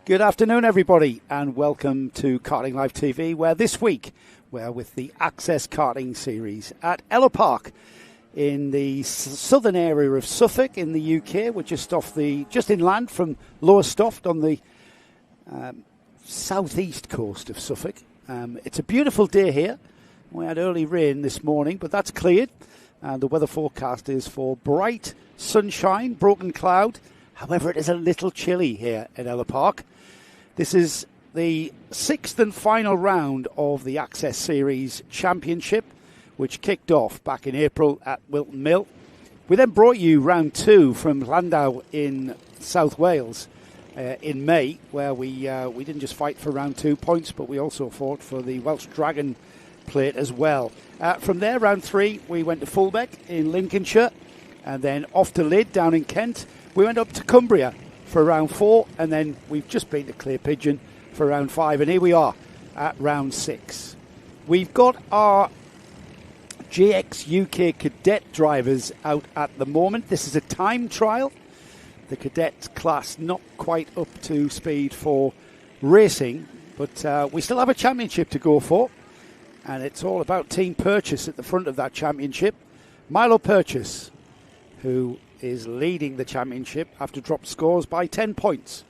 Good afternoon, everybody, and welcome to Karting Live TV, where this week we're with the Access Karting Series at Ellough Park in the southern area of Suffolk in the UK. We're just inland from Lowestoft on the southeast coast of Suffolk. It's a beautiful day here. We had early rain this morning, but that's cleared. And the weather forecast is for bright sunshine, broken cloud. However, it is a little chilly here at Ellough Park. This is the sixth and final round of the Access Series Championship, which kicked off back in April at Wilton Mill. We then brought you round two from Landau in South Wales in May, where we didn't just fight for round 2 points, but we also fought for the Welsh Dragon plate as well. From there, round 3, we went to Fulbeck in Lincolnshire, and then off to Lydd down in Kent. We went up to Cumbria for round 4, and then we've just been to Clear Pigeon for round 5, and here we are at round 6. We've got our GX UK Cadet drivers out at the moment. This is a time trial. The Cadet class not quite up to speed for racing, but we still have a championship to go for, and it's all about Team Purchase at the front of that championship. Milo Purchase, who is leading the championship after drop scores by 10 points.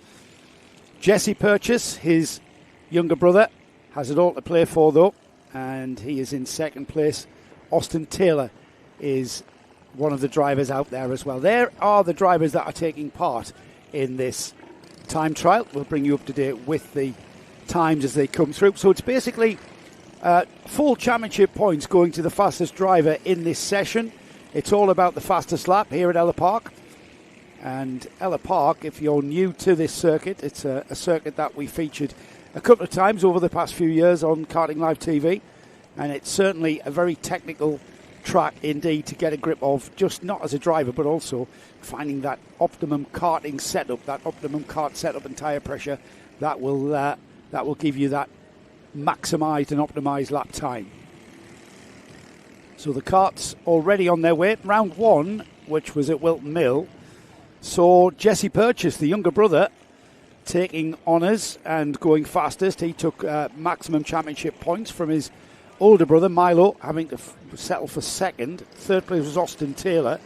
Jesse Purchase, his younger brother, has it all to play for though, and he is in second place. Austin Taylor is one of the drivers out there as well. There are the drivers that are taking part in this time trial. We'll bring you up to date with the times as they come through. So it's basically full championship points going to the fastest driver in this session. It's all about the fastest lap here at Ellough Park. And Ellough Park, if you're new to this circuit, it's a circuit that we featured a couple of times over the past few years on Karting Live TV. And it's certainly a very technical track indeed to get a grip of, just not as a driver, but also finding that optimum karting setup, that optimum kart setup and tyre pressure that will give you that maximised and optimised lap time. So the karts already on their way. Round 1, which was at Wilton Mill, saw Jesse Purchase, the younger brother, taking honours and going fastest. He took maximum championship points from his older brother, Milo, having to settle for second. Third place was Austin Taylor.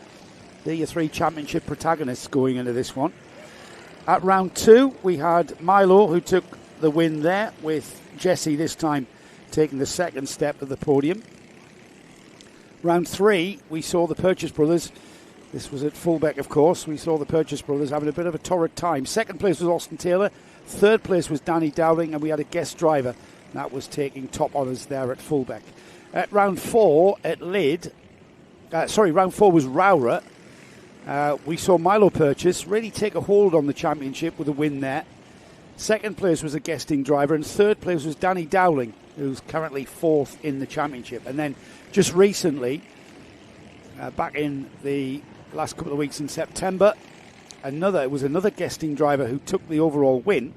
They're your 3 championship protagonists going into this one. At round 2, we had Milo, who took the win there, with Jesse this time taking the second step of the podium. Round 3, we saw the Purchase brothers. This was at Fulbeck, of course. We saw the Purchase brothers having a bit of a torrid time. Second place was Austin Taylor. Third place was Danny Dowling, and we had a guest driver that was taking top honours there at Fulbeck. At round 4 at Lydd, round 4 was Rowra. We saw Milo Purchase really take a hold on the championship with a win there. Second place was a guesting driver, and third place was Danny Dowling, who's currently 4th in the championship. And then just recently, back in the last couple of weeks in September, it was another guesting driver who took the overall win.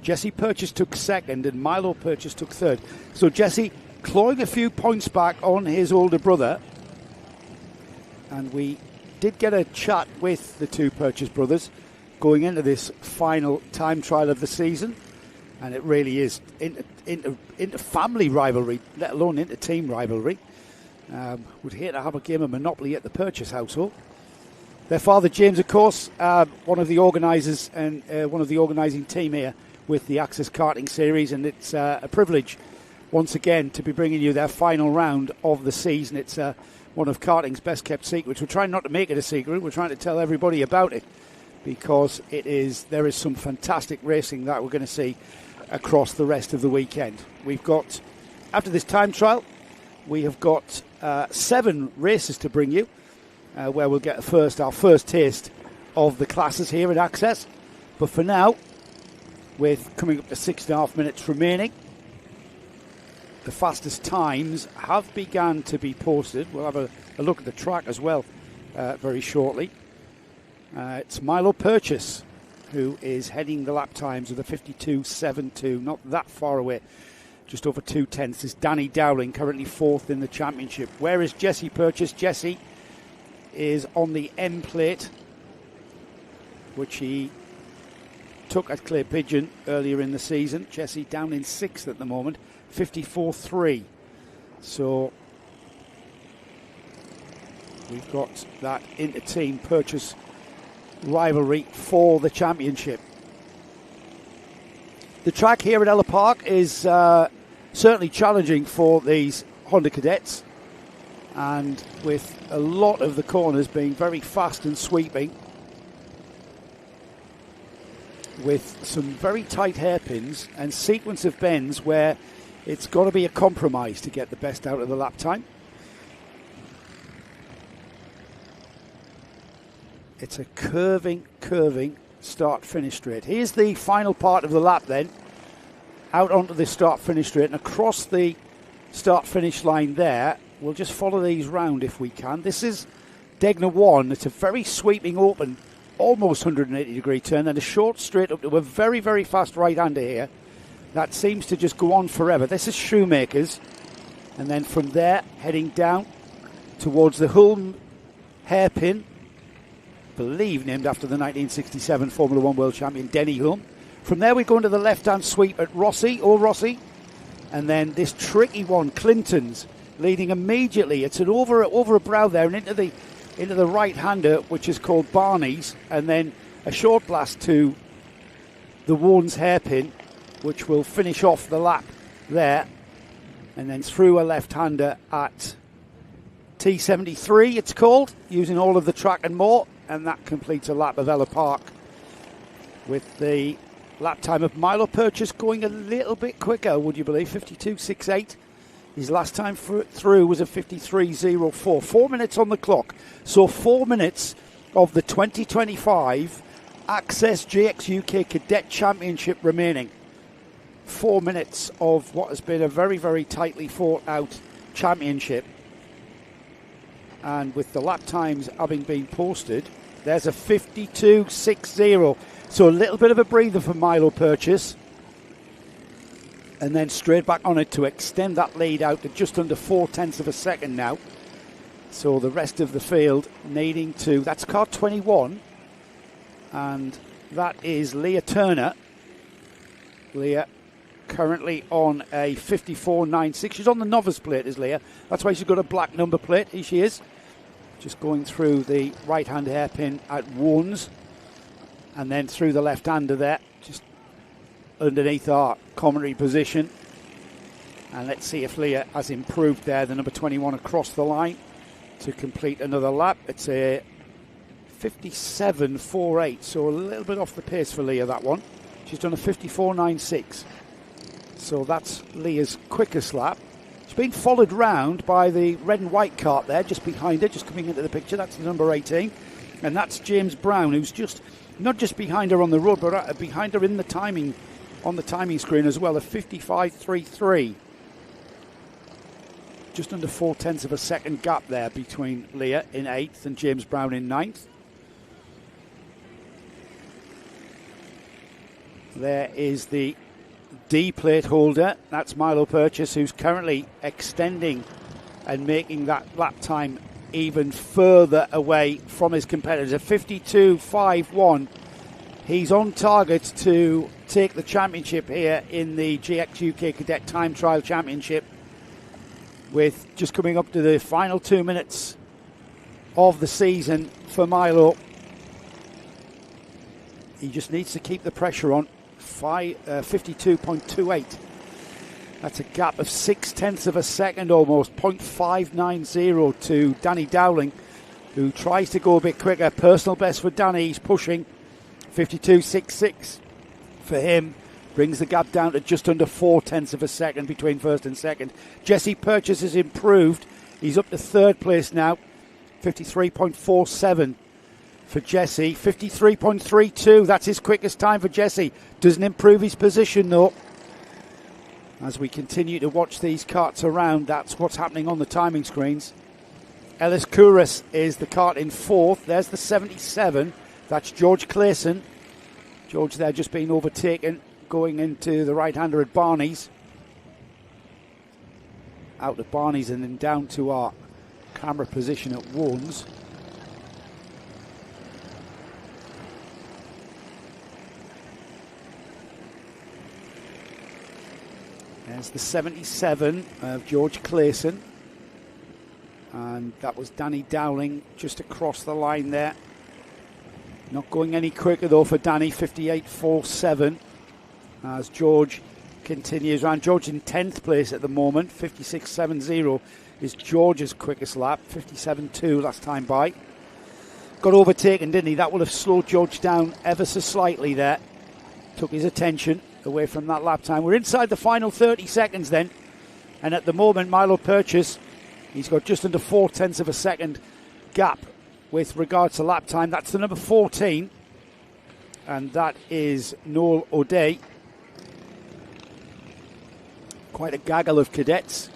Jesse Purchase took second and Milo Purchase took third. So Jesse clawing a few points back on his older brother. And we did get a chat with the 2 Purchase brothers going into this final time trial of the season. And it really is into family rivalry, let alone into team rivalry. Would hate to have a game of Monopoly at the Purchase household. Their father, James, of course, one of the organisers and one of the organising team here with the Access Karting Series, and it's a privilege once again to be bringing you their final round of the season. It's one of karting's best kept secrets. We're trying not to make it a secret. We're trying to tell everybody about it because there is some fantastic racing that we're going to see across the rest of the weekend. We've got, after this time trial, we have got 7 races to bring you, where we'll get our first taste of the classes here at Access. But for now, with coming up to 6.5 minutes remaining, the fastest times have begun to be posted. We'll have a look at the track as well very shortly. It's Milo Purchase who is heading the lap times with a 52.72, not that far away. Just over 2/10 is Danny Dowling, currently 4th in the championship. Where is Jesse Purchase? Jesse is on the M plate, which he took at Clay Pigeon earlier in the season. Jesse down in 6th at the moment, 54.3. So we've got that inter-team purchase rivalry for the championship. The track here at Ellough Park is certainly challenging for these Honda Cadets, and with a lot of the corners being very fast and sweeping, with some very tight hairpins and sequence of bends where it's got to be a compromise to get the best out of the lap time. It's a curving start-finish straight. Here's the final part of the lap then, out onto the start-finish straight, and across the start-finish line there. We'll just follow these round if we can. This is Degner 1. It's a very sweeping open, almost 180-degree turn, and a short straight up to a very, very fast right-hander here. That seems to just go on forever. This is Shoemaker's, and then from there, heading down towards the Hulme hairpin, I believe named after the 1967 Formula One World Champion Denny Hulme. From there, we go into the left-hand sweep at Rossi, and then this tricky one, Clinton's, leading immediately. It's an over a brow there and into the right-hander, which is called Barney's, and then a short blast to the Warnes hairpin, which will finish off the lap there, and then through a left-hander at T73, it's called, using all of the track and more, and that completes a lap of Ellough Park, with the lap time of Milo Purchase going a little bit quicker, would you believe, 52.68. His last time through was a 53.04. 4 minutes on the clock. So 4 minutes of the 2025 Access GX UK Cadet Championship remaining. 4 minutes of what has been a very, very tightly fought out championship. And with the lap times having been posted, there's a 52.60. So a little bit of a breather for Milo Purchase. And then straight back on it to extend that lead out to just under 0.4 of a second now. So the rest of the field needing to... That's car 21. And that is Leah Turner. Leah currently on a 54.96. She's on the novice plate, is Leah. That's why she's got a black number plate. Here she is. Just going through the right-hand hairpin at Warnes. And then through the left-hander there. Just underneath our commentary position, and let's see if Leah has improved there, the number 21 across the line to complete another lap. It's a 57.48, so a little bit off the pace for Leah, that one. She's done a 54.96, so that's Leah's quickest lap. She's been followed round by the red and white cart there just behind her, just coming into the picture. That's the number 18, and that's James Brown, who's just not just behind her on the road, but behind her in the timing, on the timing screen as well, a 55.33. Just under 0.4 of a second gap there between Leah in 8th and James Brown in 9th. There is the D plate holder. That's Milo Purchase, who's currently extending and making that lap time even further away from his competitors. A 52.51. He's on target to take the championship here in the GX UK Cadet Time Trial Championship, with just coming up to the final 2 minutes of the season for Milo. He just needs to keep the pressure on. 52.28. That's a gap of 0.6 of a second almost, 0.590 to Danny Dowling, who tries to go a bit quicker. Personal best for Danny, he's pushing. 52.66 for him, brings the gap down to just under 0.4 of a second between first and second. Jesse Purchase has improved. He's up to third place now. 53.47 for Jesse. 53.32, that's his quickest time for Jesse. Doesn't improve his position though. As we continue to watch these karts around, that's what's happening on the timing screens. Ellis Kouros is the kart in 4th. There's the 77. That's George Clayson. George there just being overtaken, going into the right-hander at Barney's. Out of Barney's and then down to our camera position at Warnes. There's the 77 of George Clayson. And that was Danny Dowling just across the line there. Not going any quicker though for Danny, 58.47 as George continues around. George in 10th place at the moment, 56.70 is George's quickest lap, 57.2 last time by. Got overtaken, didn't he? That would have slowed George down ever so slightly there. Took his attention away from that lap time. We're inside the final 30 seconds then. And at the moment, Milo Purchase, he's got just under 0.4 of a second gap with regards to lap time. That's the number 14. And that is Noel O'Day. Quite a gaggle of cadets.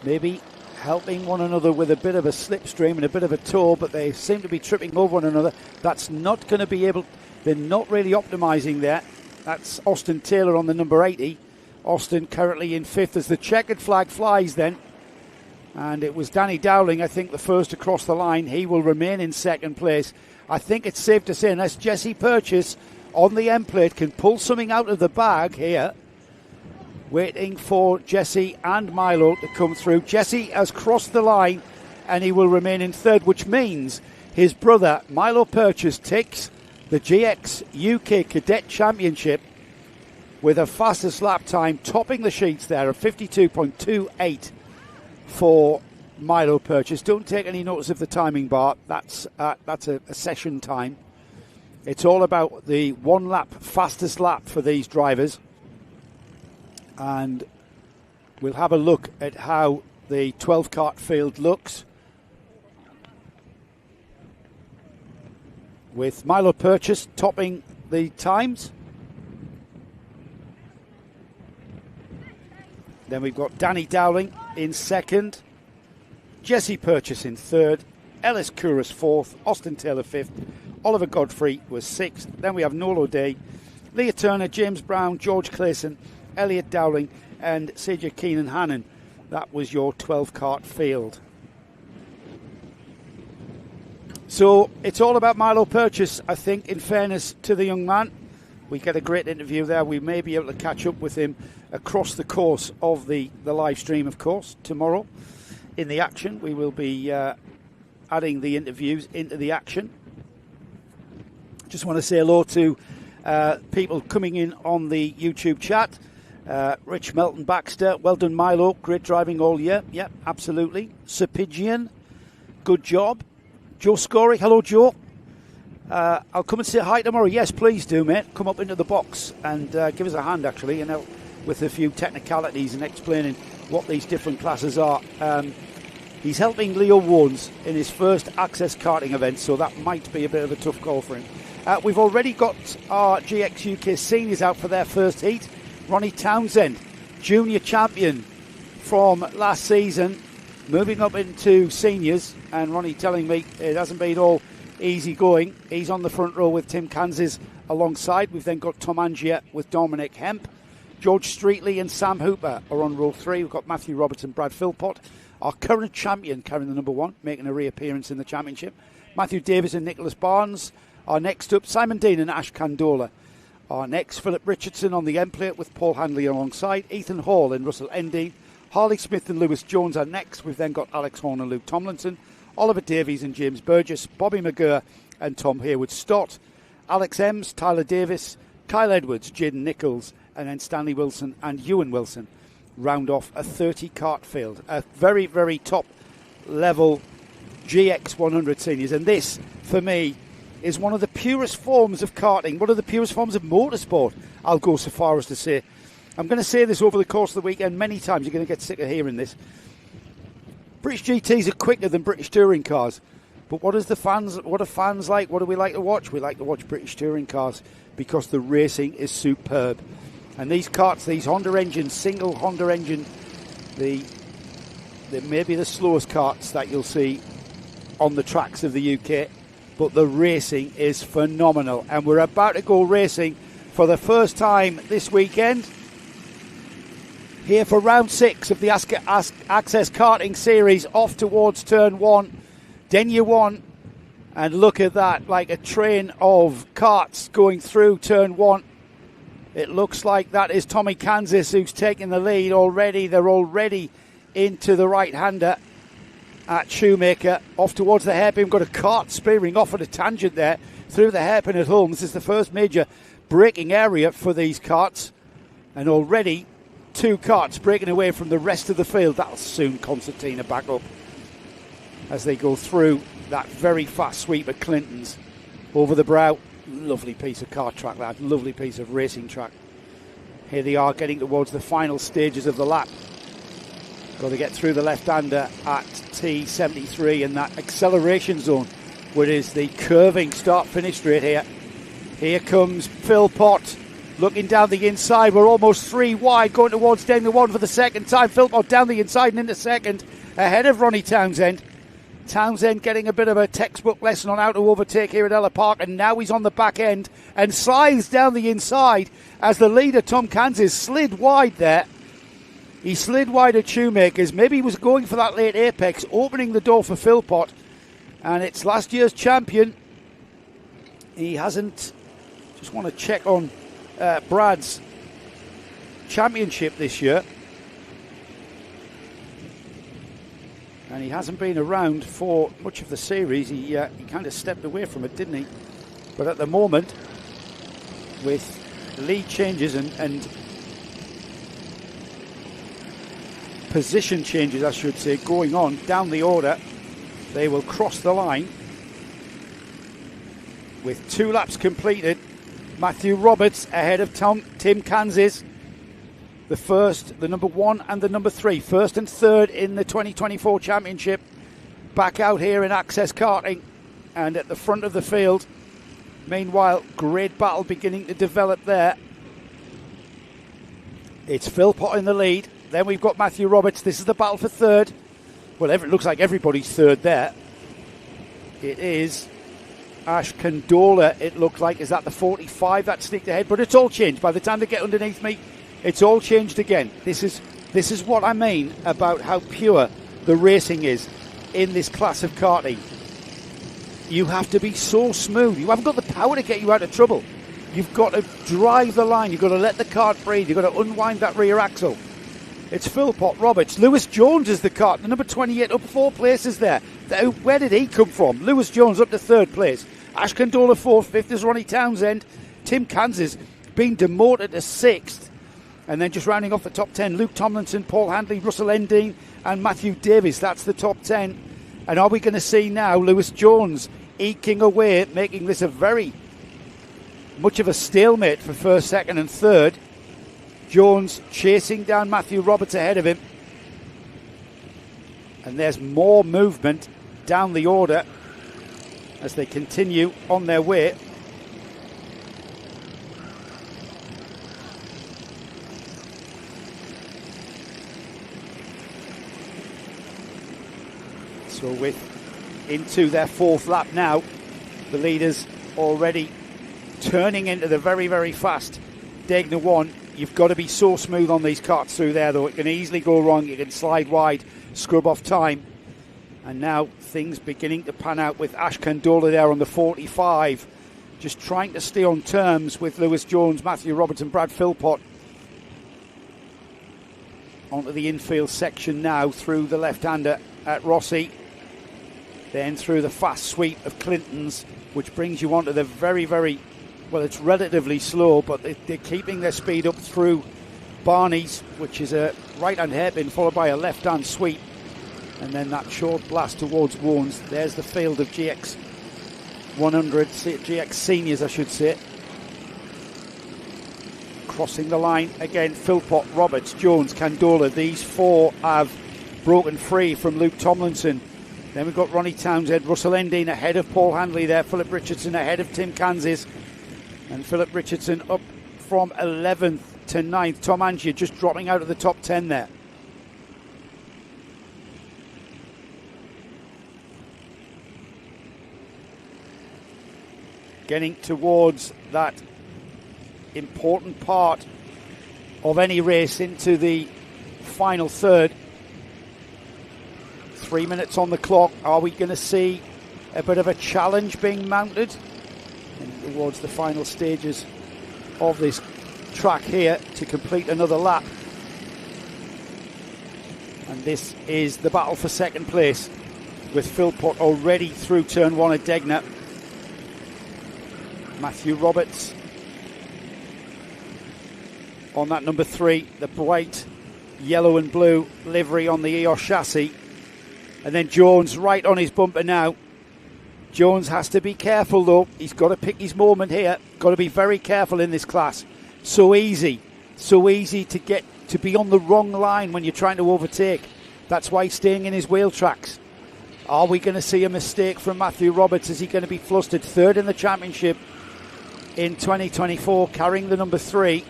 Maybe helping one another with a bit of a slipstream and a bit of a tow, but they seem to be tripping over one another. That's not going to be able... They're not really optimising there. That's Austin Taylor on the number 80. Austin currently in 5th as the checkered flag flies then. And it was Danny Dowling, I think, the first across the line. He will remain in 2nd place. I think it's safe to say, unless Jesse Purchase on the M plate can pull something out of the bag here, waiting for Jesse and Milo to come through. Jesse has crossed the line and he will remain in 3rd, which means his brother Milo Purchase takes the GX UK Cadet Championship with a fastest lap time topping the sheets there of 52.28 for Milo Purchase. Don't take any notice of the timing bar. That's a session time. It's all about the one lap, fastest lap for these drivers. And we'll have a look at how the 12-kart field looks. With Milo Purchase topping the times. Then we've got Danny Dowling in 2nd. Jesse Purchase in 3rd. Ellis Kouros 4th. Austin Taylor 5th. Oliver Godfrey was 6th. Then we have Noel O'Day, Leah Turner, James Brown, George Clayson, Elliot Dowling and Seja Keenan-Hannon. That was your 12-kart field. So it's all about Milo Purchase, I think, in fairness to the young man. We get a great interview there. We may be able to catch up with him across the course of the live stream, of course, tomorrow. In the action, we will be adding the interviews into the action. Just want to say hello to people coming in on the YouTube chat. Rich Melton Baxter, well done Milo, great driving all year. Yep, absolutely. Sir Pigeon, good job. Joe Scory, hello Joe. I'll come and say hi tomorrow. Yes, please do, mate. Come up into the box and give us a hand, actually, and help with a few technicalities and explaining what these different classes are. He's helping Leo Warnes in his first Access karting event, so that might be a bit of a tough call for him. We've already got our GX UK seniors out for their first heat. Ronnie Townsend, junior champion from last season, moving up into seniors, and Ronnie telling me it hasn't been all easy going. He's on the front row with Tim Kansas alongside. We've then got Tom Angier with Dominic Hemp. George Streetley and Sam Hooper are on row 3. We've got Matthew Robertson, Brad Philpott. Our current champion carrying the number 1, making a reappearance in the championship. Matthew Davis and Nicholas Barnes. Our next up, Simon Dean and Ash Candola. Our next, Philip Richardson on the M plate with Paul Handley alongside. Ethan Hall and Russell Endine. Harley Smith and Lewis Jones are next. We've then got Alex Horn and Luke Tomlinson. Oliver Davies and James Burgess. Bobby McGurr and Tom Hayward Stott. Alex Ems, Tyler Davis, Kyle Edwards, Jaden Nichols, and then Stanley Wilson and Ewan Wilson round off a 30-kart field. A very, very top level GX 100 seniors. And this, for me, is one of the purest forms of karting, one of the purest forms of motorsport, I'll go so far as to say. I'm going to say this over the course of the weekend many times. You're going to get sick of hearing this. British GTs are quicker than British touring cars. But what are fans like? What do we like to watch? We like to watch British touring cars because the racing is superb. And these karts, these Honda engines, single Honda engine, they may be the slowest karts that you'll see on the tracks of the UK. But the racing is phenomenal. And we're about to go racing for the first time this weekend. Here for round 6 of the Access Karting Series, off towards turn 1. Denyer 1. And look at that, like a train of karts going through turn 1. It looks like that is Tommy Kansas who's taking the lead already. They're already into the right-hander at Shoemaker. Off towards the hairpin. Got a kart spearing off at a tangent there through the hairpin at home. This is the first major braking area for these karts. And already 2 karts breaking away from the rest of the field. That'll soon concertina back up as they go through that very fast sweep at Clinton's over the brow. Lovely piece of kart track, that lovely piece of racing track. Here they are getting towards the final stages of the lap. Got to get through the left-hander at T73 in that acceleration zone, where it is the curving start-finish straight here. Here comes Philpott looking down the inside. We're almost 3 wide, going towards Daniel 1 for the second time. Philpott down the inside and into second, ahead of Ronnie Townsend. Townsend getting a bit of a textbook lesson on how to overtake here at Ellough Park, and now he's on the back end and slides down the inside as the leader, Tom Kansas, slid wide there. He slid wide at Shoemakers. Maybe he was going for that late apex, opening the door for Philpott. And it's last year's champion. He hasn't, just want to check on Brad's championship this year. And he hasn't been around for much of the series. He kind of stepped away from it, didn't he? But at the moment, with lead changes and position changes, I should say, going on down the order, they will cross the line. With 2 laps completed, Matthew Roberts ahead of Tim Kansas. The first, the number 1 and the number 3, first and third in the 2024 championship. Back out here in Access Karting and at the front of the field. Meanwhile, great battle beginning to develop there. It's Philpott in the lead. Then we've got Matthew Roberts. This is the battle for third. Well, it looks like everybody's third there. It is Ash Condola, it looked like. Is that the 45 that sneaked ahead? But it's all changed. By the time they get underneath me, it's all changed again. This is what I mean about how pure the racing is in this class of karting. You have to be so smooth. You haven't got the power to get you out of trouble. You've got to drive the line. You've got to let the kart breathe. You've got to unwind that rear axle. It's Philpott, Roberts. Lewis Jones is the kart. The number 28 up 4 places there. Where did he come from? Lewis Jones up to 3rd place. Ash Condola 4th. 5th is Ronnie Townsend. Tim Kansas being demoted to 6th. And then just rounding off the top 10, Luke Tomlinson, Paul Handley, Russell Endine and Matthew Davies. That's the top 10. And are we going to see now Lewis Jones eking away, making this a very much of a stalemate for 1st, 2nd and 3rd. Jones chasing down Matthew Roberts ahead of him. And there's more movement down the order as they continue on their way. So into their 4th lap now. The leaders already turning into the very, very fast Degner 1. You've got to be so smooth on these karts through there, though. It can easily go wrong. You can slide wide, scrub off time. And now things beginning to pan out with Ash Condola there on the 45. Just trying to stay on terms with Lewis Jones, Matthew Roberts and Brad Philpott. Onto the infield section now through the left-hander at Rossi. Then through the fast sweep of Clinton's, which brings you onto the very, very, well, it's relatively slow, but they're keeping their speed up through Barney's, which is a right-hand hairpin followed by a left-hand sweep. And then that short blast towards Wones. There's the field of GX 100, GX seniors, I should say. Crossing the line again, Philpott, Roberts, Jones, Condola. These 4 have broken free from Luke Tomlinson. Then we've got Ronnie Townsend, Russell Endine ahead of Paul Handley there. Philip Richardson ahead of Tim Kansas. And Philip Richardson up from 11th to 9th. Tom Angier just dropping out of the top 10 there. Getting towards that important part of any race into the final third. 3 minutes on the clock. Are we going to see a bit of a challenge being mounted towards the final stages of this track here to complete another lap. And this is the battle for second place, with Philpott already through turn one at Degner. Matthew Roberts on that number 3, the bright yellow and blue livery on the EOS chassis. And then Jones right on his bumper now. Jones has to be careful though. He's got to pick his moment here. Got to be very careful in this class. So easy to get to be on the wrong line when you're trying to overtake. That's why he's staying in his wheel tracks. Are we going to see a mistake from Matthew Roberts? Is he going to be flustered? Third in the championship in 2024, carrying the number 3.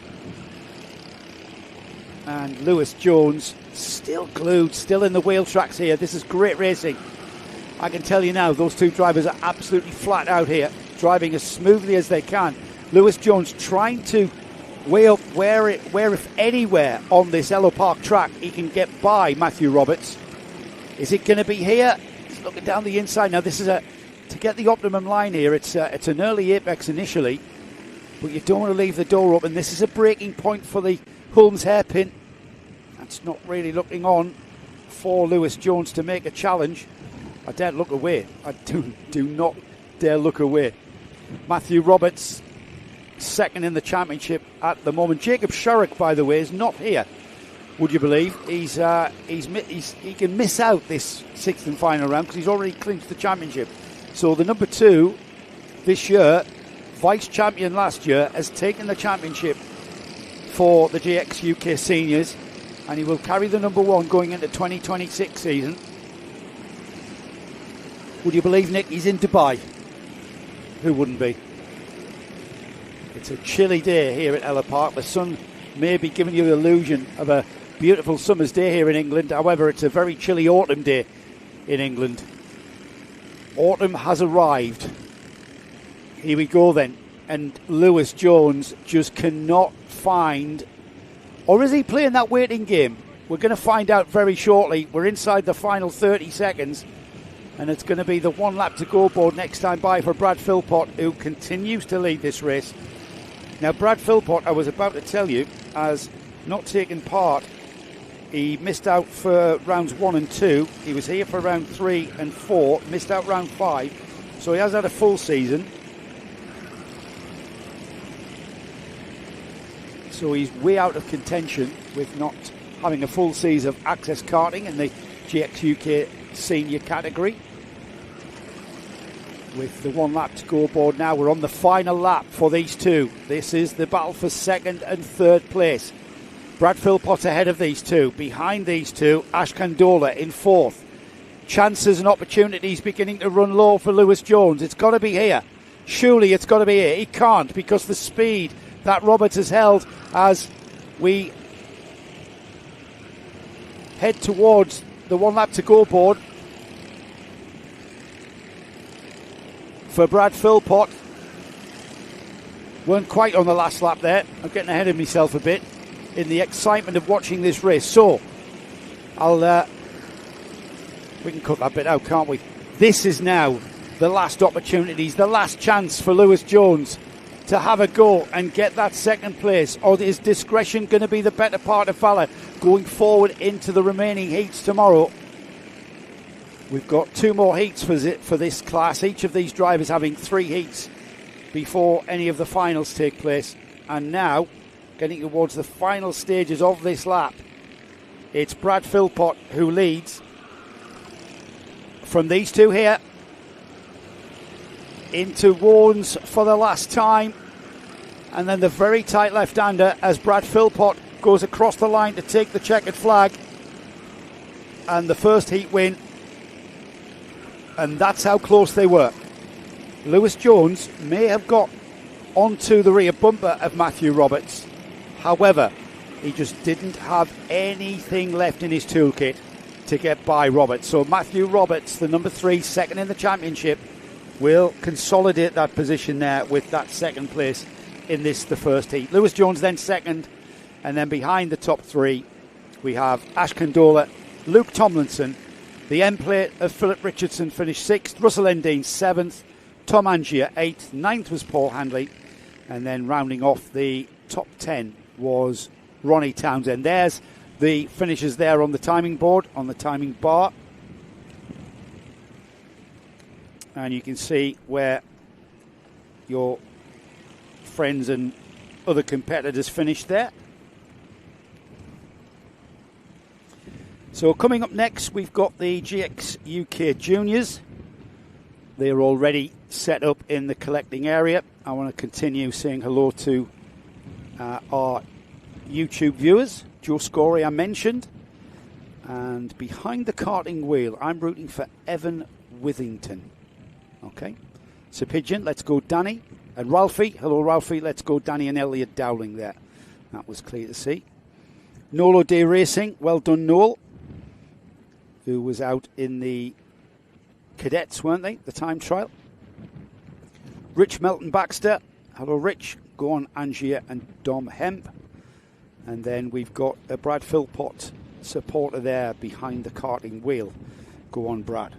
And Lewis Jones still glued, still in the wheel tracks here. This is great racing. I can tell you now, those two drivers are absolutely flat out here, driving as smoothly as they can. Lewis Jones trying to weigh up where if anywhere on this Ellough Park track he can get by Matthew Roberts. Is it going to be here? He's looking down the inside now. This is to get the optimum line here. It's an early apex initially, but you don't want to leave the door open. This is a breaking point for the Holmes hairpin. That's not really looking on for Lewis Jones to make a challenge. I dare look away. I do not dare look away. Matthew Roberts, second in the championship at the moment. Jacob Sherrick, by the way, is not here. Would you believe? He can miss out this 6th and final round because he's already clinched the championship. So the number 2 this year, vice champion last year, has taken the championship for the GX UK Seniors, and he will carry the number 1 going into 2026 season. Would you believe, Nick, he's in Dubai? Who wouldn't be? It's a chilly day here at Ellough Park. The sun may be giving you the illusion of a beautiful summer's day here in England. However, it's a very chilly autumn day in England. Autumn has arrived. Here we go then. And Lewis Jones just cannot find... Or is he playing that waiting game? We're going to find out very shortly. We're inside the final 30 seconds. And it's going to be the 1 lap to go board next time by for Brad Philpott, who continues to lead this race. Now, Brad Philpott, I was about to tell you, has not taken part. He missed out for rounds 1 and 2. He was here for round 3 and 4, missed out round 5. So he has had a full season. So he's way out of contention with not having a full season of Access Karting in the GX UK senior category. With the 1 lap to go board now, we're on the final lap for these two. This is the battle for second and third place. Brad Philpott ahead of these two. Behind these two, Ashkan Dola in 4th. Chances and opportunities beginning to run low for Lewis Jones. It's got to be here. Surely it's got to be here. He can't, because the speed that Roberts has held as we head towards the 1 lap to go board for Brad Philpott. Weren't quite on the last lap there. I'm getting ahead of myself a bit in the excitement of watching this race. So we can cut that bit out, can't we? This is now the last opportunities, the last chance for Lewis Jones to have a go and get that second place. Or is discretion going to be the better part of valour going forward into the remaining heats tomorrow? We've got 2 more heats for this class, each of these drivers having 3 heats before any of the finals take place. And now, getting towards the final stages of this lap, it's Brad Philpott who leads from these two here into Warnes for the last time, and then the very tight left-hander as Brad Philpott goes across the line to take the checkered flag and the first heat win. And that's how close they were. Lewis Jones may have got onto the rear bumper of Matthew Roberts. However, he just didn't have anything left in his toolkit to get by Roberts. So Matthew Roberts, the number 3, second in the championship, will consolidate that position there with that second place in the first heat. Lewis Jones then second, and then behind the top 3 we have Ashkan Dola, Luke Tomlinson, the M plate of Philip Richardson finished 6th, Russell Endine 7th, Tom Angier 8th, 9th was Paul Handley, And then rounding off the top 10 was Ronnie Townsend. There's the finishers there on the timing board, on the timing bar. And you can see where your friends and other competitors finished there. So coming up next, we've got the GX UK Juniors. They're already set up in the collecting area. I want to continue saying hello to our YouTube viewers. Joe Scorey I mentioned. And behind the karting wheel, I'm rooting for Evan Withington. Okay. So Pigeon, let's go Danny. And Ralphie, hello Ralphie, let's go Danny and Elliot Dowling there. That was clear to see. Noel O'Day Racing, well done Noel. Who was out in the cadets, weren't they? The time trial. Rich Melton Baxter. Hello, Rich. Go on, Angier and Dom Hemp. And then we've got a Brad Philpott supporter there behind the karting wheel. Go on, Brad.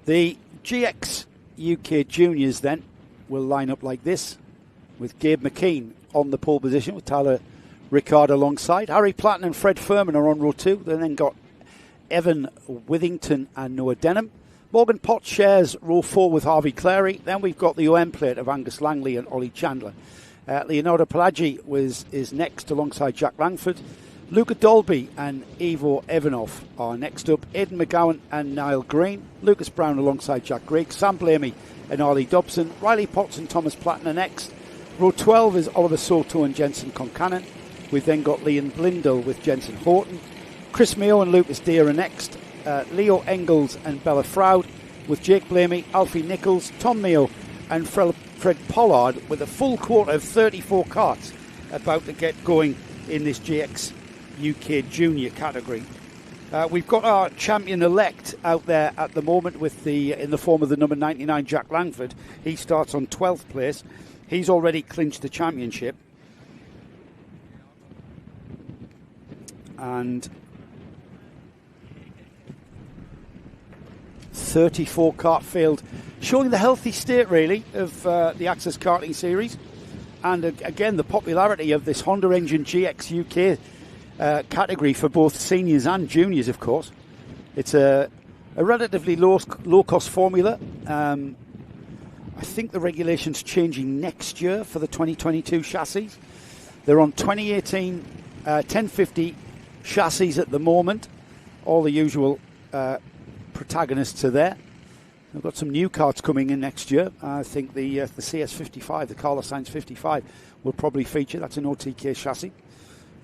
The GX UK Juniors then will line up like this, with Gabe McKean on the pole position with Tyler Rickard alongside. Harry Platten and Fred Furman are on row 2. They then got Evan Withington and Noah Denham. Morgan Potts shares row 4 with Harvey Clary. Then we've got the OM plate of Angus Langley and Ollie Chandler. Leonardo Pelagi is next alongside Jack Langford. Luca Dolby and Ivo Ivanov are next up. Aidan McGowan and Niall Green. Lucas Brown alongside Jack Grigg. Sam Blamey and Ollie Dobson. Riley Potts and Thomas Platten are next. Row 12 is Oliver Soto and Jensen Concannon. We've then got Liam Blindell with Jensen Horton. Chris Mayo and Lucas Deere are next. Leo Engels and Bella Froud with Jake Blamey, Alfie Nichols, Tom Mayo and Fred Pollard with a full quarter of 34 karts about to get going in this GX UK Junior category. We've got our champion-elect out there at the moment with in the form of the number 99 Jack Langford. He starts on 12th place. He's already clinched the championship. And 34 kart field, showing the healthy state really of the Access Karting Series, and again the popularity of this Honda engine GX UK category for both seniors and juniors. Of course, it's a relatively low cost formula. I think the regulations changing next year for the 2022 chassis. They're on 2018 1050 chassis at the moment. All the usual protagonists are there. We've got some new karts coming in next year. I think the CS55, the Carlos Sainz 55, will probably feature. That's an OTK chassis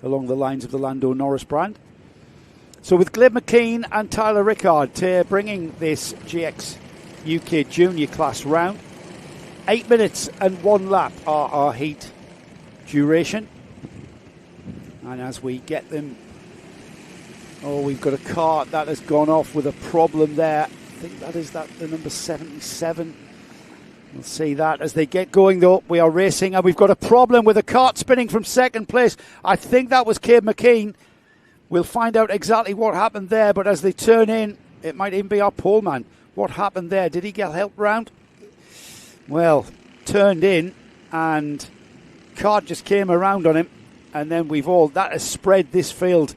along the lines of the Lando Norris brand. So with Gleb McKean and Tyler Rickard bringing this GX UK Junior class round, 8 minutes and 1 lap are our heat duration. And as we get them, we've got a car that has gone off with a problem there. I think that is the number 77. We'll see that as they get going, though. We are racing, and we've got a problem with a kart spinning from second place. I think that was Cabe McKean. We'll find out exactly what happened there, but as they turn in, it might even be our poleman. What happened there? Did he get help round? Well, turned in, and kart just came around on him, and then that has spread this field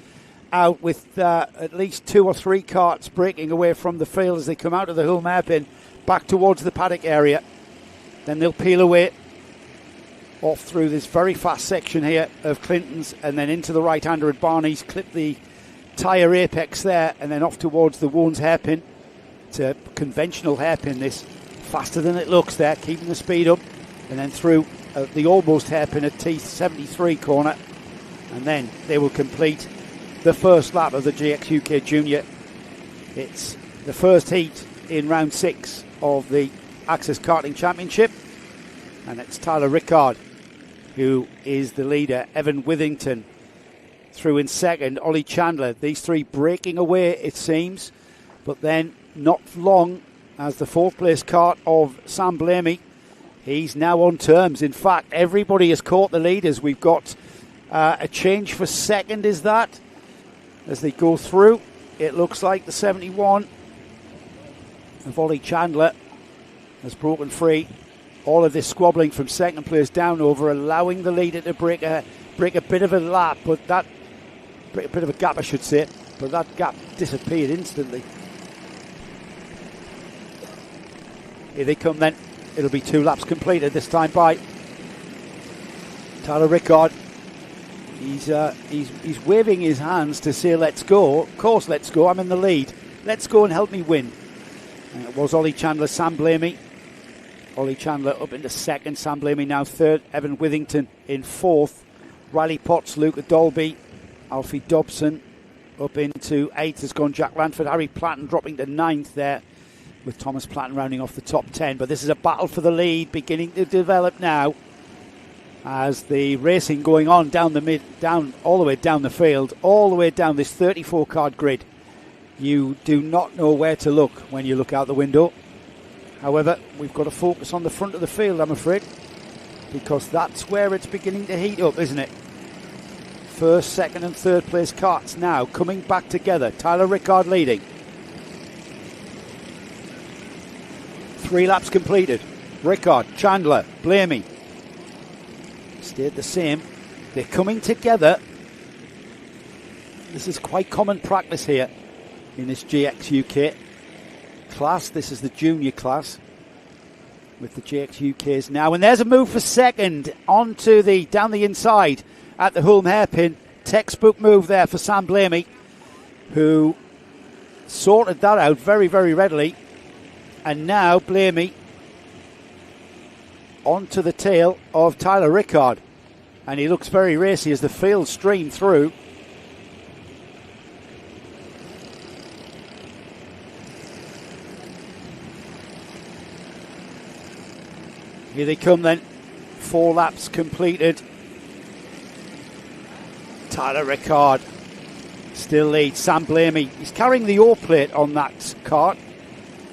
out with at least 2 or 3 karts breaking away from the field as they come out of the Hulme hairpin back towards the paddock area. Then they'll peel away off through this very fast section here of Clinton's, and then into the right-hander at Barney's, clip the tyre apex there, and then off towards the Wounds hairpin. It's a conventional hairpin, this, faster than it looks there, keeping the speed up, and then through the almost hairpin at T73 corner, and then they will complete the first lap of the GX UK Junior. It's the first heat in round 6 of the Access Karting Championship, and it's Tyler Rickard who is the leader. Evan Withington through in second. Ollie Chandler, these three breaking away it seems, but then not long as the 4th place kart of Sam Blamey. He's now on terms. In fact, everybody has caught the leaders. We've got a change for second, is that? As they go through, it looks like the 71 of Ollie Chandler has broken free all of this squabbling from second place down over, allowing the leader to break a bit of a lap, but that break a bit of a gap, I should say, but that gap disappeared instantly. Here they come then. It'll be 2 laps completed this time by Tyler Rickard. He's waving his hands to say let's go. Of course let's go, I'm in the lead. Let's go and help me win. And it was Ollie Chandler, Sam Blamey. Ollie Chandler up into second, Sam Blamey now third, Evan Withington in fourth, Riley Potts, Luca Dolby, Alfie Dobson up into eighth has gone Jack Lanford, Harry Platten dropping to ninth there, with Thomas Platten rounding off the top 10. But this is a battle for the lead beginning to develop now as the racing going on down all the way down the field, all the way down this 34 card grid. You do not know where to look when you look out the window. However, we've got to focus on the front of the field, I'm afraid, because that's where it's beginning to heat up, isn't it? First, second and third place carts now coming back together. Tyler Rickard leading. 3 laps completed. Rickard, Chandler, Blamey stayed the same. They're coming together. This is quite common practice here in this GX UK class. This is the junior class with the GX UKs now. And there's a move for second onto down the inside at the Hulme hairpin. Textbook move there for Sam Blamey, who sorted that out very, very readily. And now Blamey onto the tail of Tyler Rickard. And he looks very racy as the field stream through. Here they come then. 4 laps completed. Tyler Rickard still leads. Sam Blamey, he's carrying the O plate on that kart.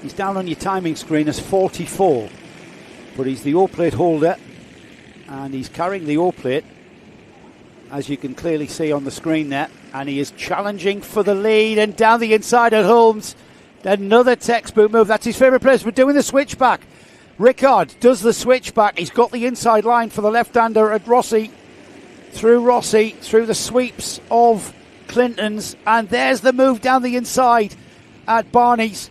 He's down on your timing screen as 44. But he's the O plate holder. And he's carrying the O plate, as you can clearly see on the screen there. And he is challenging for the lead. And down the inside at Holmes. Another textbook move. That's his favourite place. We're doing the switchback. Rickard does the switchback. He's got the inside line for the left-hander at Rossi, through the sweeps of Clinton's, and there's the move down the inside at Barney's.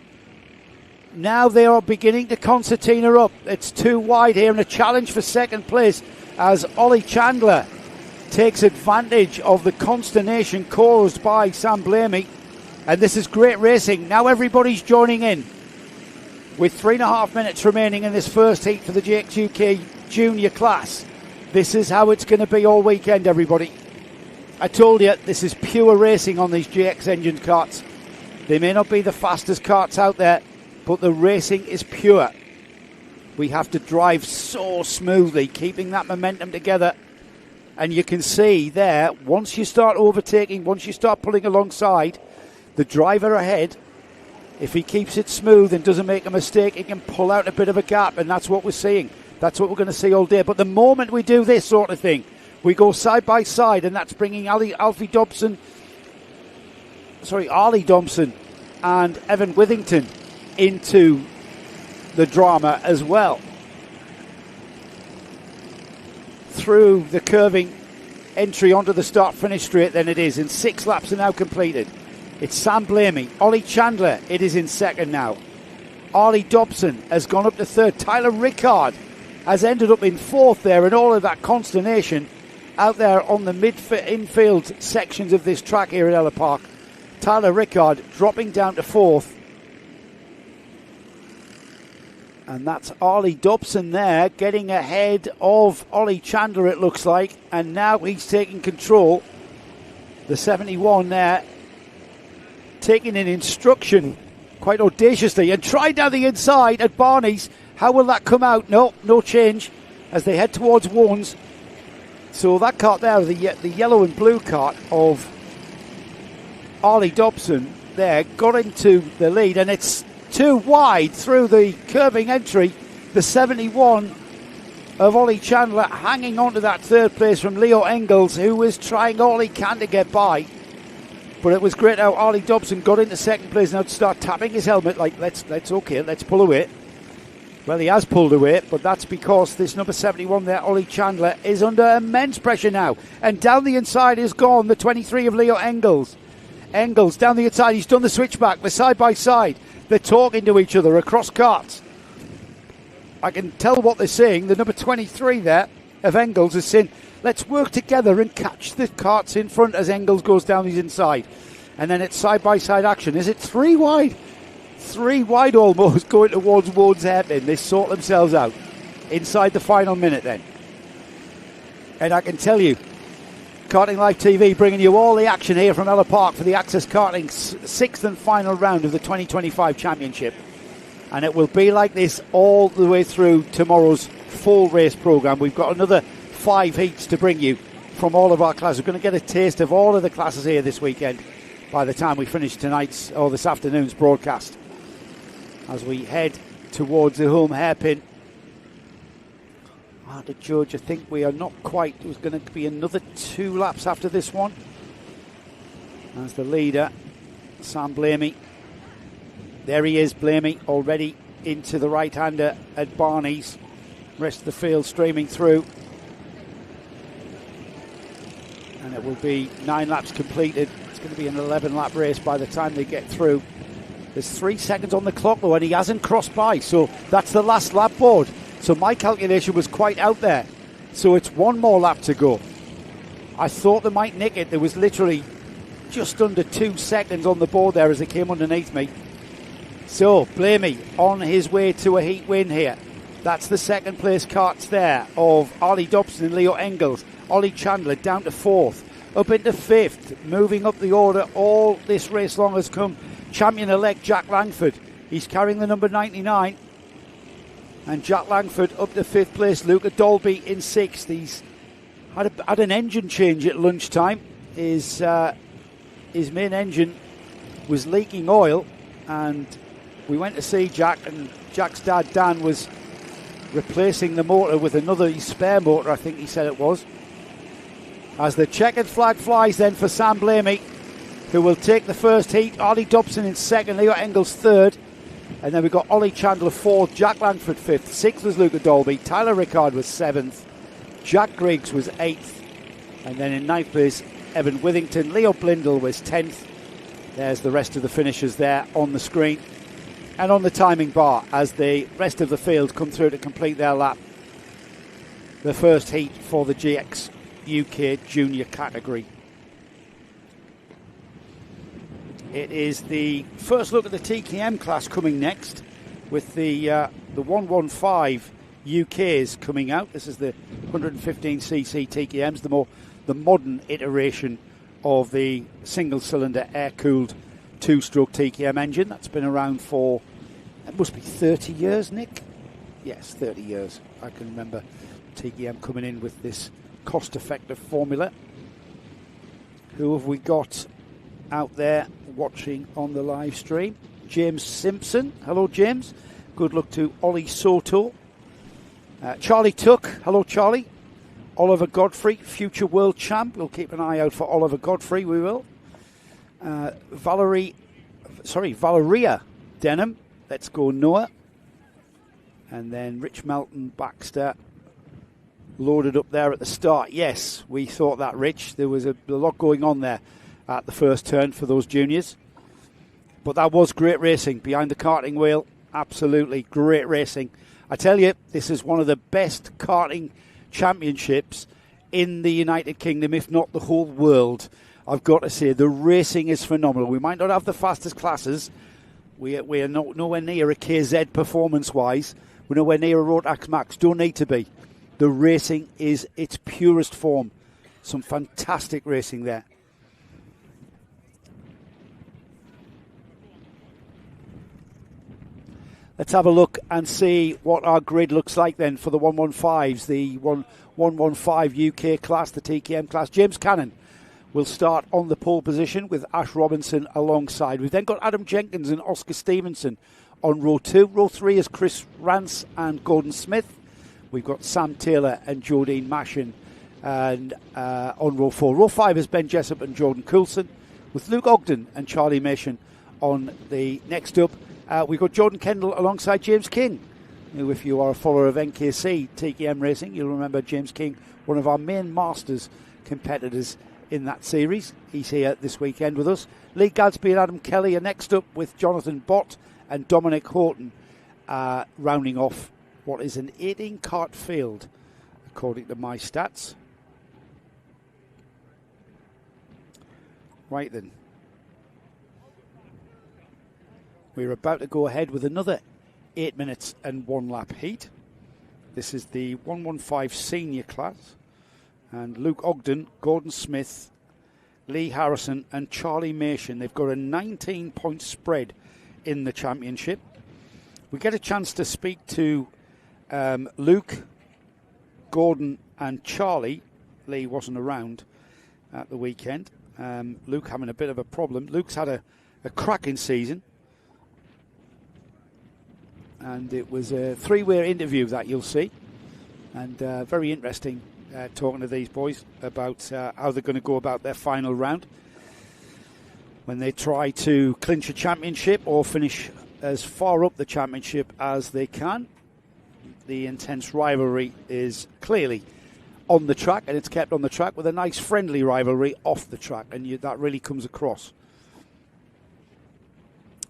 Now they are beginning to concertina up. It's too wide here, and a challenge for second place as Ollie Chandler takes advantage of the consternation caused by Sam Blamey. And this is great racing. Now everybody's joining in. With 3.5 minutes remaining in this first heat for the GX UK junior class. This is how it's going to be all weekend, everybody. I told you, this is pure racing on these GX engine karts. They may not be the fastest karts out there, but the racing is pure. We have to drive so smoothly, keeping that momentum together. And you can see there, once you start overtaking, once you start pulling alongside, the driver ahead, if he keeps it smooth and doesn't make a mistake, he can pull out a bit of a gap, and that's what we're seeing. That's what we're going to see all day. But the moment we do this sort of thing, we go side by side, and that's bringing Arlie Dobson and Evan Withington into the drama as well. Through the curving entry onto the start-finish straight, then it is. And 6 laps are now completed. It's Sam Blamey. Ollie Chandler, it is in second now. Arlie Dobson has gone up to third. Tyler Rickard has ended up in fourth there, and all of that consternation out there on the infield sections of this track here at Ellough Park. Tyler Rickard dropping down to fourth. And that's Arlie Dobson there, getting ahead of Ollie Chandler, it looks like. And now he's taking control. The 71 there, taking an instruction quite audaciously, and tried down the inside at Barney's. How will that come out? No change as they head towards Warnes. So that kart there, the yellow and blue kart of Arlie Dobson there, got into the lead, and it's too wide through the curving entry. The 71 of Ollie Chandler hanging on to that third place from Leo Engels, who was trying all he can to get by. But it was great how Arlie Dobson got into second place now to start tapping his helmet like, let's pull away. Well, he has pulled away, but that's because this number 71 there, Ollie Chandler, is under immense pressure now. And down the inside is gone, the 23 of Leo Engels. Engels down the inside, he's done the switchback, they're side by side. They're talking to each other across karts. I can tell what they're saying. The number 23 there of Engels is saying, let's work together and catch the karts in front as Engels goes down his inside. And then it's side by side action. Is it 3 wide? 3 wide almost going towards Ward's hairpin. They sort themselves out inside the final minute then. And I can tell you, Karting Live TV bringing you all the action here from Ellough Park for the Access Karting 6th and final round of the 2025 Championship. And it will be like this all the way through tomorrow's full race programme. We've got another 5 heats to bring you from all of our classes. We're going to get a taste of all of the classes here this weekend by the time we finish tonight's or this afternoon's broadcast. As we head towards the home hairpin. Hard to judge. I think we are not quite. There's going to be another 2 laps after this one. As the leader, Sam Blamey. There he is, Blamey, already into the right-hander at Barney's. Rest of the field streaming through. And it will be 9 laps completed. It's going to be an 11-lap race by the time they get through. There's 3 seconds on the clock, though, and he hasn't crossed by. So that's the last lap board. So my calculation was quite out there. So it's 1 more lap to go. I thought they might nick it. There was literally just under 2 seconds on the board there as they came underneath me. So Blamey on his way to a heat win here. That's the second place karts there of Ollie Dobson and Leo Engels. Ollie Chandler down to 4th, up into 5th, moving up the order all this race long has come champion-elect Jack Langford. He's carrying the number 99. And Jack Langford up to 5th place. Luca Dolby in 6th. He's had an engine change at lunchtime. His main engine was leaking oil, and we went to see Jack, and Jack's dad Dan was replacing the motor with another spare motor, I think he said it was. As the checkered flag flies then for Sam Blamey, who will take the first heat. Ollie Dobson in 2nd, Leo Engels 3rd. And then we've got Ollie Chandler 4th, Jack Langford 5th, 6th was Luca Dolby, Tyler Rickard was 7th, Jack Griggs was 8th, and then in 9th place, Evan Withington. Leo Blindle was 10th. There's the rest of the finishers there on the screen. And on the timing bar, as the rest of the field come through to complete their lap. The first heat for the GX UK Junior category. It is the first look at the TKM class coming next, with the 115 UKs coming out. This is the 115cc TKMs, the modern iteration of the single-cylinder air-cooled 2-stroke TKM engine. That's been around for, it must be 30 years, Nick? Yes, 30 years. I can remember TKM coming in with this cost-effective formula. Who have we got out there watching on the live stream? James Simpson. Hello, James. Good luck to Ollie Soto. Charlie Tuck. Hello, Charlie. Oliver Godfrey, future world champ. We'll keep an eye out for Oliver Godfrey, we will. Valeria Denham. Let's go, Noah. And then Rich Melton Baxter loaded up there at the start. Yes, we thought that, Rich. There was a lot going on there at the first turn for those juniors. But that was great racing behind the karting wheel. Absolutely great racing. I tell you, this is one of the best karting championships in the United Kingdom, if not the whole world. I've got to say, the racing is phenomenal. We might not have the fastest classes. We are nowhere near a KZ performance-wise. We're nowhere near a Rotax Max. Don't need to be. The racing is its purest form. Some fantastic racing there. Let's have a look and see what our grid looks like then for the 115s, the 115 UK class, the TKM class. James Cannon will start on the pole position with Ash Robinson alongside. We've then got Adam Jenkins and Oscar Stevenson on row 2. Row 3 is Chris Rance and Gordon Smith. We've got Sam Taylor and Jodine Mashin and on row 4. Row 5 is Ben Jessup and Jordan Coulson, with Luke Ogden and Charlie Mason on the next up. We've got Jordan Kendall alongside James King who, if you are a follower of NKC TKM Racing, you'll remember James King, one of our main Masters competitors in that series. He's here this weekend with us. Lee Gadsby and Adam Kelly are next up, with Jonathan Bott and Dominic Horton rounding off what is an 18-kart field, according to my stats. Right then. We're about to go ahead with another 8 minutes and 1 lap heat. This is the 115 senior class. And Luke Ogden, Gordon Smith, Lee Harrison and Charlie Mason. They've got a 19-point spread in the championship. We get a chance to speak to Luke, Gordon and Charlie. Lee wasn't around at the weekend. Luke having a bit of a problem. Luke's had a cracking season. And it was a three-way interview that you'll see. And very interesting talking to these boys about how they're going to go about their final round when they try to clinch a championship or finish as far up the championship as they can. The intense rivalry is clearly on the track, and it's kept on the track with a nice friendly rivalry off the track, and that really comes across.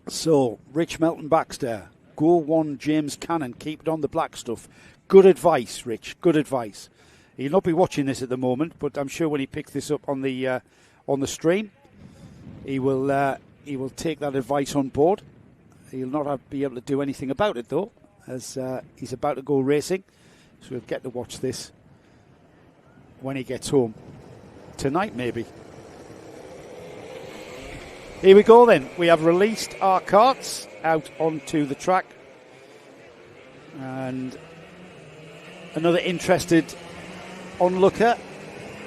So, Rich Melton Baxter, Go One James Cannon, keep it on the black stuff. Good advice, Rich, good advice. He'll not be watching this at the moment, but I'm sure when he picks this up on the stream, he will take that advice on board. He'll not be able to do anything about it, though, as he's about to go racing. So we'll get to watch this when he gets home. Tonight, maybe. Here we go, then. We have released our karts out onto the track. And another interested onlooker,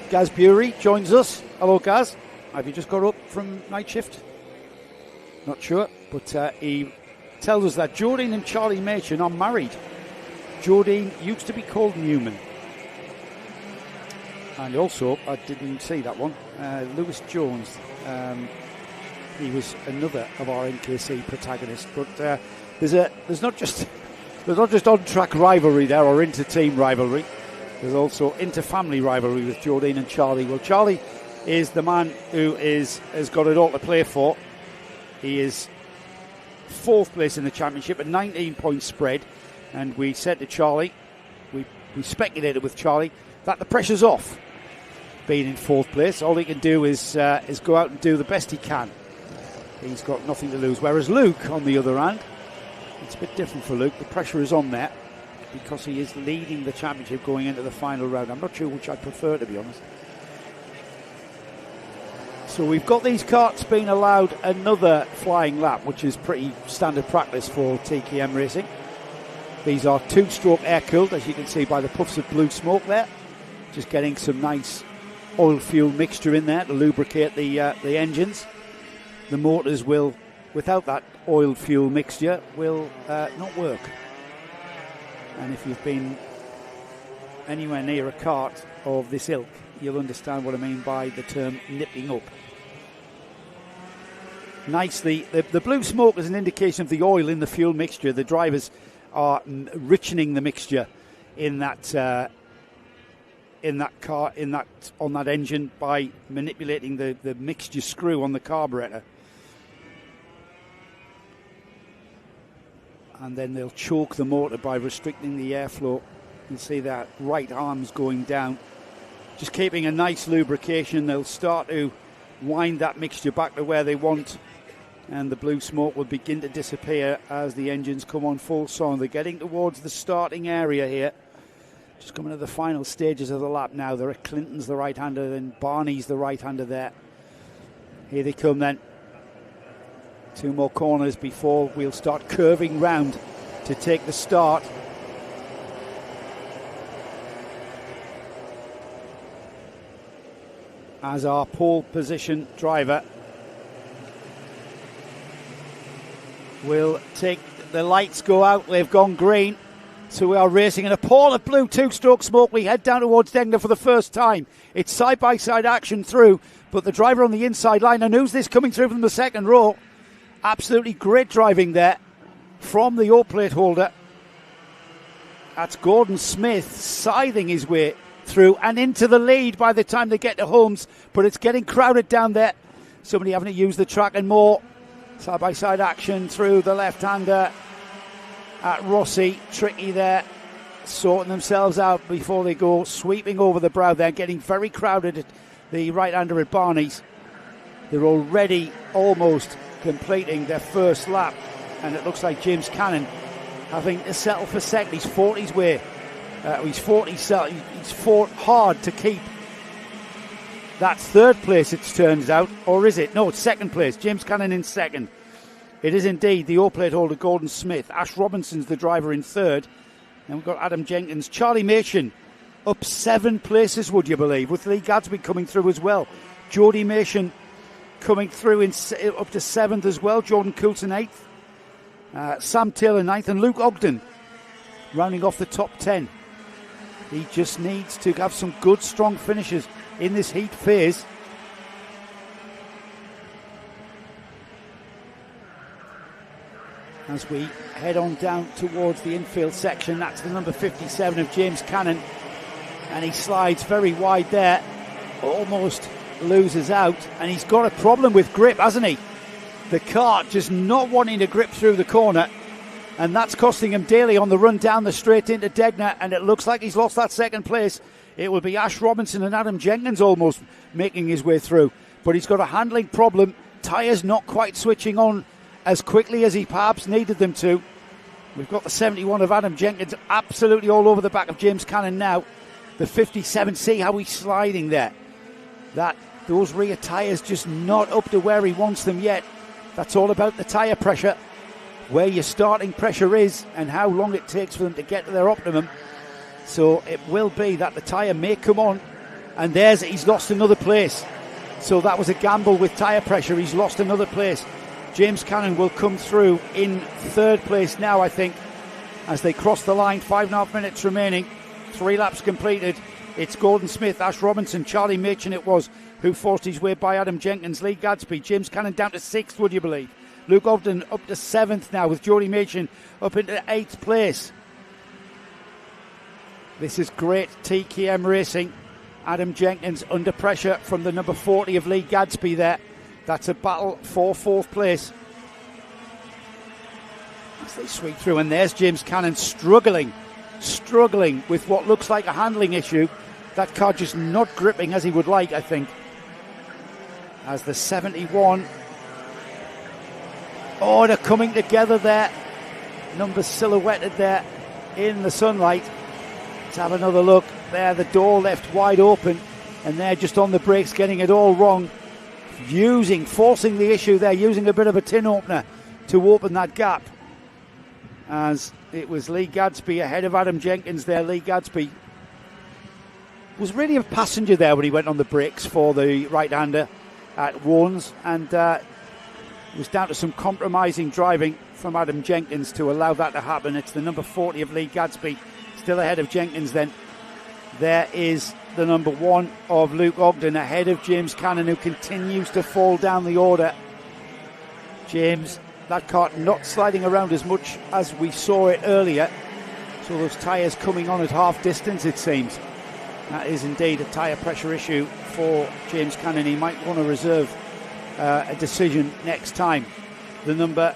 Gaz Bury, joins us. Hello, Gaz. Have you just got up from night shift? Not sure, but he tells us that Jordine and Charlie Machen are married. Jordine used to be called Newman. And also, I didn't see that one, Lewis Jones. He was another of our NKC protagonists. But there's not just on-track rivalry there or inter-team rivalry. There's also inter-family rivalry with Jordine and Charlie. Well, Charlie is the man who has got it all to play for. He is 4th place in the championship, a 19-point spread. And we said to Charlie, we speculated with Charlie, that the pressure's off being in 4th place. All he can do is go out and do the best he can. He's got nothing to lose. Whereas Luke, on the other hand, it's a bit different for Luke. The pressure is on there because he is leading the championship going into the final round. I'm not sure which I prefer, to be honest. So we've got these karts being allowed another flying lap, which is pretty standard practice for TKM Racing. These are 2-stroke air-cooled, as you can see by the puffs of blue smoke there. Just getting some nice oil-fuel mixture in there to lubricate the engines. The motors will, without that oil-fuel mixture, will not work. And if you've been anywhere near a kart of this ilk, you'll understand what I mean by the term nipping up. Nicely, the blue smoke is an indication of the oil in the fuel mixture. The drivers are richening the mixture in that car, on that engine by manipulating the mixture screw on the carburetor. And then they'll choke the motor by restricting the airflow. You can see that right arm's going down. Just keeping a nice lubrication. They'll start to wind that mixture back to where they want. And the blue smoke will begin to disappear as the engines come on full song. They're getting towards the starting area here. Just coming to the final stages of the lap now. There are Clinton's the right-hander and Barney's the right-hander there. Here they come then. 2 more corners before we'll start curving round to take the start. As our pole position driver will take, the lights go out, they've gone green. So we are racing in a pall of blue 2-stroke smoke. We head down towards Degner for the first time. It's side-by-side action through, but the driver on the inside line, and who's this coming through from the second row? Absolutely great driving there from the O-plate holder. That's Gordon Smith scything his way through and into the lead by the time they get to Holmes, but it's getting crowded down there. Somebody having to use the track and more. Side-by-side action through the left-hander at Rossi. Tricky there, sorting themselves out before they go sweeping over the brow there, getting very crowded at the right-hander at Barney's. They're already almost completing their first lap, and it looks like James Cannon having to settle for second. He's fought his way. He's fought hard to keep that third place, it turns out. Or is it? No, it's second place. James Cannon in second. It is indeed the O-plate holder, Gordon Smith. Ash Robinson's the driver in third. And we've got Adam Jenkins. Charlie Mason up 7 places, would you believe, with Lee Gadsby coming through as well. Jody Mason coming through up to 7th as well. Jordan Coulson 8th. Sam Taylor 9th. And Luke Ogden rounding off the top 10. He just needs to have some good, strong finishes in this heat phase. As we head on down towards the infield section, that's the number 57 of James Cannon. And he slides very wide there. Almost loses out. And he's got a problem with grip, hasn't he? The kart just not wanting to grip through the corner. And that's costing him daily on the run down the straight into Degner. And it looks like he's lost that second place. It will be Ash Robinson and Adam Jenkins almost making his way through. But he's got a handling problem. Tyres not quite switching on as quickly as he perhaps needed them to. We've got the 71 of Adam Jenkins absolutely all over the back of James Cannon now. The 57, see how he's sliding there. Those rear tyres just not up to where he wants them yet. That's all about the tyre pressure, where your starting pressure is and how long it takes for them to get to their optimum. So it will be that the tyre may come on, and he's lost another place. So that was a gamble with tyre pressure. He's lost another place. James Cannon will come through in third place now, I think, as they cross the line. 5.5 minutes remaining, 3 laps completed. It's Gordon Smith, Ash Robinson, Charlie Machin it was, who forced his way by Adam Jenkins, Lee Gadsby. James Cannon down to 6th, would you believe? Luke Ogden up to 7th now, with Jody Machin up into 8th place. This is great TKM racing. Adam Jenkins under pressure from the number 40 of Lee Gadsby there. That's a battle for 4th place. As they sweep through, and there's James Cannon struggling with what looks like a handling issue. That car just not gripping as he would like, I think. As the 71... Oh, they're coming together there. Numbers silhouetted there in the sunlight. Let's have another look. There, the door left wide open, and they're just on the brakes, getting it all wrong. Forcing the issue there, using a bit of a tin opener to open that gap. As it was Lee Gadsby ahead of Adam Jenkins there. Lee Gadsby was really a passenger there when he went on the brakes for the right-hander at Warnes, and it was down to some compromising driving from Adam Jenkins to allow that to happen. It's the number 40 of Lee Gadsby still ahead of Jenkins then. There is the number 1 of Luke Ogden ahead of James Cannon, who continues to fall down the order. James, that kart not sliding around as much as we saw it earlier. So those tyres coming on at half distance, it seems. That is indeed a tyre pressure issue for James Cannon. He might want to reserve a decision next time. The number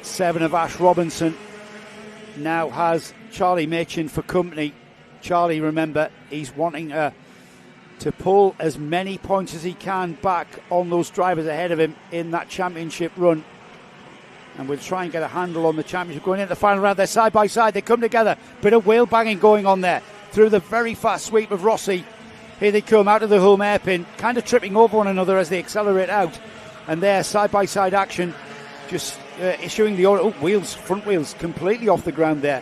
7 of Ash Robinson now has Charlie Machin for company. Charlie, remember, he's wanting to pull as many points as he can back on those drivers ahead of him in that championship run. And we'll try and get a handle on the championship going into the final round. They're side by side, they come together. Bit of wheel banging going on there through the very fast sweep of Rossi. Here they come out of the home hairpin, kind of tripping over one another as they accelerate out. And there, side-by-side action, just issuing the order. Oh, front wheels completely off the ground there.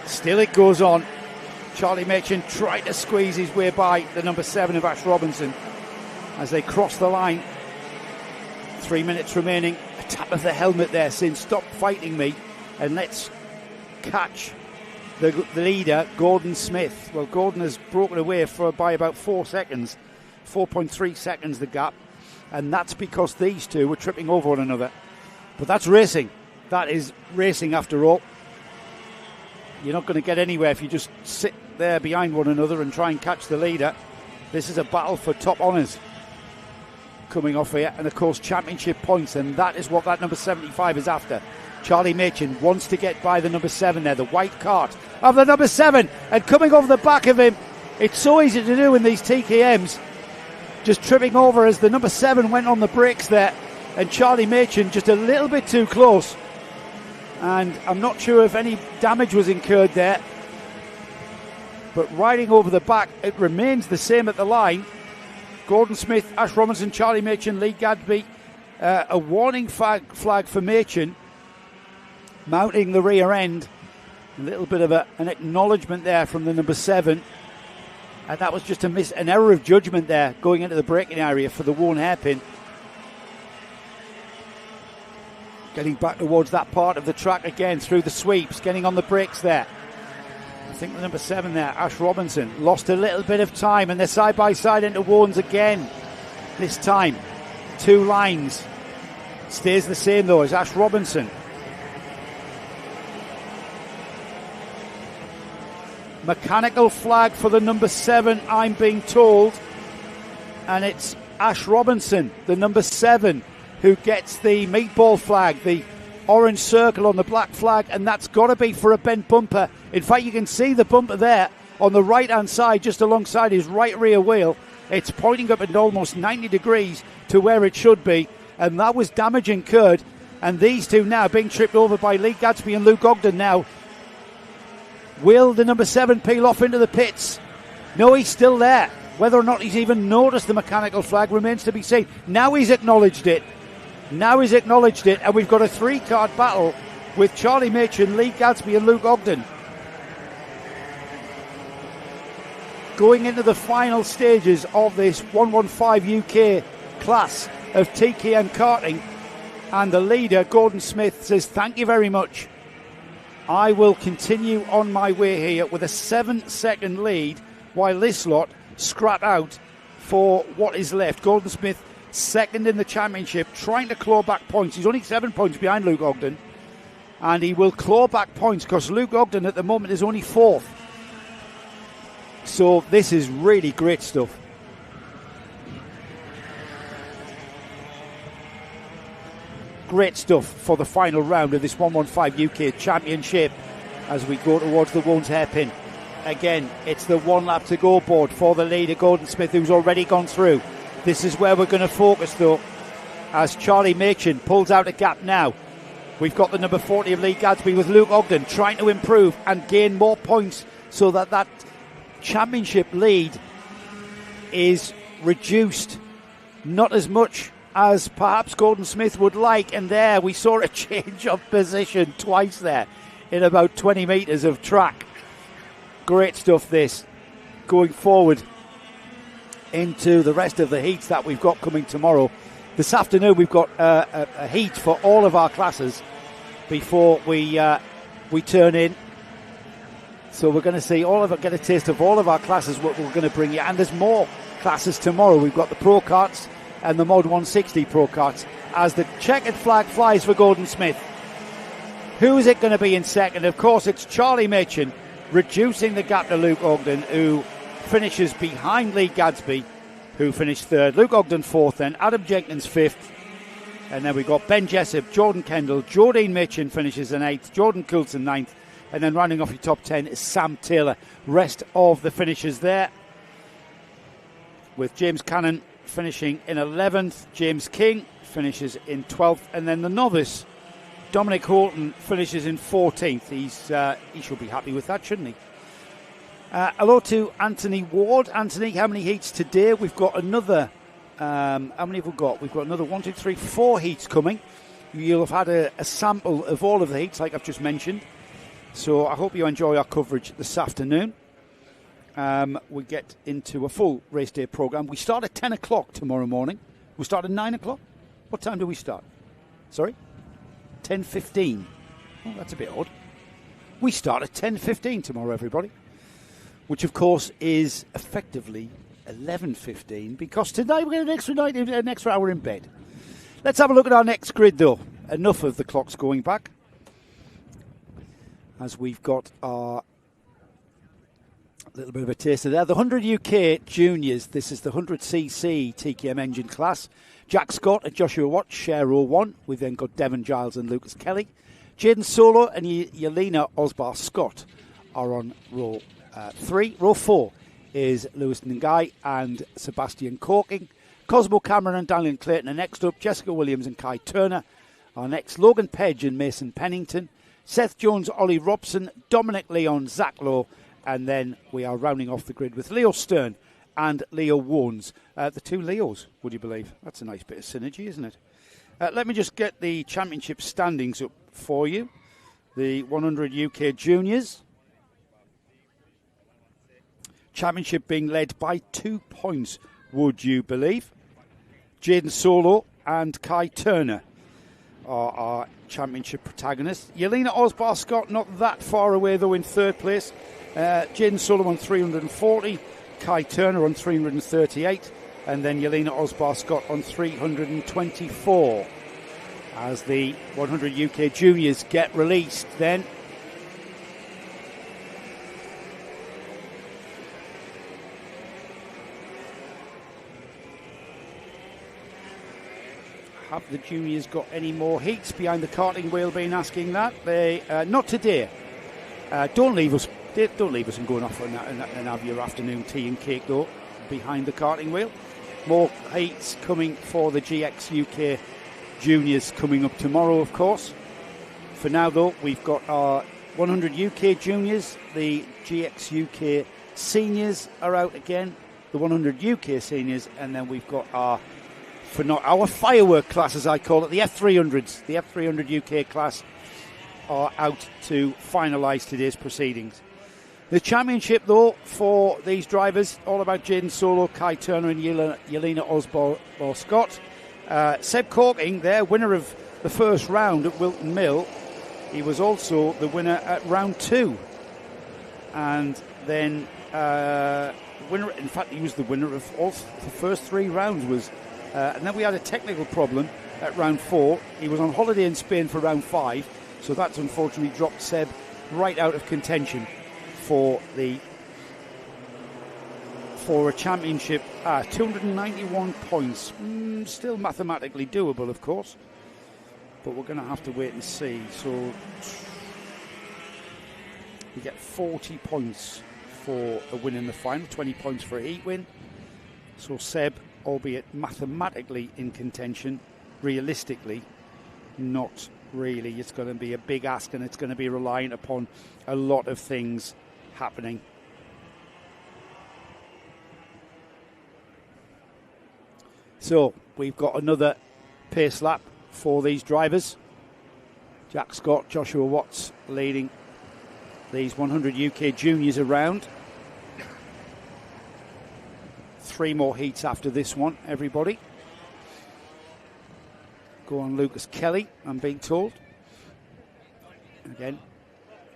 Still it goes on. Charlie Machin tried to squeeze his way by the number 7 of Ash Robinson as they cross the line. 3 minutes remaining. A tap of the helmet there saying, stop fighting me and let's catch the leader, Gordon Smith. Well, Gordon has broken away by about 4 seconds. 4.3 seconds the gap. And that's because these two were tripping over one another. But that's racing. That is racing after all. You're not going to get anywhere if you just sit there behind one another and try and catch the leader. This is a battle for top honours coming off here, and of course championship points, and that is what that number 75 is after. Charlie Machin wants to get by the number 7 there, the white cart of the number 7, and coming over the back of him. It's so easy to do in these TKMs, just tripping over as the number 7 went on the brakes there, and Charlie Machin just a little bit too close, and I'm not sure if any damage was incurred there, but riding over the back, it remains the same at the line. Gordon Smith, Ash Robinson, Charlie Machin, Lee Gadsby. A warning flag for Machin, mounting the rear end. A little bit of an acknowledgement there from the number 7. And that was just an error of judgment there, going into the braking area for the worn hairpin. Getting back towards that part of the track again, through the sweeps, getting on the brakes there. I think the number 7 there, Ash Robinson, lost a little bit of time, and they're side by side into Warnes again. This time, 2 lines. Stays the same though as Ash Robinson. Mechanical flag for the number 7, I'm being told. And it's Ash Robinson, the number 7, who gets the meatball flag, the orange circle on the black flag, and that's got to be for a bent bumper. In fact, you can see the bumper there on the right-hand side, just alongside his right rear wheel. It's pointing up at almost 90 degrees to where it should be, and that was damage incurred. And these two now being tripped over by Lee Gadsby and Luke Ogden now. Will the number 7 peel off into the pits? No, he's still there. Whether or not he's even noticed the mechanical flag remains to be seen. Now he's acknowledged it. And we've got a 3-card battle with Charlie Machin, Lee Gadsby and Luke Ogden. Going into the final stages of this 115 UK class of TKM karting. And the leader, Gordon Smith, says, thank you very much. I will continue on my way here with a 7-second lead while this lot scrap out for what is left. Gordon Smith, second in the championship, trying to claw back points. He's only 7 points behind Luke Ogden, and he will claw back points because Luke Ogden at the moment is only 4th. So this is really great stuff. Great stuff for the final round of this 115 UK Championship as we go towards the Warnes hairpin. Again, it's the 1 lap to go board for the leader, Gordon Smith, who's already gone through. This is where we're going to focus, though, as Charlie Machin pulls out a gap now. We've got the number 40 of Lee Gadsby with Luke Ogden trying to improve and gain more points so that that championship lead is reduced. Not as much as perhaps Gordon Smith would like, and there we saw a change of position twice there in about 20 metres of track. Great stuff this, going forward into the rest of the heats that we've got coming tomorrow. This afternoon we've got a heat for all of our classes before we turn in. So we're going to see get a taste of all of our classes, what we're going to bring you. And there's more classes tomorrow. We've got the Pro Karts and the Mod 160 Pro Karts as the checkered flag flies for Gordon Smith. Who is it going to be in second? Of course, it's Charlie Machin, reducing the gap to Luke Ogden, who finishes behind Lee Gadsby, who finished 3rd. Luke Ogden 4th then, Adam Jenkins 5th. And then we've got Ben Jessup, Jordan Kendall, Jordine Machin finishes in 8th, Jordan Coulson 9th. And then rounding off your top 10 is Sam Taylor. Rest of the finishers there, with James Cannon finishing in 11th. James King finishes in 12th. And then the novice, Dominic Holton, finishes in 14th. He should be happy with that, shouldn't he? Hello to Anthony Ward. Anthony, how many heats today? We've got another, how many have we got? We've got another 1, 2, 3, 4 heats coming. You'll have had a sample of all of the heats, like I've just mentioned. So I hope you enjoy our coverage this afternoon. We get into a full race day programme. We start at 10 o'clock tomorrow morning. We start at 9 o'clock. What time do we start? Sorry? 10:15. Oh, that's a bit odd. We start at 10:15 tomorrow, everybody. Which, of course, is effectively 11:15, because tonight we're going to have an extra hour in bed. Let's have a look at our next grid, though. Enough of the clocks going back. as we've got our little bit of a taster there. The 100 UK Juniors, this is the 100cc TKM engine class. Jack Scott and Joshua Watts share row 1. We've then got Devon Giles and Lucas Kelly. Jaden Solo and Yelena Osbar Scott are on row 3. Row 4 is Lewis Ngai and Sebastian Corking. Cosmo Cameron and Daniel Clayton are next up. Jessica Williams and Kai Turner are next. Logan Pedge and Mason Pennington. Seth Jones, Ollie Robson, Dominic Leon, Zach Lowe, and then we are rounding off the grid with Leo Stern and Leo Wones. The two Leos, would you believe? That's a nice bit of synergy, isn't it? Let me just get the championship standings up for you. The 100 UK Juniors. Championship being led by 2 points, would you believe? Jaden Solo and Kai Turner are our championship protagonists. Yelena Osbar Scott not that far away though in third place. Jaden Solo on 340, Kai Turner on 338, and then Yelena Osbar Scott on 324. As the 100 UK Juniors get released then. Have the juniors got any more heats behind the karting wheel? Been asking that. They not today. Don't leave us and going off and have your afternoon tea and cake though behind the karting wheel. More heats coming for the GX UK juniors coming up tomorrow, of course. For now though, we've got our 100 UK juniors. The GX UK seniors are out again. The 100 UK seniors, and then we've got our firework class, as I call it, the F300s. The F300 UK class are out to finalise today's proceedings. The championship, though, for these drivers, all about Jaden Solo, Kai Turner and Yelena Osbar Scott. Seb Corking, there, winner of the first round at Wilton Mill. He was also the winner at round 2. And then, in fact, he was the winner of all the first 3 rounds. And then we had a technical problem at round 4. He was on holiday in Spain for round 5, so that's unfortunately dropped Seb right out of contention for a championship. 291 points, still mathematically doable, of course, but we're going to have to wait and see. So we get 40 points for a win in the final, 20 points for a heat win. So Seb, albeit mathematically in contention, realistically not really. It's going to be a big ask, and it's going to be reliant upon a lot of things happening. So we've got another pace lap for these drivers. Jack Scott, Joshua Watts leading these 100 UK juniors around. 3 more heats after this one, everybody. Go on Lucas Kelly, I'm being told. Again,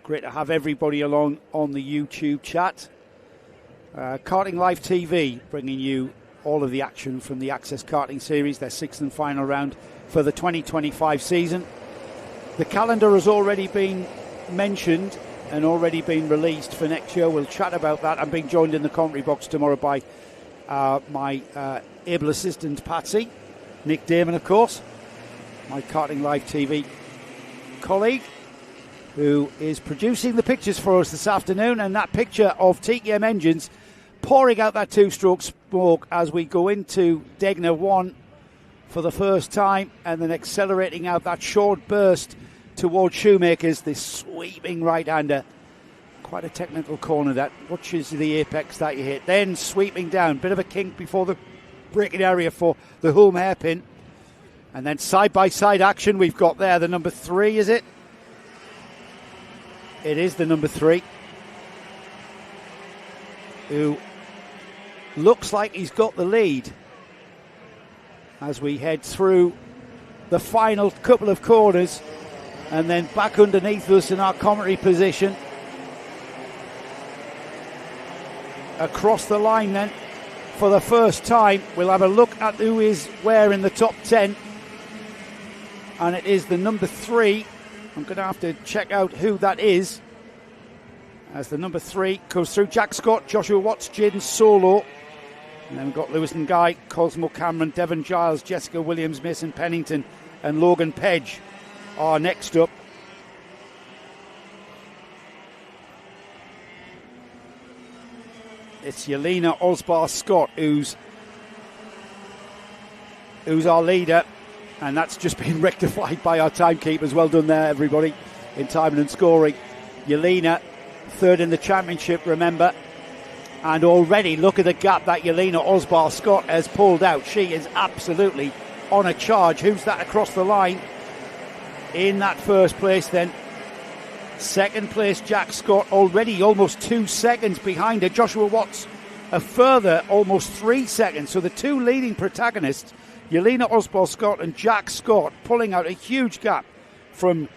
great to have everybody along on the YouTube chat. Karting Live TV, bringing you all of the action from the Access Karting Series, their 6th and final round for the 2025 season. The calendar has already been mentioned and already been released for next year. We'll chat about that. I'm being joined in the commentary box tomorrow by my able assistant Patsy, Nick Damon, of course, my Karting Live TV colleague, who is producing the pictures for us this afternoon. And that picture of TKM engines pouring out that 2-stroke smoke as we go into Degner 1 for the first time, and then accelerating out that short burst towards Shoemakers, this sweeping right-hander. Quite a technical corner that watches the apex that you hit, then sweeping down, bit of a kink before the braking area for the home hairpin, and then side-by-side action we've got there. The number 3, is it? It is the number 3, who looks like he's got the lead as we head through the final couple of corners, and then back underneath us in our commentary position. Across the line then, for the first time, we'll have a look at who is where in the top 10. And it is the number 3. I'm going to have to check out who that is. as the number 3 goes through. Jack Scott, Joshua Watts, Jaden Solo. And then we've got Lewis and Guy, Cosmo Cameron, Devon Giles, Jessica Williams, Mason Pennington and Logan Pedge are next up. It's Yelena Osbar-Scott who's our leader, and that's just been rectified by our timekeepers. Well done there, everybody, in timing and scoring. Yelena, third in the championship, remember. And already, look at the gap that Yelena Osbar-Scott has pulled out. She is absolutely on a charge. Who's that across the line? In that first place then. Second place, Jack Scott, already almost 2 seconds behind her. Joshua Watts, a further almost 3 seconds. So the two leading protagonists, Yelena Osbar-Scott and Jack Scott, pulling out a huge gap from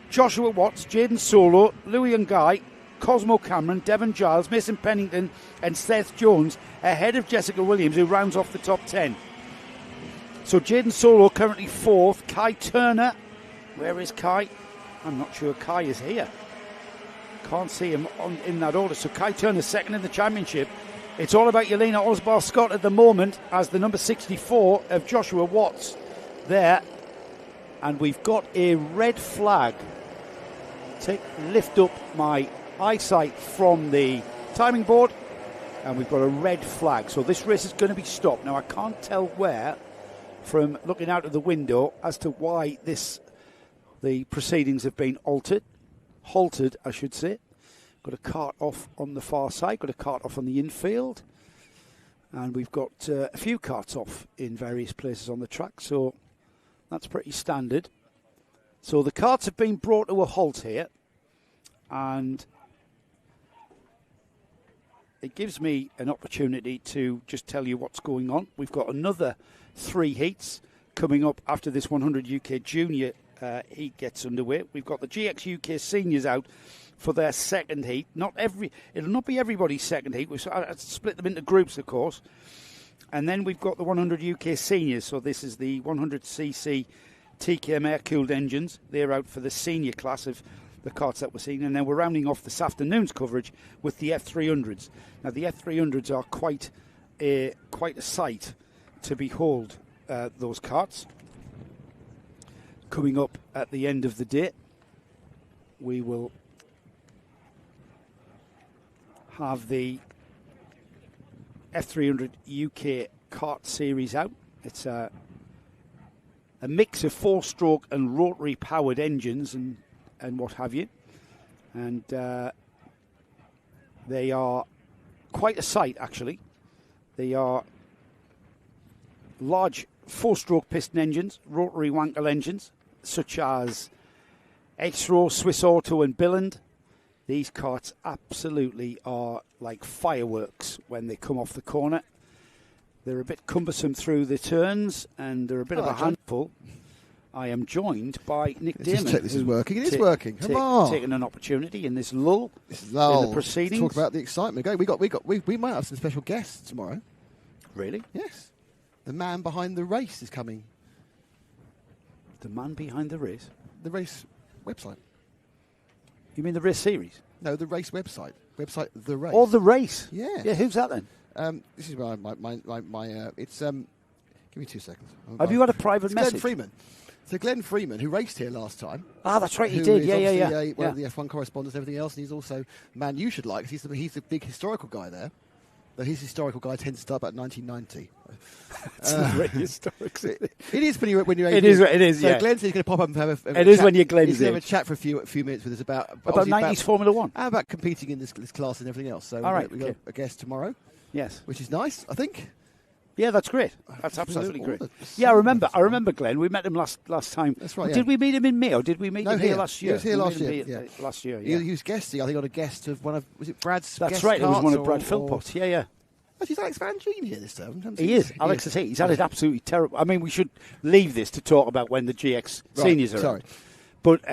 Joshua Watts, Jaden Solo, Louis and Guy, Cosmo Cameron, Devon Giles, Mason Pennington and Seth Jones, ahead of Jessica Williams, who rounds off the top 10. So Jaden Solo currently 4th. Kai Turner, where is Kai? I'm not sure Kai is here. Can't see him in that order. So Kai Turner 2nd in the championship. It's all about Yelena Osbar-Scott at the moment as the number 64 of Joshua Watts there. And we've got a red flag. Lift up my eyesight from the timing board, and we've got a red flag. So this race is going to be stopped. Now I can't tell where from looking out of the window as to why the proceedings have been halted, I should say. Got a cart off on the far side, got a cart off on the infield, and we've got a few carts off in various places on the track, so that's pretty standard. So the carts have been brought to a halt here, and it gives me an opportunity to just tell you what's going on. We've got another 3 heats coming up after this 100 UK Junior heat gets underway. We've got the GX UK Seniors out for their second heat. It'll not be everybody's second heat. We've split them into groups, of course. And then we've got the 100 UK Seniors. So this is the 100cc TKM air-cooled engines. They're out for the senior class of the carts that we're seeing. And then we're rounding off this afternoon's coverage with the F300s. Now, the F300s are quite a sight to behold, those carts. Coming up at the end of the day, we will have the F300 UK kart series out. It's a mix of 4-stroke and rotary powered engines and what have you. And they are quite a sight, actually. They are large 4-stroke piston engines, rotary Wankel engines, such as X-Row, Swiss Auto and Billand. These carts absolutely are like fireworks when they come off the corner. They're a bit cumbersome through the turns, and they're a bit of a handful. I am joined by Nick Damon. Just check this is working. It is working. Come on. Taking an opportunity in this lull in the proceedings. Talk about the excitement. We might have some special guests tomorrow. Really? Yes. The man behind the race is coming. The man behind the race? The race website. You mean the race series? No, the race website. Website The Race. Oh, The Race? Yeah. Yeah, who's that then? This is my it's, give me 2 seconds. Have you had a private message? Glenn Freeman. So Glenn Freeman, who raced here last time. Ah, that's right, he did. Yeah. One of the F1 correspondents and everything else, and he's also a man you should like, because he's the big historical guy there. But his historical guy tends to start about 1990. It's not very historic. It is when you're It is. So yeah. Glenn's going to pop up and have a it is chat. when you're Glenn's. He's going to have a chat for a few minutes with us about 90s Formula One. How about competing in this class and everything else. So we've got a guest tomorrow. Yes. Which is nice, I think. Yeah, that's great. That's absolutely great. Yeah, I remember Glenn. We met him last time. That's right. Did we meet him in May, or did we meet him here last year? He was here last year. Yeah. Last year. He was guesting, I think, on a guest of one of, was it Brad's? That's right. It was one of Brad Philpott's. Yeah. Oh, is Alex Van Gene here this time? He is. Alex is here. He's had it absolutely terrible. I mean, we should leave this to talk about when the GX seniors are. Sorry. But,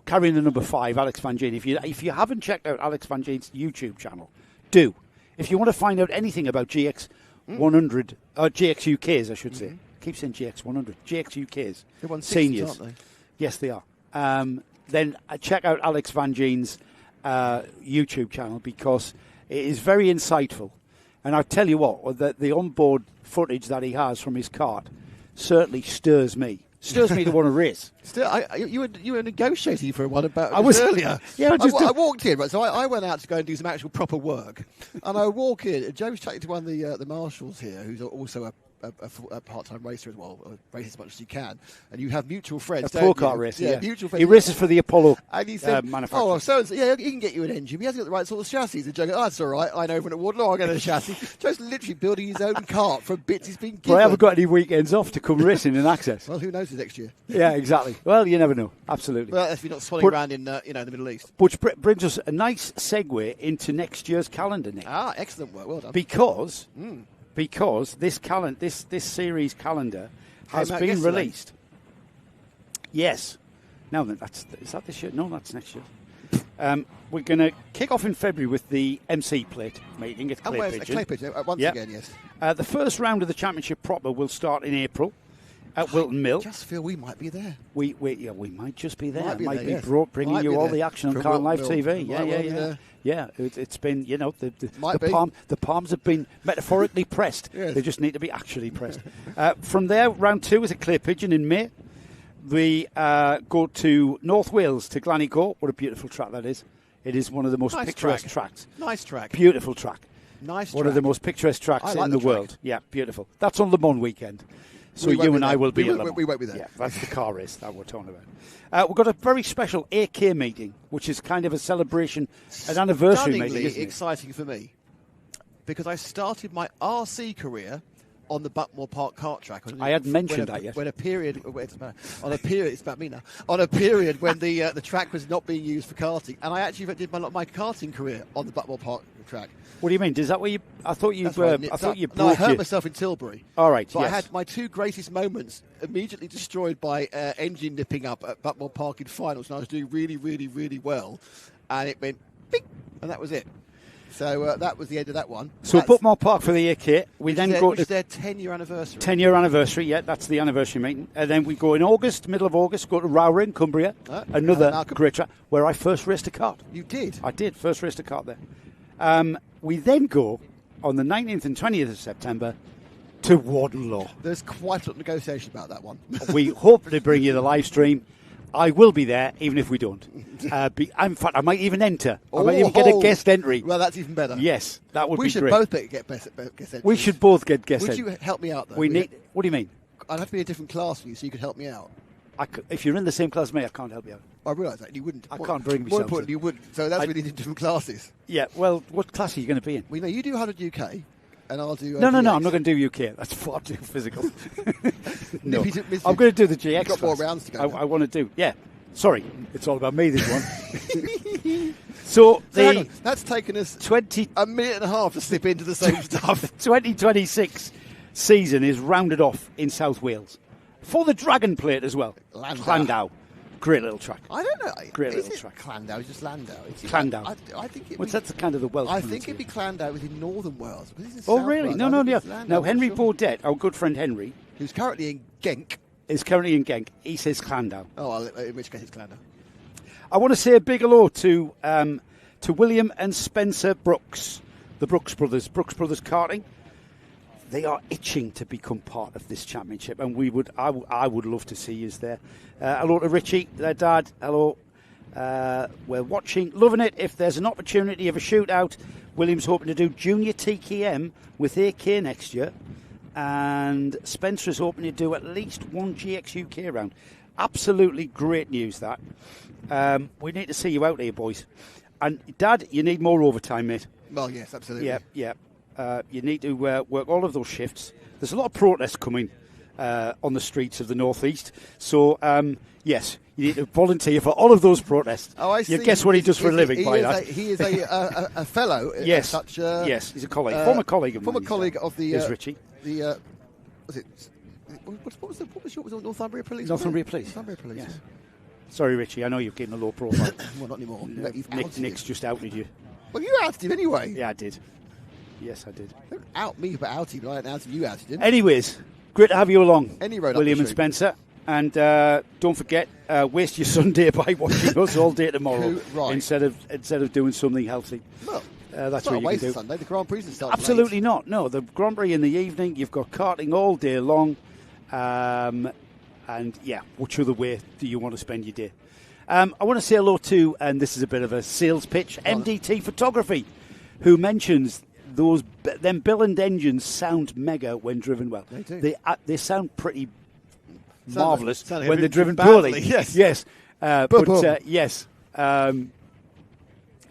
carrying the number 5, Alex Van Gene, if you haven't checked out Alex Van Gene's YouTube channel, do. If you want to find out anything about GX 100, or GX UKs, I should say. Keep saying GX 100. GX UKs. They're 160s, seniors. aren't they? Yes, they are. Then check out Alex Van Gene's YouTube channel because it is very insightful. And I tell you what, the onboard footage that he has from his kart certainly stirs me. Stirs me to want to race. You were negotiating for one about I was earlier. Yeah, I walked in, right, so I went out to go and do some actual proper work, and I walk in. And Joe's chatting to one of the marshals here, who's also a part-time racer as well, race as much as you can, and you have mutual friends. A pro-kart racer, yeah. Mutual friends. He races for the Apollo and he said, manufacturer. "Oh, so yeah, he can get you an engine. He hasn't got the right sort of chassis." And Joe goes, "Oh, that's all right. I know everyone at Wardlaw. I'll get a chassis." Joe's literally building his own kart from bits he's been given. Well, I haven't got any weekends off to come racing in Access. Well, who knows next year? Yeah, exactly. Well, you never know. Absolutely. Well, if you're not swanning around in the Middle East. Which brings us a nice segue into next year's calendar, Nick. Ah, excellent work. Well done. Because this series calendar has been yesterday. released. Yes. No, is that this year? No, that's next year. We're going to kick off in February with the MC plate meeting at Clay Pigeon. Clay Pigeon, once again, yes. The first round of the championship proper will start in April at Wilton Mill. I just feel we might be there. We might just be there. Might be bringing you all the action on Karting Live TV. Yeah. Yeah, it's been, Might the palms have been metaphorically pressed. Yes. They just need to be actually pressed. From there, round 2 is a Clay Pigeon in May. We go to North Wales, to Glanigor. What a beautiful track that is. It is one of the most picturesque tracks. Nice track. Beautiful track. Nice One track. of the most picturesque tracks in the world. Yeah, beautiful. That's on Le Mans weekend. So you and I will be at Le Mans. We won't be there. Yeah, that's the car race that we're talking about. We've got a very special AK meeting, which is kind of a celebration, an anniversary meeting, isn't it? Exciting for me, because I started my RC career on the Buckmore Park kart track. I hadn't mentioned that yet. On a period when the track was not being used for karting, and I actually did my karting career on the Buckmore Park track. What do you mean? Is that where you? I thought you. No, I hurt myself in Tilbury. All right. So I had my 2 greatest moments immediately destroyed by engine nipping up at Buckmore Park in finals, and I was doing really, really, really well, and it went bing, and that was it. So that was the end of that one. So Buckmore Park for the AK. We then go to their 10-year anniversary. 10-year anniversary, yeah, that's the anniversary meeting. And then we go in August, middle of August, go to Rowring, Cumbria, another great track, where I first raced a kart. You did? I did, first raced a kart there. We then go on the 19th and 20th of September to Wardenlaw. There's quite a lot of negotiation about that one. We hope to bring you the live stream. I will be there, even if we don't. In fact, I might even enter. I might even get a guest entry. Well, that's even better. Yes, that would be great. We should both get guest entries. We should both get guest entries. Would you help me out, though? What do you mean? I'd have to be a different class from you, so you could help me out. If you're in the same class as me, I can't help you out. I realise that. You wouldn't. I can't bring myself. More importantly, you wouldn't. So that's really different classes. Yeah, well, what class are you going to be in? Well, you do 100 UK, and I'll do... No, I'm not going to do UK. That's far too physical. No, I'm going to do the GX You've got more class. rounds to go. I want to do... Yeah, sorry, it's all about me, this one. So that's taken us 20 a minute and a half to slip into the same stuff. 2026 season is rounded off in South Wales for the Dragon Plate as well. Llandau. Great little track. I don't know. Great little track. Llandau, just Landau. Llandau. I think that's kind of the Welsh. I think it'd be Llandau within Northern Wales. Oh, really? No. Now, Henry Baudet, our good friend Henry, who's currently in Genk, he says Llandau. Oh, in which case it's Llandau. I want to say a big hello to William and Spencer Brooks, the Brooks brothers Karting. They are itching to become part of this championship, and I would love to see you there. Hello to Richie, their dad. Hello. We're watching, loving it. If there's an opportunity of a shootout, William's hoping to do Junior TKM with AK next year, and Spencer is hoping to do at least one GX UK round. Absolutely great news, that. We need to see you out here, boys. And Dad, you need more overtime, mate. Well, yes, absolutely. Yeah. You need to work all of those shifts. There's a lot of protests coming on the streets of the northeast. So, yes, you need to volunteer for all of those protests. Oh, I see. You guess what he does for a living by that? He is a fellow. Yes. Yes, he's a colleague, former colleague of mine. Former colleague of the. Is Richie? Was it? What was your Northumbria Police? Northumbria Police. Northumbria Police. Yes. Sorry, Richie. I know you're getting a low profile. Well, not anymore. Nick's just outed you. Well, you outed him anyway. Yeah, I did. Yes, I did. Don't out me, but out him. I didn't out him. You outed him. Anyways, great to have you along, Any road William up and the Spencer. And don't forget, waste your Sunday by watching us all day tomorrow Right. instead of doing something healthy. Well, That's not what a you waste can of do. Sunday. The Grand Prix is starting Absolutely late. not. No, the Grand Prix in the evening. You've got karting all day long. And yeah, which other way do you want to spend your day? I want to say hello to, and this is a bit of a sales pitch, MDT Photography, who mentions them Billand engines sound mega when driven well. They do. They sound pretty marvellous sound when they're driven badly, poorly. yes. Yes. Boom. Yes.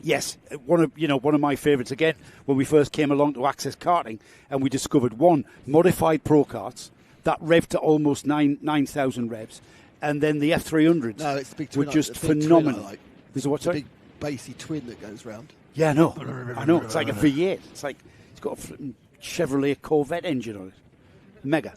Yes, one of my favourites again. When we first came along to Access Karting, and we discovered one modified Pro Karts that revved to almost 9,000 revs, and then the F300s No, it's the big were twin. just the big phenomenal. Twin I like. There's a what? The Sorry? big bassy twin that goes round. Yeah, I know. It's like a V8. It's like it's got a flipping Chevrolet Corvette engine on it. Mega.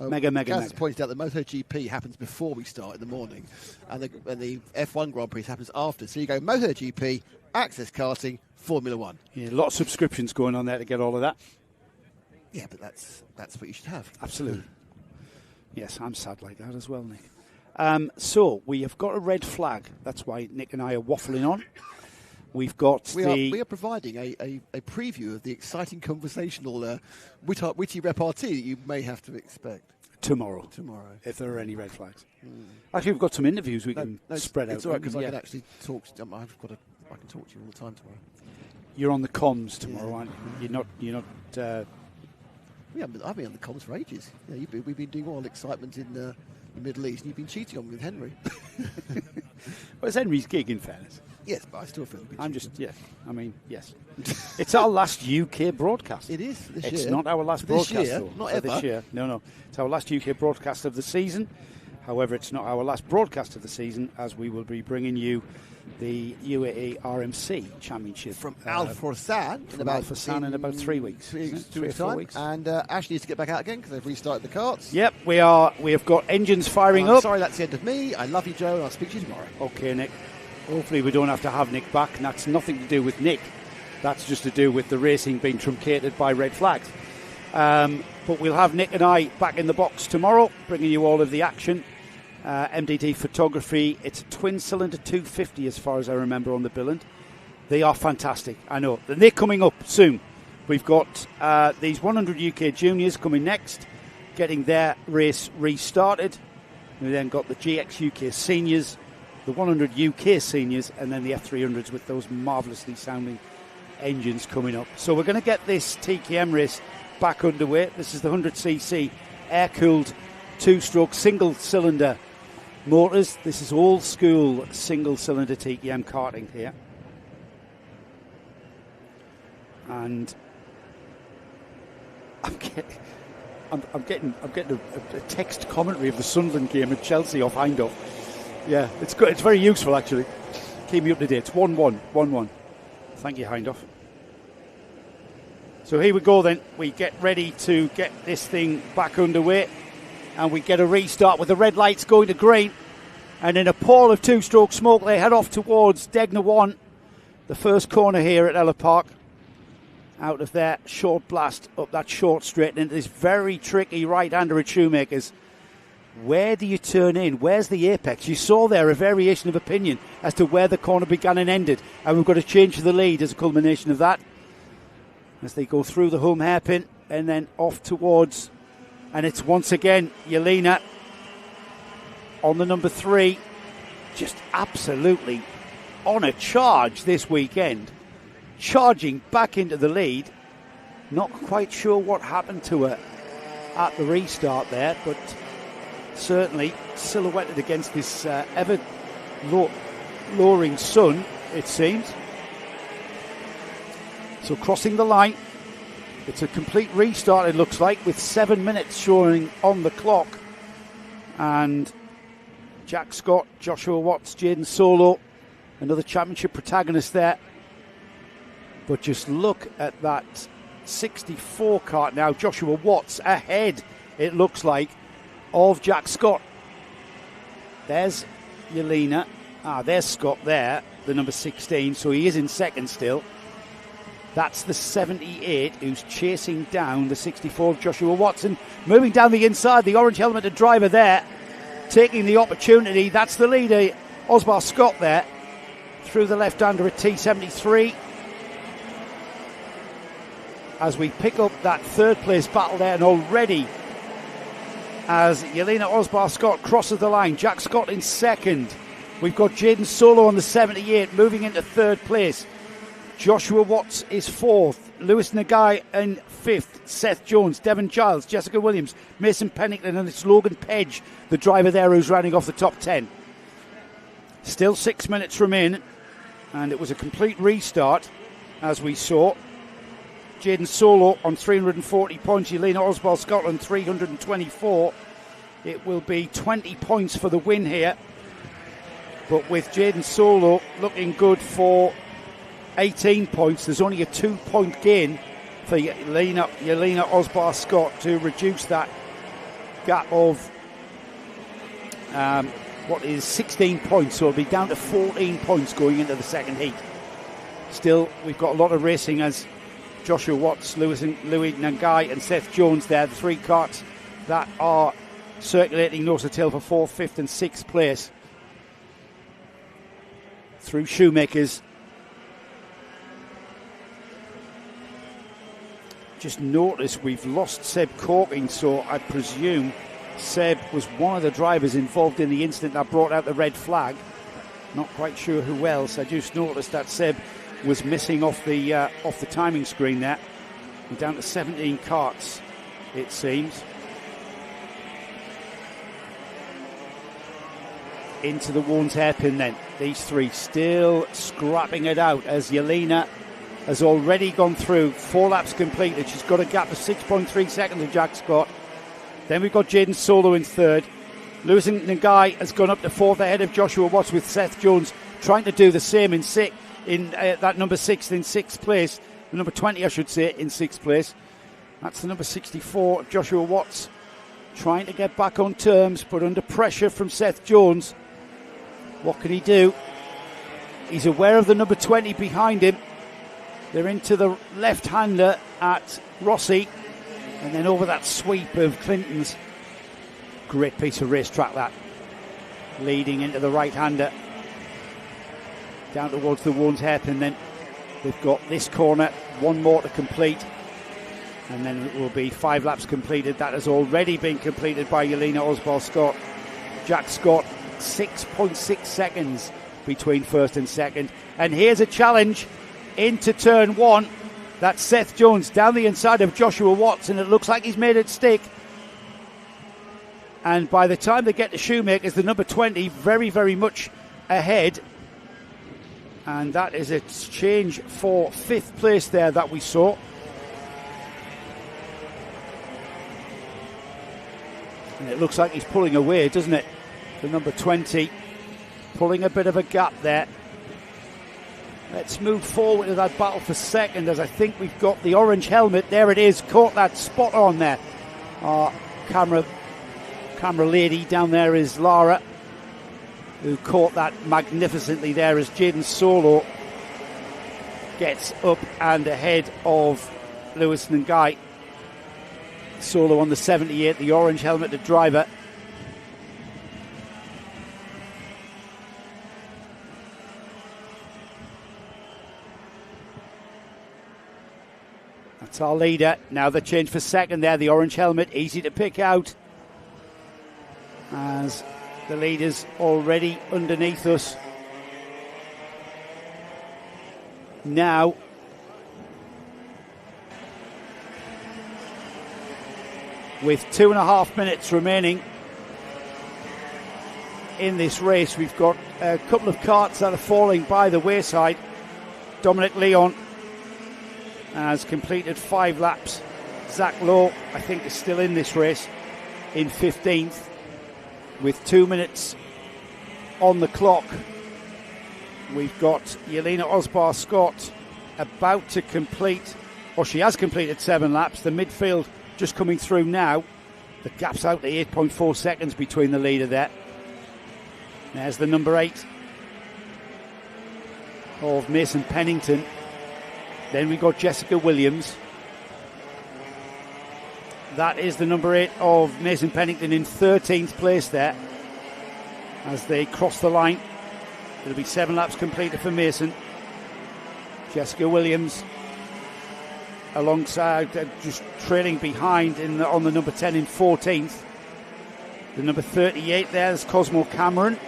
Mega. Gaz has pointed out that MotoGP happens before we start in the morning, and the F1 Grand Prix happens after. So you go MotoGP, Access Karting, Formula One. Yeah, a lot of subscriptions going on there to get all of that. Yeah, but that's what you should have. Absolutely. Yes, I'm sad like that as well, Nick. So we have got a red flag. That's why Nick and I are waffling on. We've got we are providing a preview of the exciting conversational witty repartee that you may have to expect tomorrow, if there are any red flags. Actually, we've got some interviews we can spread out. It's all right because I can actually talk. I can talk to you all the time tomorrow. You're on the comms tomorrow, aren't you? You're not. I've been on the comms for ages. Yeah, we've been doing all the excitement in the Middle East, and you've been cheating on me with Henry. Well, it's Henry's gig, in fairness. Yes, but I still feel a bit yes. It's our last UK broadcast. It is this year. It's not our last this broadcast, year, though. not for ever. This year. No. It's our last UK broadcast of the season. However, it's not our last broadcast of the season, as we will be bringing you the UAE RMC Championship from Al Forsan in about 3 weeks. 2 weeks' time. And Ash needs to get back out again because they've restarted the karts. Yep, we have got engines firing up. Sorry, that's the end of me. I love you, Joe, and I'll speak to you tomorrow. Okay, Nick. Hopefully we don't have to have Nick back, and that's nothing to do with Nick. That's just to do with the racing being truncated by red flags. But we'll have Nick and I back in the box tomorrow, bringing you all of the action. MDT Photography, it's a twin-cylinder 250 as far as I remember on the Billand. They are fantastic, I know. And they're coming up soon. We've got these 100 UK Juniors coming next, getting their race restarted. We then got the GX UK Seniors, the 100 UK Seniors, and then the F300s with those marvellously sounding engines coming up. So we're going to get this TKM race back underway. This is the 100cc air-cooled two-stroke single-cylinder motors. This is old-school single-cylinder TKM karting here. And I'm getting a text commentary of the Sunderland game at Chelsea off Hindhoff. Yeah, it's good. It's very useful, actually. Keep me up to date. It's 1-1. Thank you, Hindhoff. So here we go then. We get ready to get this thing back underway. And we get a restart with the red lights going to green. And in a pall of two-stroke smoke, they head off towards Degner 1. The first corner here at Ellough Park. Out of their short blast up that short straight and into this very tricky right-hander at Shoemaker's. Where do you turn in? Where's the apex? You saw there a variation of opinion as to where the corner began and ended. And we've got to change the lead as a culmination of that. As they go through the home hairpin and then off towards... And it's once again Yelena on the number 3. Just absolutely on a charge this weekend. Charging back into the lead. Not quite sure what happened to her at the restart there, but certainly silhouetted against this ever lowering sun, it seems. So crossing the line. It's a complete restart, it looks like, with 7 minutes showing on the clock. And Jack Scott, Joshua Watts, Jaden Solo, another championship protagonist there. But just look at that 64 kart now. Joshua Watts ahead, it looks like, of Jack Scott. There's Yelena. There's Scott there, the number 16. So he is in second still. That's the 78 who's chasing down the 64 of Joshua Watson. Moving down the inside, the orange helmeted driver there taking the opportunity. That's the leader, Osbar Scott there, through the left-hander at T73. As we pick up that third place battle there, and already as Yelena Osbar Scott crosses the line, Jack Scott in second. We've got Jaden Solo on the 78 moving into third place. Joshua Watts is fourth. Lewis Nagai in fifth. Seth Jones, Devon Giles, Jessica Williams, Mason Pennington, and it's Logan Pedge, the driver there, who's rounding off the top 10. Still 6 minutes remain, and it was a complete restart, as we saw. Jaden Solo on 340 points, Yelena Osbar Scott on 324. It will be 20 points for the win here, but with Jaden Solo looking good for 18 points, there's only a 2-point gain for Yelena Osbar Scott to reduce that gap of 16 points, so it'll be down to 14 points going into the second heat. Still, we've got a lot of racing as Joshua Watts, Louis Nangai and Seth Jones there, the three karts that are circulating nose to tail for 4th, 5th and 6th place through Shoemakers. Just notice we've lost Seb Corking, so I presume Seb was one of the drivers involved in the incident that brought out the red flag. Not quite sure who else. I just noticed that Seb was missing off the timing screen there. We're down to 17 karts, it seems. Into the Warnes hairpin then. These three still scrapping it out as Yelena has already gone through. 4 laps completed. She's got a gap of 6.3 seconds of Jack Scott. Then we've got Jaden Solo in third. Lewis Nagai has gone up to fourth ahead of Joshua Watts, with Seth Jones trying to do the same in that number 6 in 6th place. The number 20, I should say, in 6th place. That's the number 64, Joshua Watts, trying to get back on terms, but under pressure from Seth Jones. What can he do? He's aware of the number 20 behind him. They're into the left-hander at Rossi, and then over that sweep of Clinton's. Great piece of racetrack that. Leading into the right-hander. Down towards the Warnes hairpin then. They've got this corner, one more to complete. And then it will be 5 laps completed. That has already been completed by Yelena Osbar Scott. Jack Scott, 6.6 seconds between first and second. And here's a challenge into turn 1. That's Seth Jones down the inside of Joshua Watts, and it looks like he's made it stick. And by the time they get to Shoemakers, the number 20 very, very much ahead. And that is a change for 5th place there that we saw. And it looks like he's pulling away, doesn't it? The number 20 pulling a bit of a gap there. Let's move forward to that battle for second, as I think we've got the orange helmet. There it is, caught that spot on there. Our camera lady down there is Lara, who caught that magnificently there as Jaden Solo gets up and ahead of Lewis Nangai. Solo on the 78, the orange helmeted driver. That's our leader. Now the change for second there, the orange helmet, easy to pick out, as the leader's already underneath us. Now with 2.5 minutes remaining in this race, we've got a couple of karts that are falling by the wayside. Dominic Leon has completed 5 laps. Zach Lowe, I think, is still in this race in 15th with 2 minutes on the clock. We've got Yelena Osbar Scott about to complete, or she has completed 7 laps. The midfield just coming through now. The gap's out to 8.4 seconds between the leader there. There's the number 8 of Mason Pennington. Then we got Jessica Williams. That is the number 8 of Mason Pennington in 13th place there. as they cross the line. It'll be 7 laps completed for Mason. Jessica Williams alongside, just trailing behind on the number 10 in 14th. The number 38 there's Cosmo Cameron.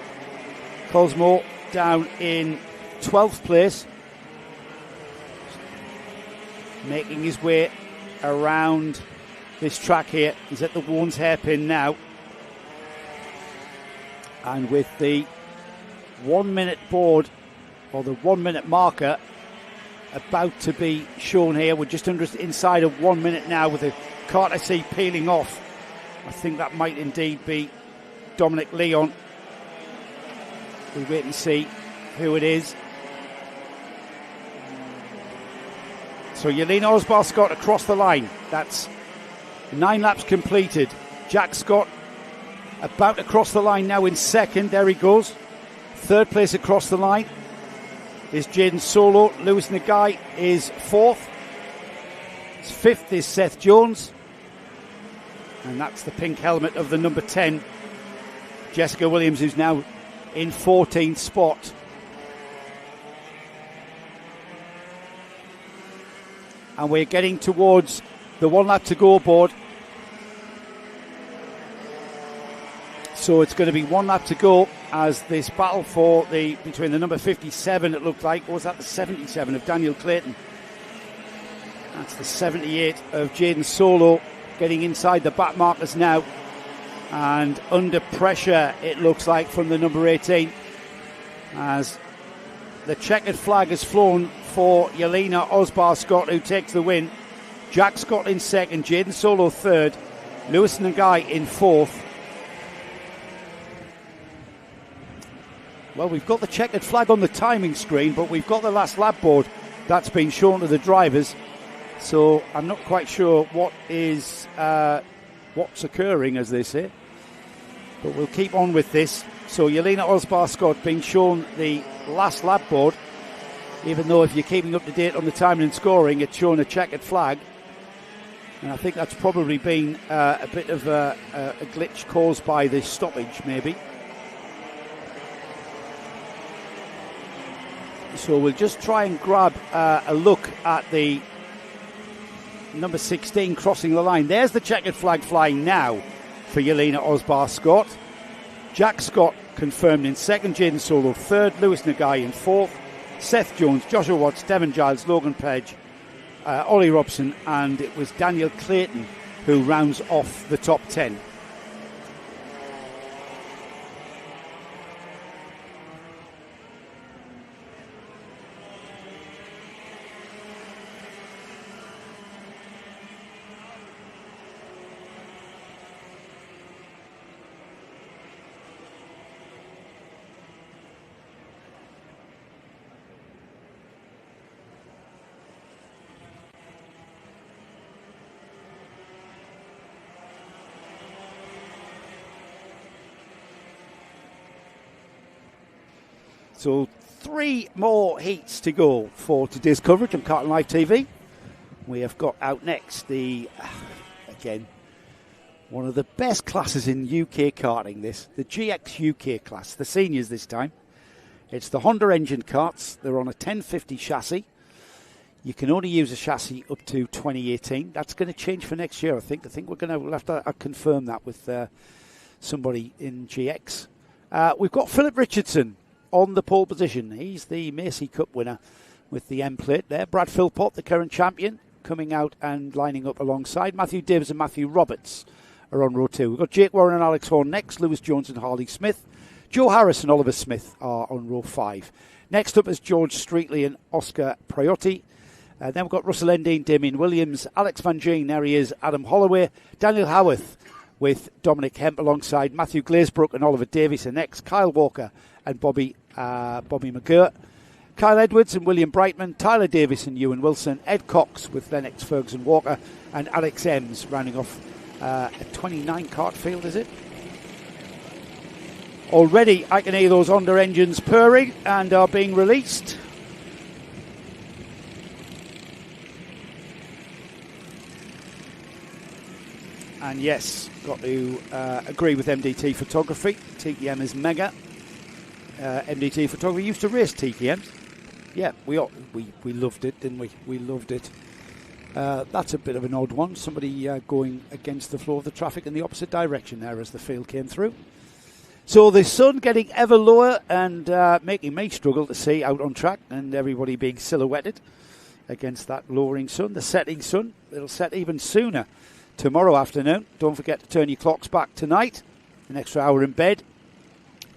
Cosmo down in 12th place, making his way around this track here. He's at the Warnes hairpin now, and with the 1 minute board, or the 1 minute marker, about to be shown here. We're just inside of 1 minute now with the Carter C peeling off. I think that might indeed be Dominic Leon. We'll wait and see who it is. So Yelena Osbar-Scott across the line. That's 9 laps completed. Jack Scott about to cross the line now in second. There he goes. Third place across the line is Jaden Solo. Lewis Nagai is fourth. Fifth is Seth Jones. And that's the pink helmet of the number 10, Jessica Williams, who's now in 14th spot. And we're getting towards the 1 lap to go board. So it's going to be 1 lap to go as this battle between the number 57, it looked like, or was that the 77 of Daniel Clayton? That's the 78 of Jaden Solo, getting inside the back markers now. And under pressure, it looks like, from the number 18, as the checkered flag has flown for Yelena Osbar-Scott, who takes the win. Jack Scott in second, Jaden Solo third, Lewis Nagai in fourth. Well, we've got the checkered flag on the timing screen, but we've got the last lap board that's been shown to the drivers. So I'm not quite sure what's occurring, as they say. But we'll keep on with this. So Yelena Osbar-Scott being shown the last lap board, even though if you're keeping up to date on the timing and scoring, it's showing a checkered flag. And I think that's probably been a bit of a glitch caused by the stoppage, maybe. So we'll just try and grab a look at the number 16 crossing the line. There's the checkered flag flying now for Yelena Osbar-Scott. Jack Scott confirmed in second, Jaden Solo third, Lewis Nagai in fourth, Seth Jones, Joshua Watts, Devon Giles, Logan Page, Ollie Robson, and it was Daniel Clayton who rounds off the top 10. So 3 more heats to go for today's coverage on Karting Live TV. We have got out next again, one of the best classes in UK karting, the GX UK class, the seniors this time. It's the Honda engine karts. They're on a 1050 chassis. You can only use a chassis up to 2018. That's going to change for next year, I think. We'll have to confirm that with somebody in GX. We've got Philip Richardson on the pole position. He's the Macy Cup winner with the M plate there. Brad Philpott, the current champion, coming out and lining up alongside. Matthew Davis and Matthew Roberts are on row 2. We've got Jake Warren and Alex Horn next. Lewis Jones and Harley Smith. Joe Harris and Oliver Smith are on row 5. Next up is George Streetley and Oscar Priotti. Then we've got Russell Endine, Damien Williams, Alex Van Gien, there he is, Adam Holloway, Daniel Howarth with Dominic Hemp alongside Matthew Glazebrook and Oliver Davies are next. Kyle Walker and Bobby McGirt, Kyle Edwards and William Brightman, Tyler Davis and Ewan Wilson, Ed Cox with Lennox Ferguson Walker, and Alex Ems rounding off a 29 kart field, is it? Already I can hear those Honda engines purring and are being released. And yes, got to agree with MDT Photography. TTM is mega. MDT photography, used to race TKMs. Yeah, we loved it, didn't we? We loved it. That's a bit of an odd one. Somebody going against the flow of the traffic in the opposite direction there as the field came through. So the sun getting ever lower and making me struggle to see out on track, and everybody being silhouetted against that lowering sun. The setting sun, it'll set even sooner tomorrow afternoon. Don't forget to turn your clocks back tonight. An extra hour in bed.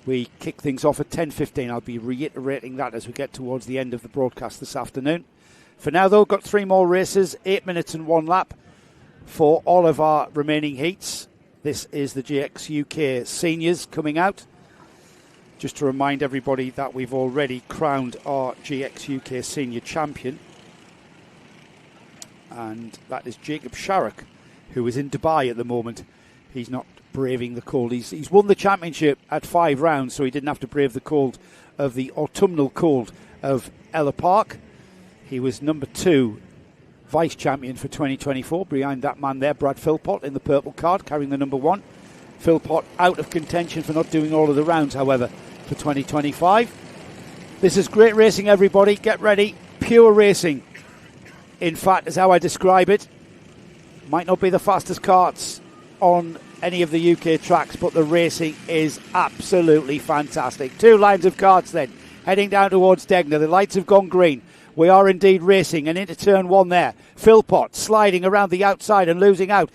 We kick things off at 10:15. I'll be reiterating that as we get towards the end of the broadcast this afternoon. For now, though, got 3 more races, 8 minutes and 1 lap for all of our remaining heats. This is the GX UK Seniors coming out. Just to remind everybody that we've already crowned our GX UK Senior Champion. And that is Jacob Sharrock, who is in Dubai at the moment. He's not braving the cold. He's won the championship at 5 rounds, so he didn't have to brave the cold of the autumnal cold of Ellough Park. He was number 2 vice champion for 2024. Behind that man there, Brad Philpott in the purple card, carrying the number 1. Philpott out of contention for not doing all of the rounds, however, for 2025. This is great racing, everybody. Get ready. Pure racing, in fact, is how I describe it. Might not be the fastest karts on any of the UK tracks, but the racing is absolutely fantastic. 2 lines of karts then, heading down towards Degner. The lights have gone green. We are indeed racing, and into turn 1 there. Philpott sliding around the outside and losing out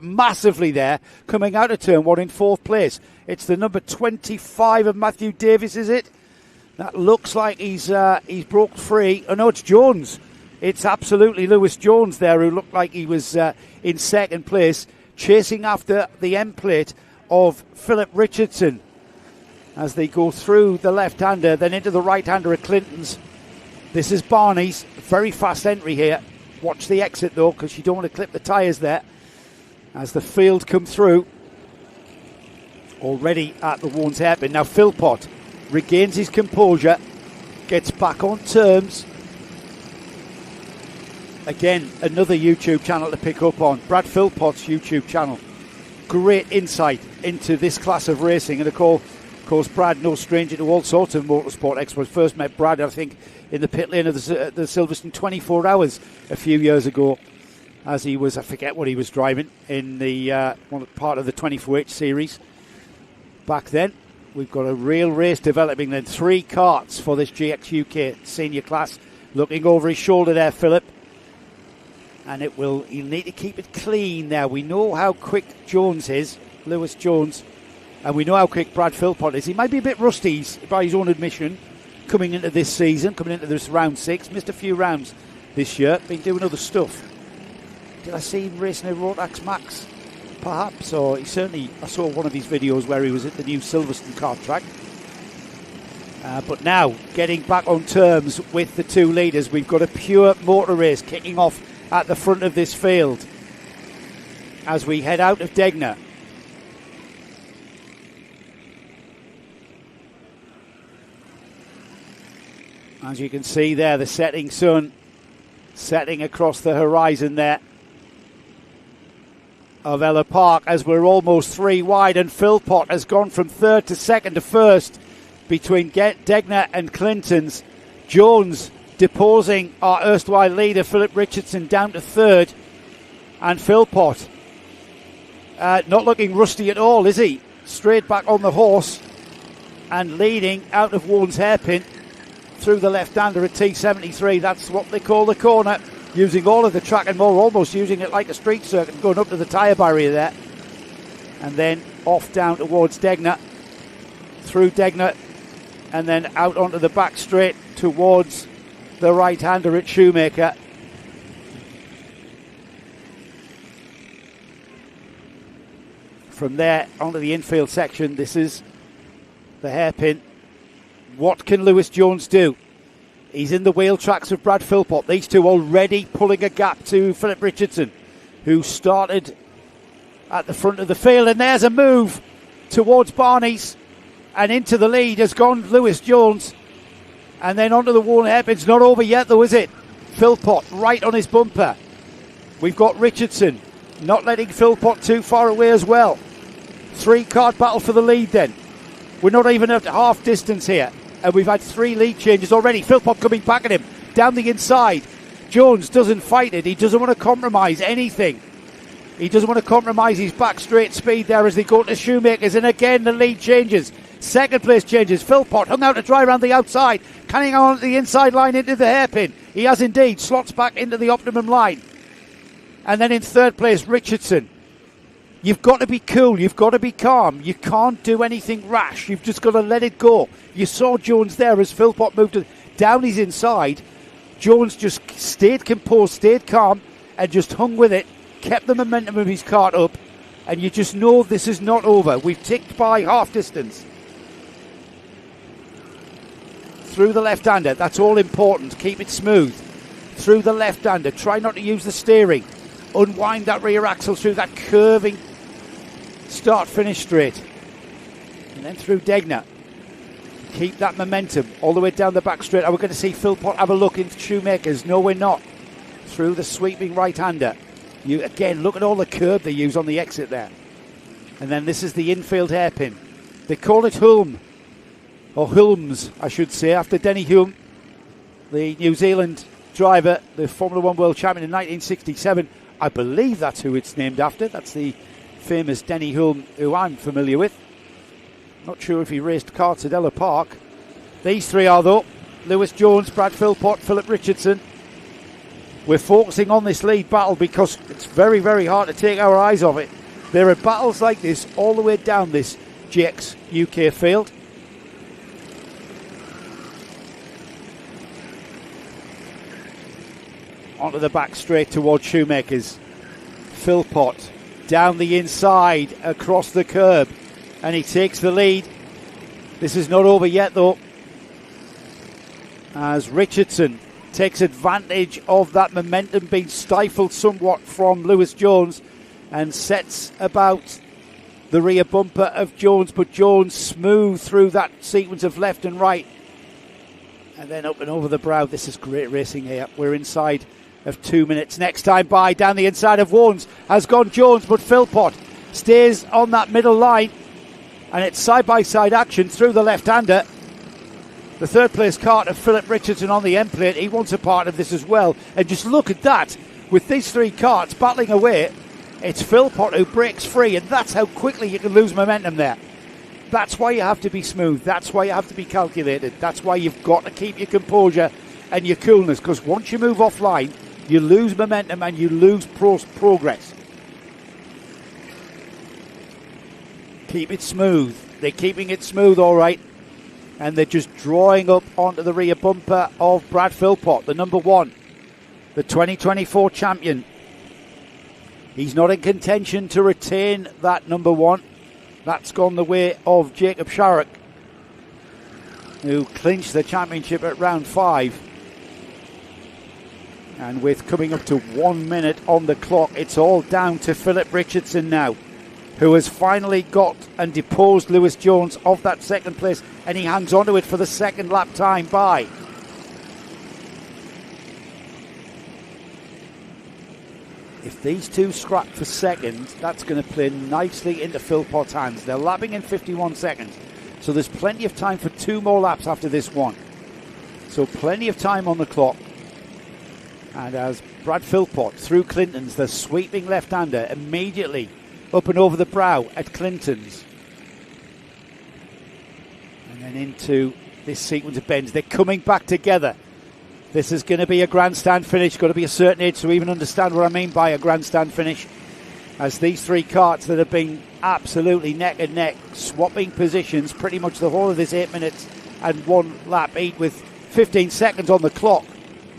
massively there, coming out of turn 1 in 4th place. It's the number 25 of Matthew Davis, is it? That looks like he's broke free. Oh no, it's Jones. It's absolutely Lewis Jones there, who looked like he was in 2nd place, chasing after the end plate of Philip Richardson as they go through the left-hander, then into the right-hander at Clinton's. This is Barney's. Very fast entry here. Watch the exit, though, because you don't want to clip the tyres there as the field come through. Already at the Warnes hairpin. Now Philpott regains his composure, gets back on terms. Again, another YouTube channel to pick up on. Brad Philpott's YouTube channel. Great insight into this class of racing. And of course, Brad, no stranger to all sorts of motorsport experts. First met Brad, I think, in the pit lane of the Silverstone 24 Hours a few years ago, as he was, I forget what he was driving, in the part of the 24H series. Back then, we've got a real race developing then. 3 karts for this GX UK senior class. Looking over his shoulder there, Philip. And he'll need to keep it clean now. We know how quick Jones is, Lewis Jones. And we know how quick Brad Philpott is. He might be a bit rusty by his own admission coming into this season, coming into this round 6. Missed a few rounds this year, been doing other stuff. Did I see him racing a Rotax Max? Perhaps, or I saw one of his videos where he was at the new Silverstone kart track. But now, getting back on terms with the 2 leaders, we've got a pure motor race kicking off at the front of this field as we head out of Degner. As you can see there, the setting sun setting across the horizon there of Ellough Park as we're almost 3 wide, and Philpott has gone from 3rd to 2nd to 1st between Degner and Clinton's. Jones deposing our erstwhile leader Philip Richardson down to 3rd, and Philpott not looking rusty at all, is he? Straight back on the horse and leading out of Warnes hairpin through the left-hander at T73. That's what they call the corner, using all of the track and more, almost using it like a street circuit, going up to the tyre barrier there. And then off down towards Degner, through Degner, and then out onto the back straight towards the right-hander at Shoemaker. From there onto the infield section, this is the hairpin. What can Lewis Jones do? He's in the wheel tracks of Brad Philpott. These two already pulling a gap to Philip Richardson, who started at the front of the field. And there's a move towards Barney's, and into the lead has gone Lewis Jones. And then onto the Warnes hairpin's not over yet, though, is it? Philpott right on his bumper. We've got Richardson not letting Philpott too far away as well. 3-card battle for the lead then. We're not even at half distance here. And we've had 3 lead changes already. Philpott coming back at him down the inside. Jones doesn't fight it. He doesn't want to compromise anything. He doesn't want to compromise his back straight speed there as they go to Shoemakers. And again, the lead changes. Second place changes. Philpott hung out to dry around the outside. Canning on the inside line into the hairpin. He has indeed. Slots back into the optimum line. And then in third place, Richardson. You've got to be cool. You've got to be calm. You can't do anything rash. You've just got to let it go. You saw Jones there as Philpott moved down his inside. Jones just stayed composed, stayed calm, and just hung with it. Kept the momentum of his cart up. And you just know this is not over. We've ticked by half distance. Through the left-hander. That's all important. Keep it smooth. Through the left-hander. Try not to use the steering. Unwind that rear axle through that curving start-finish straight. And then through Degner. Keep that momentum all the way down the back straight. Are we going to see Philpott have a look into Shoemakers? No, we're not. Through the sweeping right-hander. You again, look at all the curb they use on the exit there. And then this is the infield hairpin. They call it Hulme. Or Hulmes, I should say, after Denny Hulme, the New Zealand driver, the Formula One World Champion in 1967. I believe that's who it's named after. That's the famous Denny Hulme, who I'm familiar with. Not sure if he raced karts at Ellough Park. These 3 are, though. Lewis Jones, Brad Philpott, Philip Richardson. We're focusing on this lead battle because it's very, very hard to take our eyes off it. There are battles like this all the way down this GX UK field. Onto the back straight towards Shoemakers. Philpott down the inside across the curb, and he takes the lead. This is not over yet, though, as Richardson takes advantage of that momentum being stifled somewhat from Lewis Jones and sets about the rear bumper of Jones, but Jones smooth through that sequence of left and right, and then up and over the brow. This is great racing here. We're inside of 2 minutes. Next time by, down the inside of Wones has gone Jones, but Philpott stays on that middle line, and it's side-by-side action through the left-hander. The third place kart of Philip Richardson on the end plate. He wants a part of this as well. And just look at that. With these 3 karts battling away, it's Philpott who breaks free, and that's how quickly you can lose momentum there. That's why you have to be smooth. That's why you have to be calculated. That's why you've got to keep your composure and your coolness, because once you move offline, you lose momentum and you lose progress. Keep it smooth. They're keeping it smooth, all right. And they're just drawing up onto the rear bumper of Brad Philpott, the number 1, the 2024 champion. He's not in contention to retain that number 1. That's gone the way of Jacob Sharrock, who clinched the championship at round 5. And with coming up to 1 minute on the clock, it's all down to Philip Richardson now, who has finally got and deposed Lewis Jones of that second place, and he hangs on to it for the second lap time by. If these 2 scrap for second, that's going to play nicely into Philpott's hands. They're lapping in 51 seconds, so there's plenty of time for 2 more laps after this one. So plenty of time on the clock. And as Brad Philpott through Clinton's, the sweeping left-hander immediately up and over the brow at Clinton's. And then into this sequence of bends. They're coming back together. This is going to be a grandstand finish. Got to be a certain age to even understand what I mean by a grandstand finish. As these 3 karts that have been absolutely neck and neck, swapping positions pretty much the whole of this 8 minutes and 1 lap 8 with 15 seconds on the clock.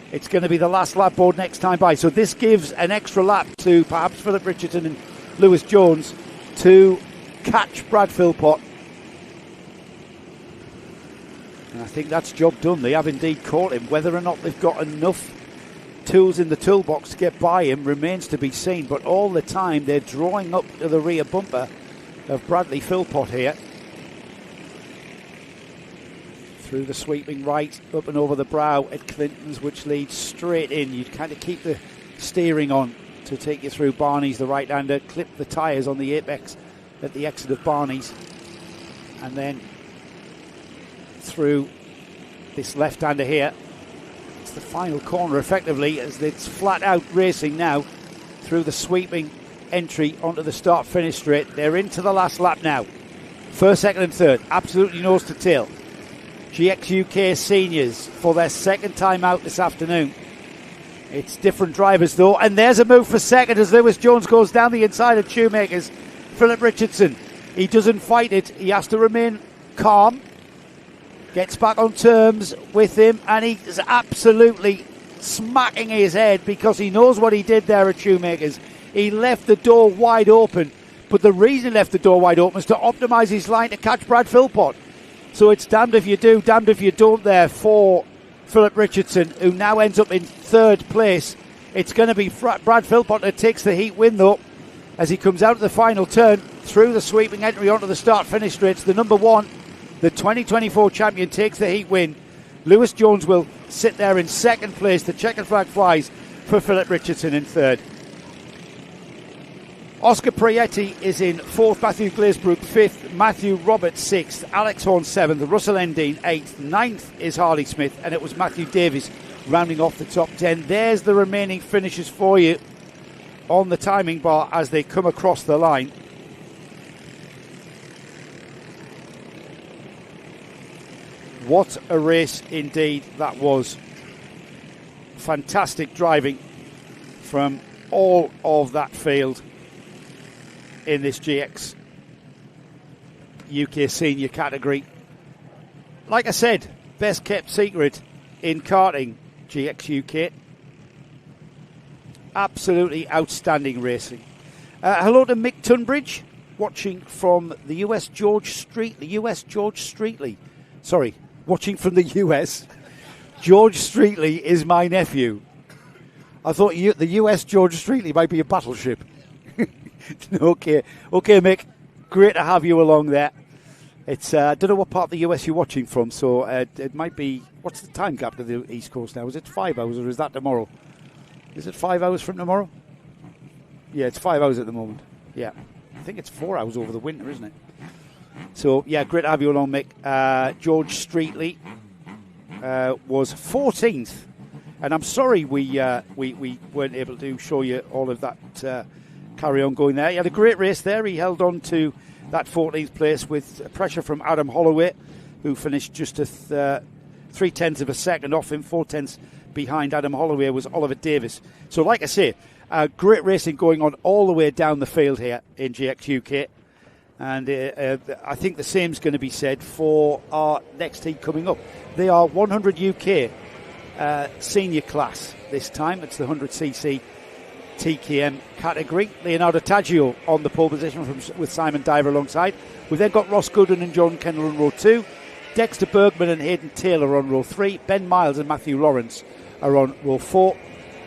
It's going to be the last lap board next time by. So this gives an extra lap to perhaps Philip Richardson and Lewis Jones to catch Brad Philpott. And I think that's job done. They have indeed caught him. Whether or not they've got enough tools in the toolbox to get by him remains to be seen. But all the time they're drawing up to the rear bumper of Bradley Philpott here. Through the sweeping right, up and over the brow at Clinton's, which leads straight in. You'd kind of keep the steering on to take you through Barney's, the right-hander, clip the tyres on the apex at the exit of Barney's, and then through this left-hander here. It's the final corner, effectively, as it's flat-out racing now through the sweeping entry onto the start-finish straight. They're into the last lap now. First, second and third, absolutely nose to tail. GX UK seniors for their second time out this afternoon. It's different drivers, though, and there's a move for second as Lewis Jones goes down the inside of Shoemakers. Philip Richardson, he doesn't fight it. He has to remain calm. Gets back on terms with him, and he's absolutely smacking his head because he knows what he did there at Shoemakers. He left the door wide open, but the reason he left the door wide open is to optimise his line to catch Brad Philpott. So it's damned if you do, damned if you don't there for Philip Richardson, who now ends up in third place. It's going to be Brad Philpott that takes the heat win, though, as he comes out of the final turn through the sweeping entry onto the start-finish straight. The number one, the 2024 champion, takes the heat win. Lewis Jones will sit there in second place. The checkered flag flies for Philip Richardson in third. Oscar Prietti is in fourth, Matthew Glazebrook fifth, Matthew Roberts sixth, Alex Horn seventh, Russell Endine eighth, ninth is Harley Smith, and it was Matthew Davies rounding off the top 10. There's the remaining finishes for you on the timing bar as they come across the line. What a race indeed that was. Fantastic driving from all of that field in this GX UK senior category. Like I said, best kept secret in karting, GX UK. Absolutely outstanding racing. Hello to Mick Tunbridge, watching from the US George Streetley. Sorry, watching from the US. George Streetley is my nephew. I thought the US George Streetley might be a battleship. Okay, Mick. Great to have you along there. It's I don't know what part of the US you're watching from, so it might be. What's the time gap to the East Coast now? Is it 5 hours or is that tomorrow? Is it 5 hours from tomorrow? Yeah, it's 5 hours at the moment. Yeah, I think it's 4 hours over the winter, isn't it? So yeah, great to have you along, Mick. George Streetley was 14th, and I'm sorry we weren't able to show you all of that. Carry on going there. He had a great race there. He held on to that 14th place with pressure from Adam Holloway, who finished just a 3/10 of a second off him. 4/10 behind Adam Holloway was Oliver Davis. So like I say, great racing going on all the way down the field here in GX UK. And I think the same's going to be said for our next heat coming up. They are 100 UK senior class this time. It's the 100cc TKM category. Leonardo Taggio on the pole position with Simon Diver alongside. We've then got Ross Gooden and John Kendall on row 2. Dexter Bergman and Hayden Taylor on row 3. Ben Miles and Matthew Lawrence are on row 4.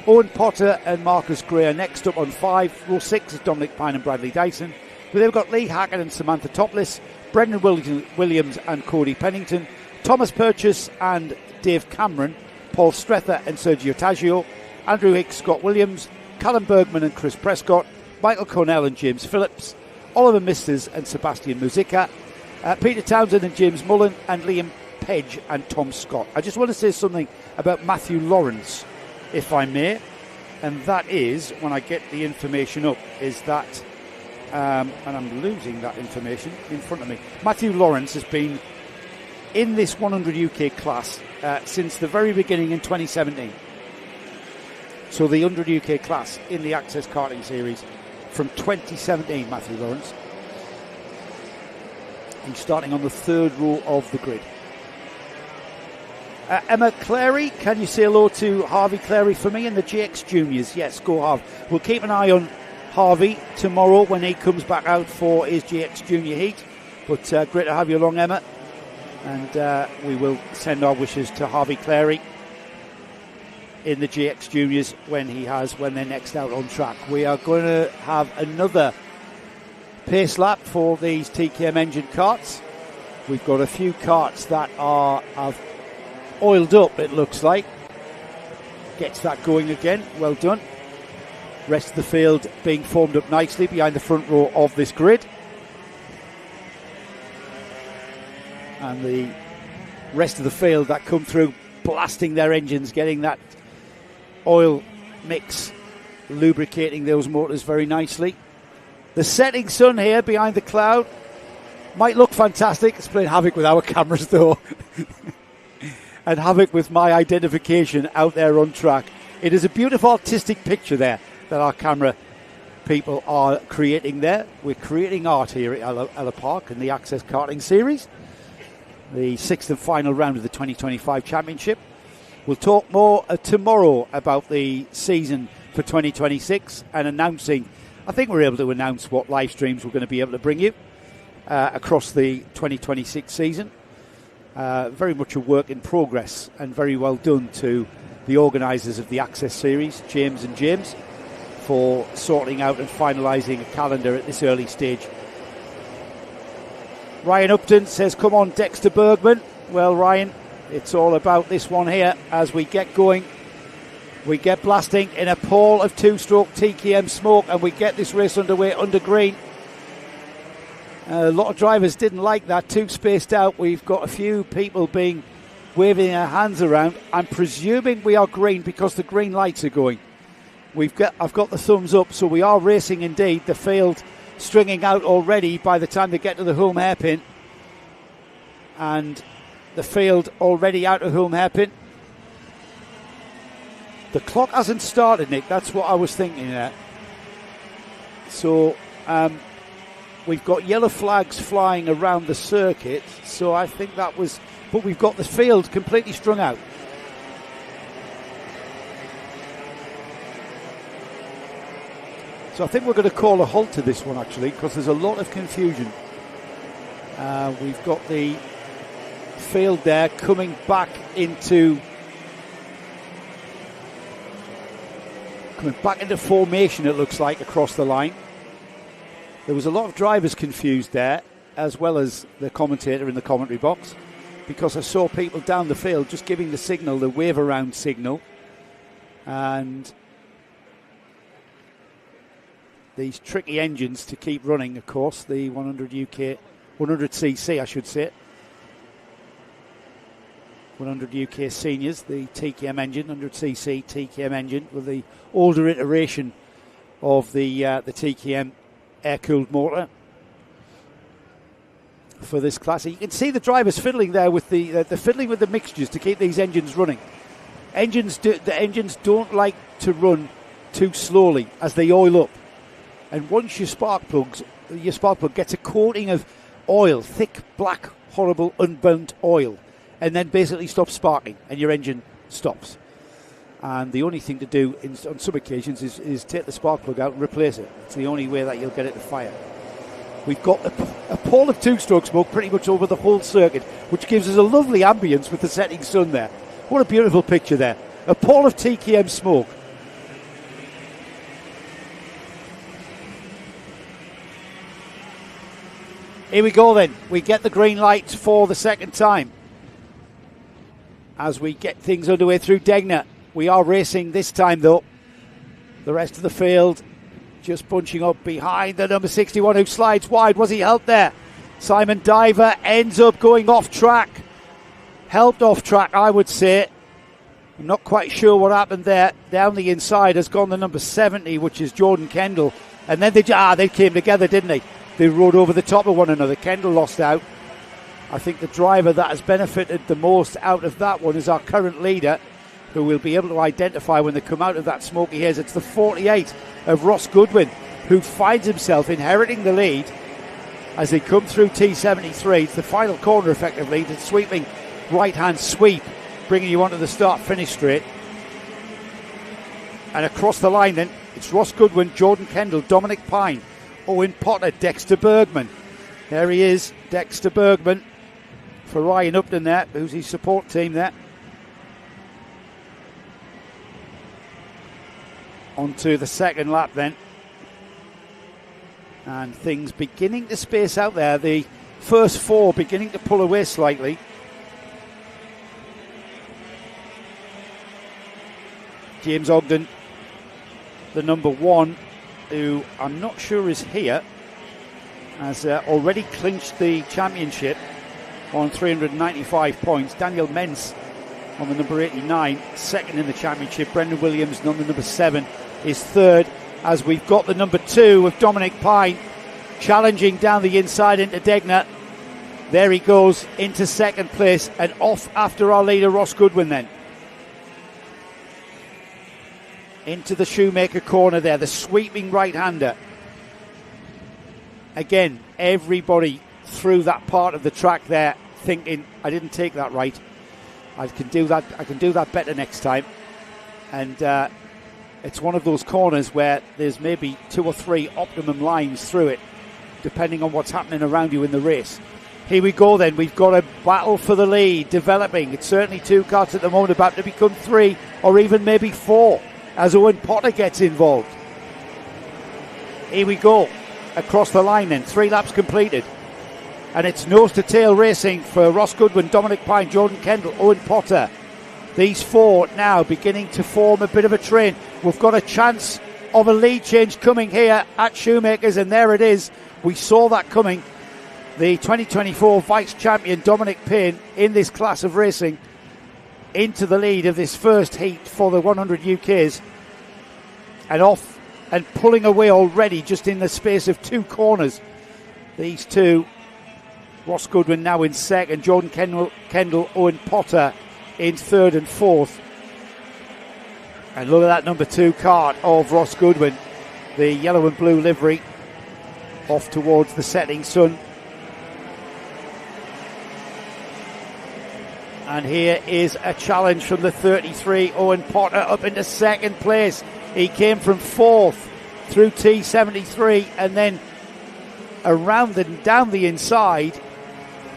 Owen Potter and Marcus Gray are next up on 5. Row 6 is Dominic Pine and Bradley Dyson. We've then got Lee Hackett and Samantha Topless, Brendan Williams and Cody Pennington, Thomas Purchase and Dave Cameron, Paul Strether and Sergio Taggio, Andrew Hicks, Scott Williams, Callum Bergman and Chris Prescott, Michael Cornell and James Phillips, Oliver Misters and Sebastian Muzica, Peter Townsend and James Mullen, and Liam Pedge and Tom Scott. I just want to say something about Matthew Lawrence, if I may, and that is, when I get the information up, is that, and I'm losing that information in front of me, Matthew Lawrence has been in this 100 UK class since the very beginning in 2017. So the 100 UK class in the Access Karting Series from 2017, Matthew Lawrence. He's starting on the third row of the grid. Emma Clary, can you say hello to Harvey Clary for me in the GX Juniors? Yes, go Harvey. We'll keep an eye on Harvey tomorrow when he comes back out for his GX Junior heat. But great to have you along, Emma. And we will send our wishes to Harvey Clary in the GX Juniors when they're next out on track. We are going to have another pace lap for these TKM engine karts. We've got a few karts that have oiled up, it looks like. Gets that going again, well done. Rest of the field being formed up nicely behind the front row of this grid. And the rest of the field that come through, blasting their engines, getting that oil mix, lubricating those motors very nicely. The setting sun here behind the cloud might look fantastic. It's playing havoc with our cameras though. And havoc with my identification out there on track. It is a beautiful artistic picture there that our camera people are creating there. We're creating art here at Ellough Park in the Access Karting Series, the 6th and final round of the 2025 Championship. We'll talk more tomorrow about the season for 2026 and announcing, I think we're able to announce what live streams we're going to be able to bring you across the 2026 season. Very much a work in progress, and very well done to the organisers of the Access Series, James and James, for sorting out and finalising a calendar at this early stage. Ryan Upton says, come on Dexter Bergman. Well, Ryan, it's all about this one here. As we get going, we get blasting in a pall of two-stroke TKM smoke, and we get this race underway under green. A lot of drivers didn't like that, too spaced out. We've got a few people waving their hands around. I'm presuming we are green because the green lights are going. I've got the thumbs up, so we are racing indeed. The field stringing out already by the time they get to the home hairpin. And the field already out of home hairpin. The clock hasn't started, Nick. That's what I was thinking there. So we've got yellow flags flying around the circuit. So I think that was... But we've got the field completely strung out. So I think we're going to call a halt to this one, actually, because there's a lot of confusion. We've got the field there coming back into formation, it looks like, across the line. There was a lot of drivers confused there, as well as the commentator in the commentary box, because I saw people down the field just giving the signal, the wave around signal, and these tricky engines to keep running, of course, the 100cc, I should say. 100 UK seniors, the TKM engine, 100cc TKM engine with the older iteration of the TKM air-cooled motor for this class. You can see the drivers fiddling there with the fiddling with the mixtures to keep these engines running. The engines don't like to run too slowly as they oil up. And once your spark plug gets a coating of oil, thick, black, horrible, unburnt oil, and then basically stops sparking, and your engine stops. And the only thing to do on some occasions is take the spark plug out and replace it. It's the only way that you'll get it to fire. We've got a pall of two-stroke smoke pretty much over the whole circuit, which gives us a lovely ambience with the setting sun there. What a beautiful picture there. A pall of TKM smoke. Here we go then. We get the green light for the second time as we get things underway through Degner. We are racing this time though. The rest of the field just bunching up behind the number 61 who slides wide. Was he helped there? Simon Diver ends up going off track. Helped off track, I would say. I'm not quite sure what happened there. Down the inside has gone the number 70, which is Jordan Kendall. And then they came together, didn't they? They rode over the top of one another. Kendall lost out. I think the driver that has benefited the most out of that one is our current leader, who we'll be able to identify when they come out of that smoky haze. It's the 48 of Ross Goodwin, who finds himself inheriting the lead as they come through T73. It's the final corner, effectively. The sweeping right-hand sweep, bringing you onto the start-finish straight. And across the line then, it's Ross Goodwin, Jordan Kendall, Dominic Pine, Owen Potter, Dexter Bergman. There he is, Dexter Bergman, for Ryan Upton there, who's his support team there. Onto the second lap then. And things beginning to space out there. The first four beginning to pull away slightly. James Ogden, the number one, who I'm not sure is here, has already clinched the championship. on 395 points. Daniel Mentz on the number 89, second in the championship. Brendan Williams on the number 7 is third, as we've got the number 2 with Dominic Pine challenging down the inside into Degner. There he goes into second place and off after our leader Ross Goodwin then. Into the Shoemaker corner there, the sweeping right-hander. Again, everybody through that part of the track there thinking, I didn't take that right. I can do that better next time. And it's one of those corners where there's maybe 2 or 3 optimum lines through it, depending on what's happening around you in the race. Here we go then, we've got a battle for the lead developing. It's certainly 2 cars at the moment, about to become 3 or even maybe 4 as Owen Potter gets involved. Here we go, across the line then, 3 laps completed. And it's nose to tail racing for Ross Goodwin, Dominic Pine, Jordan Kendall, Owen Potter. These 4 now beginning to form a bit of a train. We've got a chance of a lead change coming here at Shoemakers, and there it is. We saw that coming. The 2024 vice champion Dominic Payne in this class of racing into the lead of this first heat for the 100 UKs, and off and pulling away already just in the space of 2 corners. These 2, Ross Goodwin now in second, Jordan Kendall, Owen Potter in third and fourth. And look at that number 2 cart of Ross Goodwin, the yellow and blue livery, off towards the setting sun. And here is a challenge from the 33, Owen Potter, up into second place. He came from 4th through T73 and then around and down the inside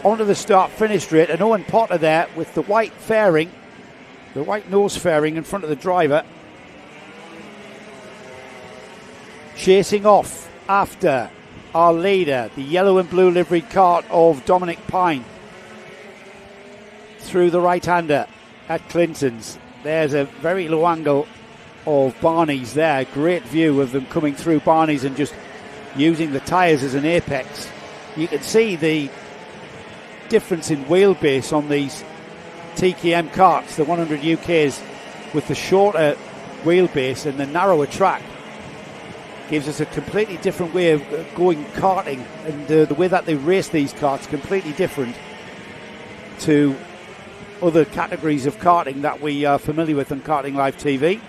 onto the start-finish straight. And Owen Potter there with the white fairing, the white nose fairing in front of the driver, chasing off after our leader, the yellow and blue liveried cart of Dominic Pine. Through the right-hander at Clinton's. There's a very low angle of Barney's there. Great view of them coming through Barney's and just using the tyres as an apex. You can see the difference in wheelbase on these TKM karts, the 100 UKs, with the shorter wheelbase and the narrower track. Gives us a completely different way of going karting, and the way that they race these karts completely different to other categories of karting that we are familiar with on Karting Live TV.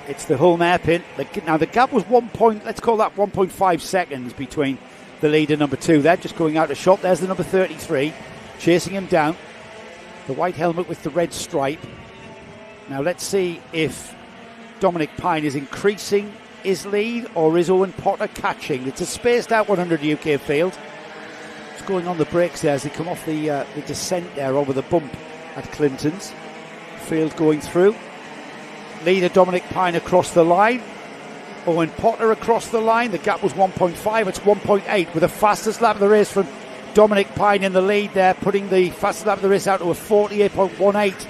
It's the home hairpin. Now the gap was let's call that 1.5 seconds between the lead and number 2 there, just going out of shot. There's the number 33 chasing him down, the white helmet with the red stripe. Now let's see if Dominic Pine is increasing his lead or is Owen Potter catching. It's a spaced out 100 UK field. Going on the brakes there as they come off the descent there over the bump at Clinton's. Field going through. Leader Dominic Pine across the line. Owen Potter across the line. The gap was 1.5. It's 1.8 with the fastest lap of the race from Dominic Pine in the lead there, putting the fastest lap of the race out to a 48.18.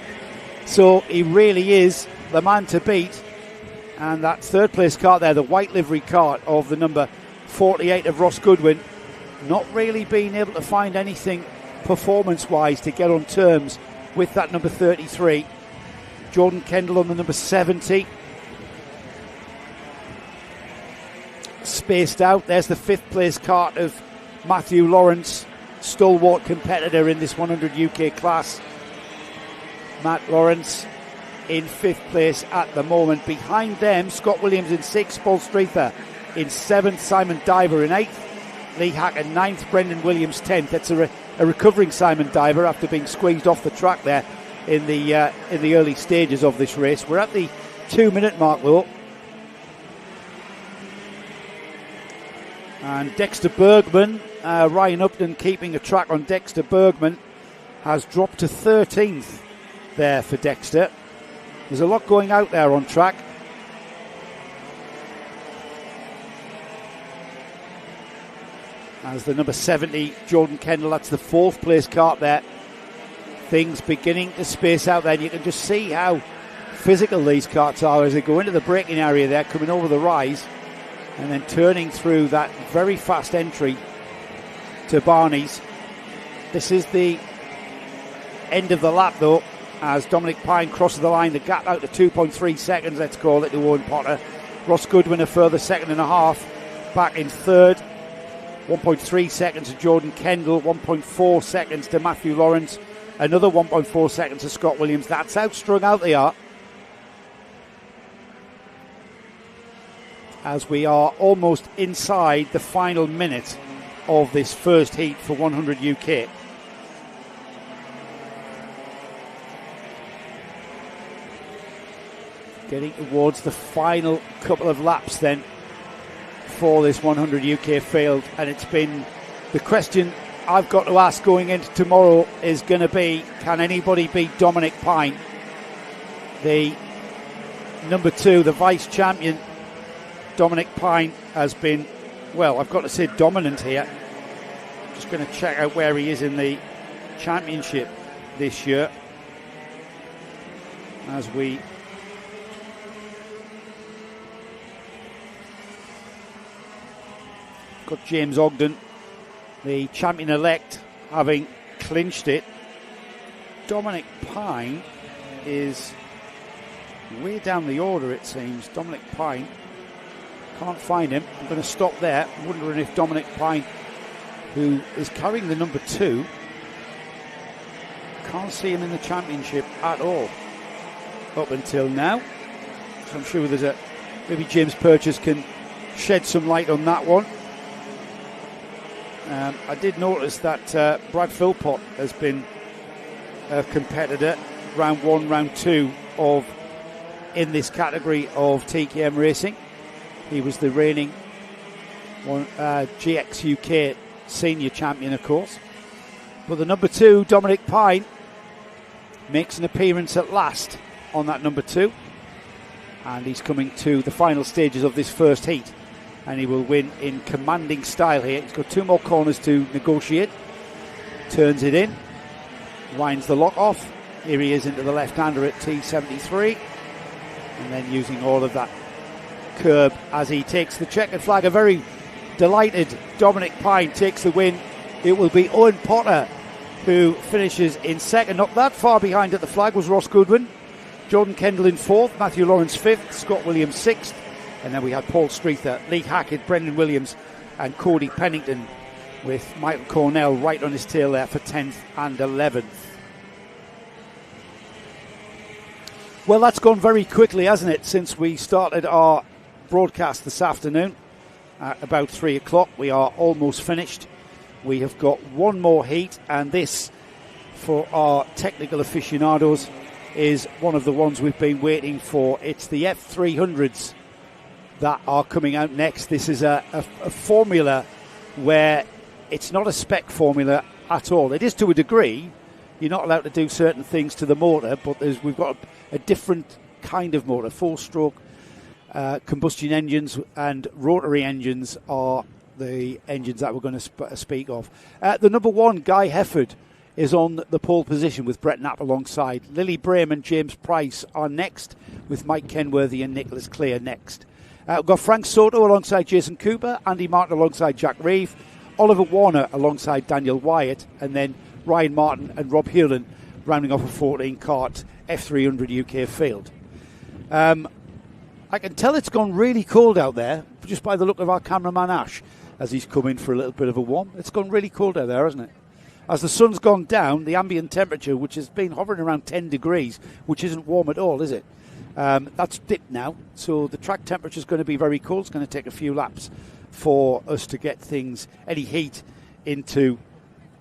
So he really is the man to beat. And that third place cart there, the white livery cart of the number 48 of Ross Goodwin, not really being able to find anything performance-wise to get on terms with that number 33. Jordan Kendall on the number 70. Spaced out. There's the 5th place cart of Matthew Lawrence, stalwart competitor in this 100 UK class. Matt Lawrence in 5th place at the moment. Behind them, Scott Williams in 6th, Paul Streether in 7th, Simon Diver in 8th. Lee Hackett 9th, Brendan Williams 10th. That's a recovering Simon Diver after being squeezed off the track there in the early stages of this race. We're at the 2-minute mark though. And Dexter Bergman, Ryan Upton keeping a track on Dexter Bergman, has dropped to 13th there for Dexter. There's a lot going out there on track. As the number 70, Jordan Kendall, that's the 4th place kart there. Things beginning to space out there. And you can just see how physical these karts are as they go into the braking area there, coming over the rise and then turning through that very fast entry to Barney's. This is the end of the lap, though, as Dominic Pine crosses the line. The gap out to 2.3 seconds, let's call it, to Owen Potter. Ross Goodwin a further second and a half, back in third. 1.3 seconds to Jordan Kendall, 1.4 seconds to Matthew Lawrence, another 1.4 seconds to Scott Williams. That's how strung out they are. As we are almost inside the final minute of this first heat for 100 UK. Getting towards the final couple of laps then for this 100 UK field, and it's been the question I've got to ask going into tomorrow is going to be, can anybody beat Dominic Pine, the number 2, the vice champion? Dominic Pine has been, well, I've got to say dominant here. Just going to check out where he is in the championship this year as we got James Ogden, the champion-elect, having clinched it. Dominic Pine is way down the order, it seems. Dominic Pine, can't find him. I'm going to stop there, wondering if Dominic Pine, who is carrying the number 2, can't see him in the championship at all up until now. So I'm sure there's maybe James Purchase can shed some light on that one. I did notice that Brad Philpott has been a competitor, round 1, round 2 in this category of TKM racing. He was the reigning GX UK senior champion, of course. But the number 2, Dominic Pine, makes an appearance at last on that number 2. And he's coming to the final stages of this first heat. And he will win in commanding style here. He's got 2 more corners to negotiate. Turns it in. Winds the lock off. Here he is into the left-hander at T73. And then using all of that curb as he takes the checkered flag. A very delighted Dominic Pine takes the win. It will be Owen Potter who finishes in second. Not that far behind at the flag was Ross Goodwin. Jordan Kendall in 4th. Matthew Lawrence 5th. Scott Williams 6th. And then we had Paul Streether, Lee Hackett, Brendan Williams and Cody Pennington, with Michael Cornell right on his tail there for 10th and 11th. Well, that's gone very quickly, hasn't it, since we started our broadcast this afternoon at about 3 o'clock. We are almost finished. We have got one more heat, and this, for our technical aficionados, is one of the ones we've been waiting for. It's the F300s that are coming out next. This is a formula where it's not a spec formula at all. It is to a degree. You're not allowed to do certain things to the motor, but we've got a different kind of motor. 4-stroke combustion engines and rotary engines are the engines that we're going to speak of. The number 1, Guy Hefford, is on the pole position with Brett Knapp alongside. Lily Brame and James Price are next, with Mike Kenworthy and Nicholas Clear next. We've got Frank Soto alongside Jason Cooper, Andy Martin alongside Jack Reeve, Oliver Warner alongside Daniel Wyatt, and then Ryan Martin and Rob Hewlin rounding off a 14-kart F300 UK field. I can tell it's gone really cold out there, just by the look of our cameraman Ash, as he's come in for a little bit of a warm. It's gone really cold out there, hasn't it? As the sun's gone down, the ambient temperature, which has been hovering around 10 degrees, which isn't warm at all, is it? That's dipped now, so the track temperature is going to be very cold. It's going to take a few laps for us to get any heat into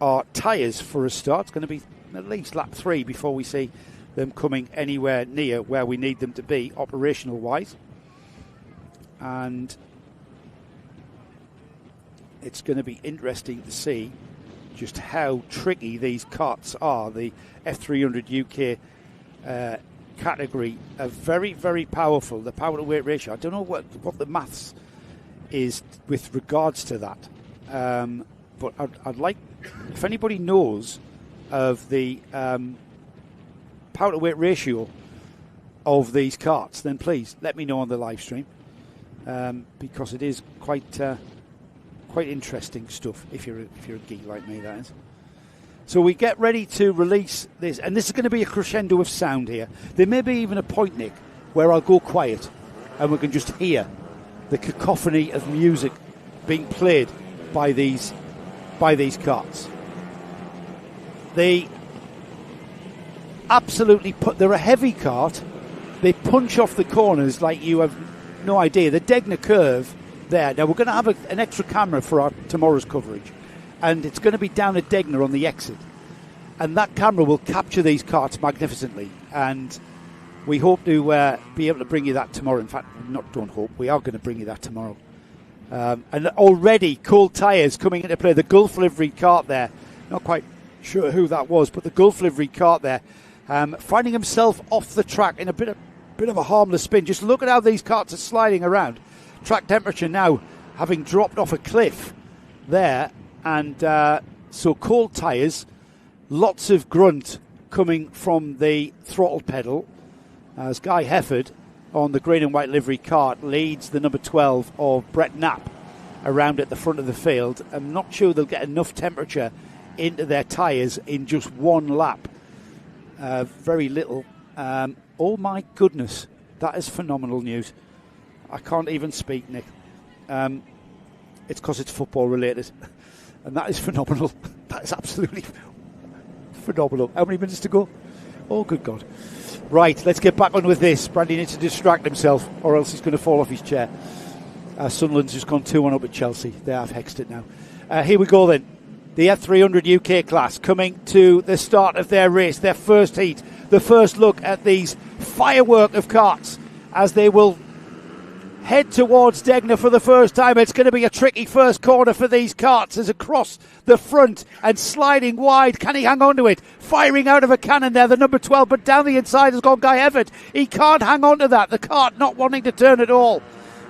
our tyres for a start. It's going to be at least lap 3 before we see them coming anywhere near where we need them to be operational wise. And it's going to be interesting to see just how tricky these karts are. The F300 UK category are very, very powerful. The power to weight ratio, I don't know what the maths is with regards to that, but I'd like, if anybody knows of the power to weight ratio of these karts, then please let me know on the live stream, because it is quite Quite interesting stuff if you're a geek like me, that is. So we get ready to release this, and this is going to be a crescendo of sound here. There may be even a point, Nick, where I'll go quiet and we can just hear the cacophony of music being played by these carts. They absolutely they're a heavy cart. They punch off the corners like you have no idea. The Degner curve there. Now we're going to have an extra camera for our tomorrow's coverage, and it's going to be down at Degner on the exit, and that camera will capture these carts magnificently, and we hope to be able to bring you that tomorrow. In fact, don't hope, we are going to bring you that tomorrow. And already cold tyres coming into play. The Gulf livery cart there, not quite sure who that was, but the Gulf livery cart there, finding himself off the track in a bit of a harmless spin. Just look at how these carts are sliding around. Track temperature now having dropped off a cliff there, and so cold tyres, lots of grunt coming from the throttle pedal as Guy Hefford on the green and white livery cart leads the number 12 of Brett Knapp around at the front of the field. I'm not sure they'll get enough temperature into their tyres in just one lap. Very little. Oh my goodness, that is phenomenal news. I can't even speak, Nick. It's because it's football related, and that is phenomenal. That is absolutely phenomenal. How many minutes to go? Oh, good God. Right, let's get back on with this. Brandy needs to distract himself, or else he's going to fall off his chair. Sunderland's just gone 2-1 up at Chelsea. They have hexed it now. Here we go then. The F300 UK class coming to the start of their race, their first heat, the first look at these firework of carts as they will head towards Degner for the first time. It's going to be a tricky first corner for these carts as across the front and sliding wide. Can he hang on to it? Firing out of a cannon there, the number 12, but down the inside has gone Guy Hefford. He can't hang on to that. The cart not wanting to turn at all.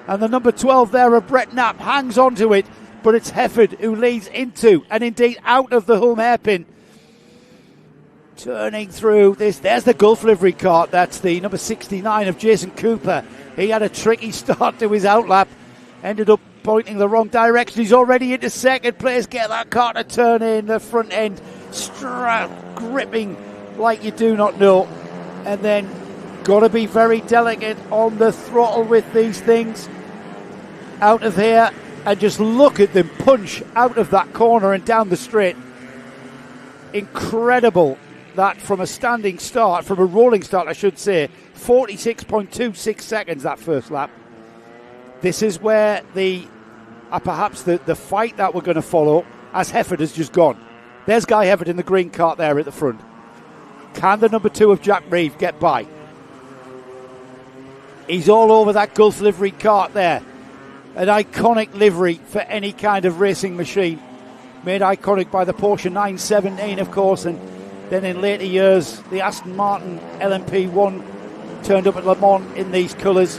And the number 12 there of Brett Knapp hangs on to it, but it's Hefford who leads into and indeed out of the home hairpin. Turning through this, there's the Gulf livery cart. That's the number 69 of Jason Cooper. He had a tricky start to his outlap, ended up pointing the wrong direction. He's already into second place. Get that cart to turn in, the front end gripping like you do not know, and then got to be very delicate on the throttle with these things out of here, and just look at them punch out of that corner and down the straight. Incredible. That from a standing start, from a rolling start I should say, 46.26 seconds that first lap. This is where perhaps the fight that we're going to follow, as Hefford has just gone. There's Guy Hefford in the green cart there at the front. Can the number 2 of Jack Reeve get by? He's all over that Gulf livery cart there. An iconic livery for any kind of racing machine. Made iconic by the Porsche 917, of course, and then in later years, the Aston Martin LMP1 turned up at Le Mans in these colours.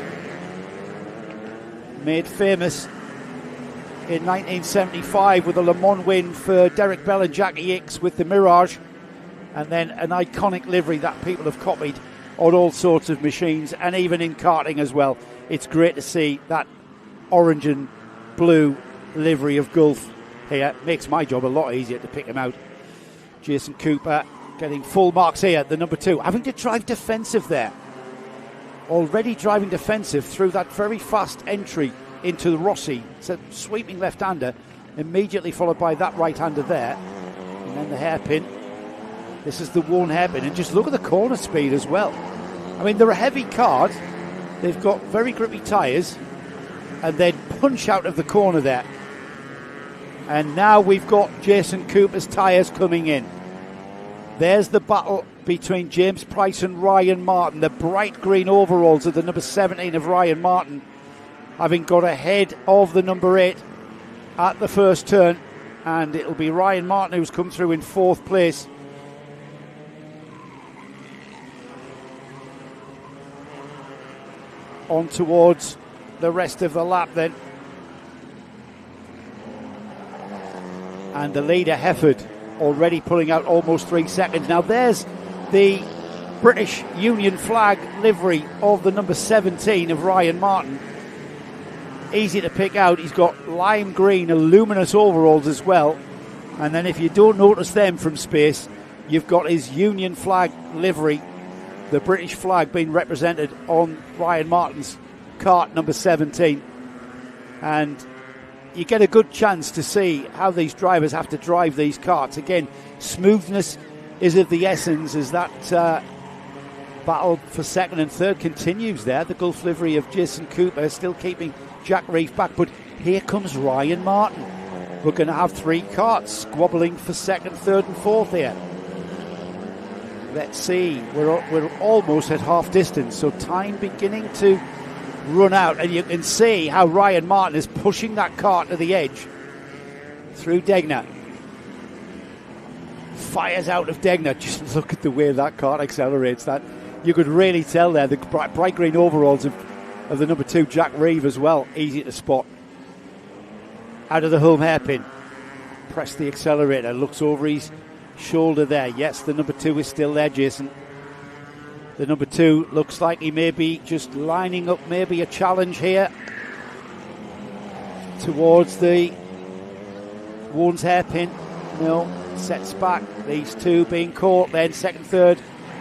Made famous in 1975 with a Le Mans win for Derek Bell and Jackie Hicks with the Mirage. And then an iconic livery that people have copied on all sorts of machines and even in karting as well. It's great to see that orange and blue livery of Gulf here. Makes my job a lot easier to pick him out. Jason Cooper getting full marks here, the number 2, having to drive defensive there. Already driving defensive through that very fast entry into the Rossi. It's a sweeping left-hander, immediately followed by that right-hander there. And then the hairpin. This is the worn hairpin. And just look at the corner speed as well. I mean, they're a heavy cart. They've got very grippy tyres. And then punch out of the corner there. And now we've got Jason Cooper's tyres coming in. There's the battle between James Price and Ryan Martin. The bright green overalls of the number 17 of Ryan Martin, having got ahead of the number 8 at the first turn. And it'll be Ryan Martin who's come through in 4th place. On towards the rest of the lap then. And the leader, Hefford, already pulling out almost 3 seconds. Now there's the British Union flag livery of the number 17 of Ryan Martin easy to pick out. He's got lime green, luminous overalls as well. And then if you don't notice them from space, you've got his Union flag livery, the British flag being represented on Ryan Martin's kart number 17. And you get a good chance to see how these drivers have to drive these karts. Again, smoothness is of the essence as that battle for second and third continues there. The Gulf livery of Jason Cooper still keeping Jack Reeve back, but here comes Ryan Martin. We're going to have 3 karts squabbling for second, third and fourth here. Let's see, we're almost at half distance, so time beginning to run out, and you can see how Ryan Martin is pushing that kart to the edge through Degner. Fires out of Degner. Just look at the way that kart accelerates. That you could really tell there. The bright green overalls of the number 2 Jack Reeve as well, easy to spot. Out of the home hairpin, press the accelerator, looks over his shoulder there. Yes, the number 2 is still there, Jason. The number 2 looks like he may be just lining up maybe a challenge here towards the Warren's hairpin. No, sets back. These 2 being caught then. Second, third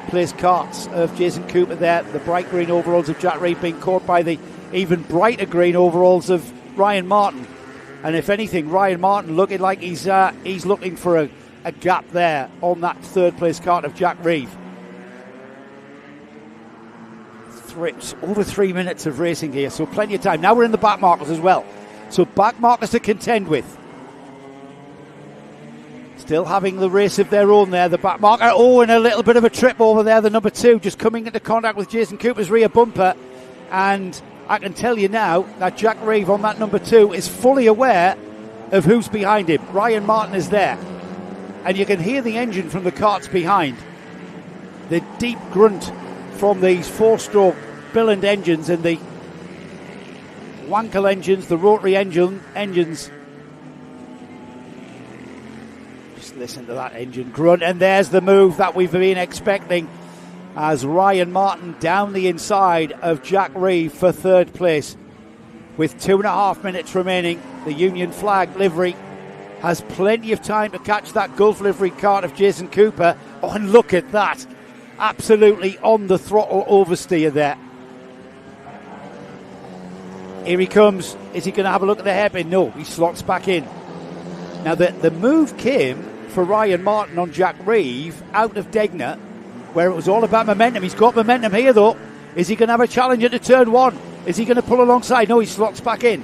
place karts of Jason Cooper there. The bright green overalls of Jack Reeve being caught by the even brighter green overalls of Ryan Martin. And if anything, Ryan Martin looking like he's looking for a gap there on that third place kart of Jack Reeve. Over 3 minutes of racing here, so plenty of time. Now we're in the back markers as well. So back markers to contend with. Still having the race of their own there, the back marker. Oh, and a little bit of a trip over there, the number 2 just coming into contact with Jason Cooper's rear bumper. And I can tell you now that Jack Reeve on that number 2 is fully aware of who's behind him. Ryan Martin is there. And you can hear the engine from the karts behind. The deep grunt from these 4-stroke Billand engines and the Wankel engines, the rotary engines. Just listen to that engine grunt, and there's the move that we've been expecting as Ryan Martin down the inside of Jack Reeve for third place. With 2.5 minutes remaining, the Union flag livery has plenty of time to catch that Gulf livery kart of Jason Cooper. Oh, and look at that. Absolutely on the throttle oversteer there. Here he comes. Is he going to have a look at the hairpin? No, he slots back in. Now the move came for Ryan Martin on Jack Reeve out of Degner, where it was all about momentum. He's got momentum here though. Is he going to have a challenge into turn 1? Is he going to pull alongside? No, he slots back in.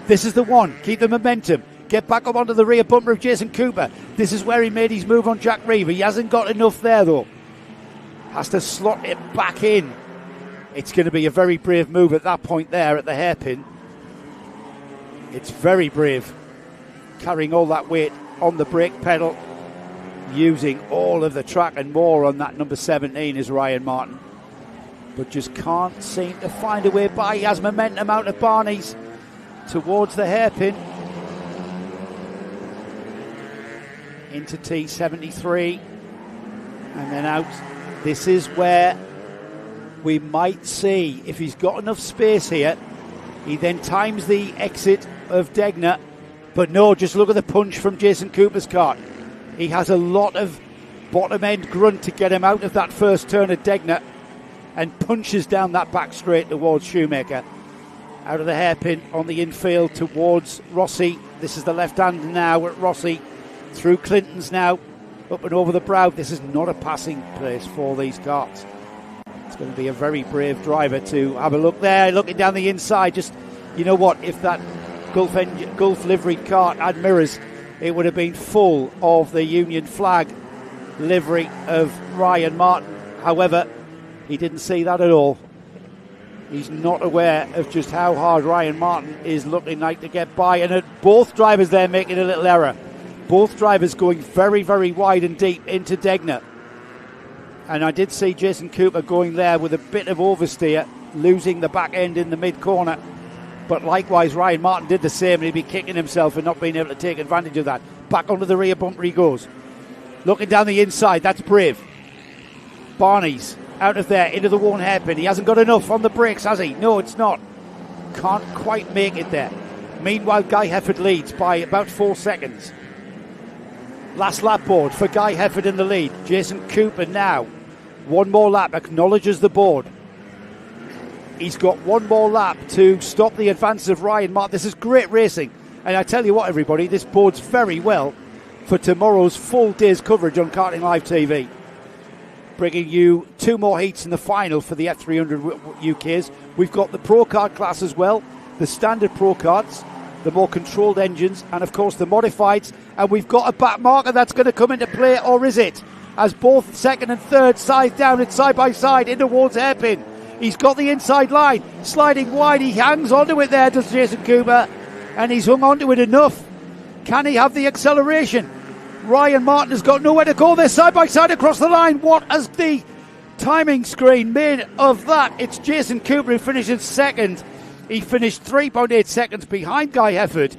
This is the one. Keep the momentum. Get back up onto the rear bumper of Jason Cooper. This is where he made his move on Jack Reeve. He hasn't got enough there though. Has to slot it back in. It's going to be a very brave move at that point there at the hairpin. It's very brave. Carrying all that weight on the brake pedal. Using all of the track and more on that number 17 is Ryan Martin. But just can't seem to find a way by. He has momentum out of Barney's towards the hairpin. Into T73. And then out. This is where we might see, if he's got enough space here, he then times the exit of Degner. But no, just look at the punch from Jason Cooper's kart. He has a lot of bottom end grunt to get him out of that first turn at Degner and punches down that back straight towards Shoemaker. Out of the hairpin on the infield towards Rossi. This is the left hand now at Rossi. Through Clinton's now. Up and over the brow. This is not a passing place for these karts. It's going to be a very brave driver to have a look there. Looking down the inside. Just, you know what, if that Gulf livery kart had mirrors, it would have been full of the Union flag livery of Ryan Martin. However, he didn't see that at all. He's not aware of just how hard Ryan Martin is looking like to get by. And both drivers there making a little error. Both drivers going very, very wide and deep into Degner. And I did see Jason Cooper going there with a bit of oversteer, losing the back end in the mid-corner. But likewise, Ryan Martin did the same, and he'd be kicking himself and not being able to take advantage of that. Back onto the rear bumper he goes. Looking down the inside, that's brave. Barney's out of there, into the worn hairpin. He hasn't got enough on the brakes, has he? No, it's not. Can't quite make it there. Meanwhile, Guy Hefford leads by about 4 seconds. Last lap board for Guy Hefford in the lead. Jason Cooper now, one more lap, acknowledges the board. He's got one more lap to stop the advance of Ryan Martin. This is great racing. And I tell you what, everybody, this bodes very well for tomorrow's full day's coverage on Karting Live TV. Bringing you 2 more heats in the final for the F300 UKs. We've got the Pro Kart class as well, the standard Pro Karts, the more controlled engines, and of course the modifieds. And we've got a back marker that's going to come into play, or is it? As both second and third side down it side by side in towards hairpin. He's got the inside line, sliding wide. He hangs onto it there, does Jason Cooper, and he's hung onto it enough. Can he have the acceleration? Ryan Martin has got nowhere to go. They're side by side across the line. What has the timing screen made of that? It's Jason Cooper who finishes second. He finished 3.8 seconds behind Guy Hefford,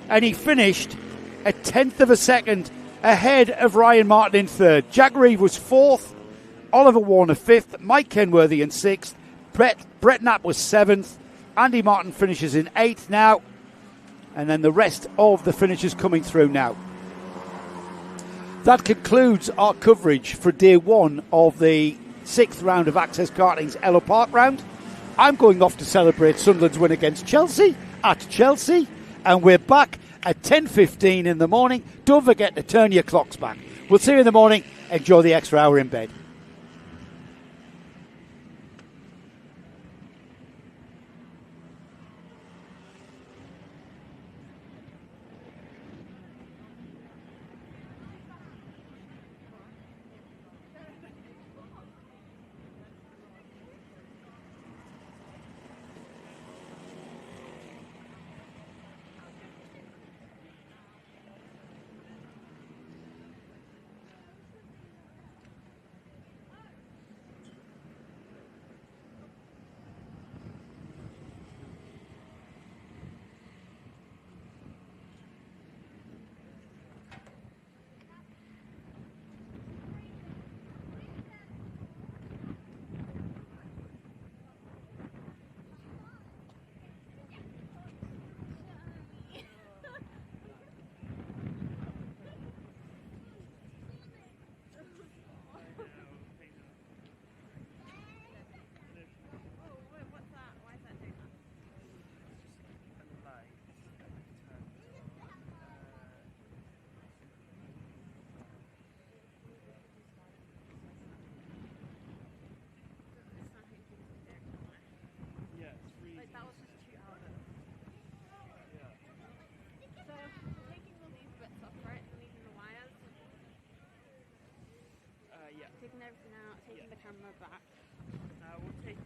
and he finished a 10th of a second ahead of Ryan Martin in third. Jack Reeve was fourth, Oliver Warner fifth, Mike Kenworthy in sixth, Brett Knapp was seventh, Andy Martin finishes in eighth now, and then the rest of the finishers coming through now. That concludes our coverage for day one of the 6th round of Access Karting's Ellough Park round. I'm going off to celebrate Sunderland's win against Chelsea at Chelsea, and we're back at 10:15 in the morning. Don't forget to turn your clocks back. We'll see you in the morning. Enjoy the extra hour in bed. Taking everything out, taking the camera back. We'll take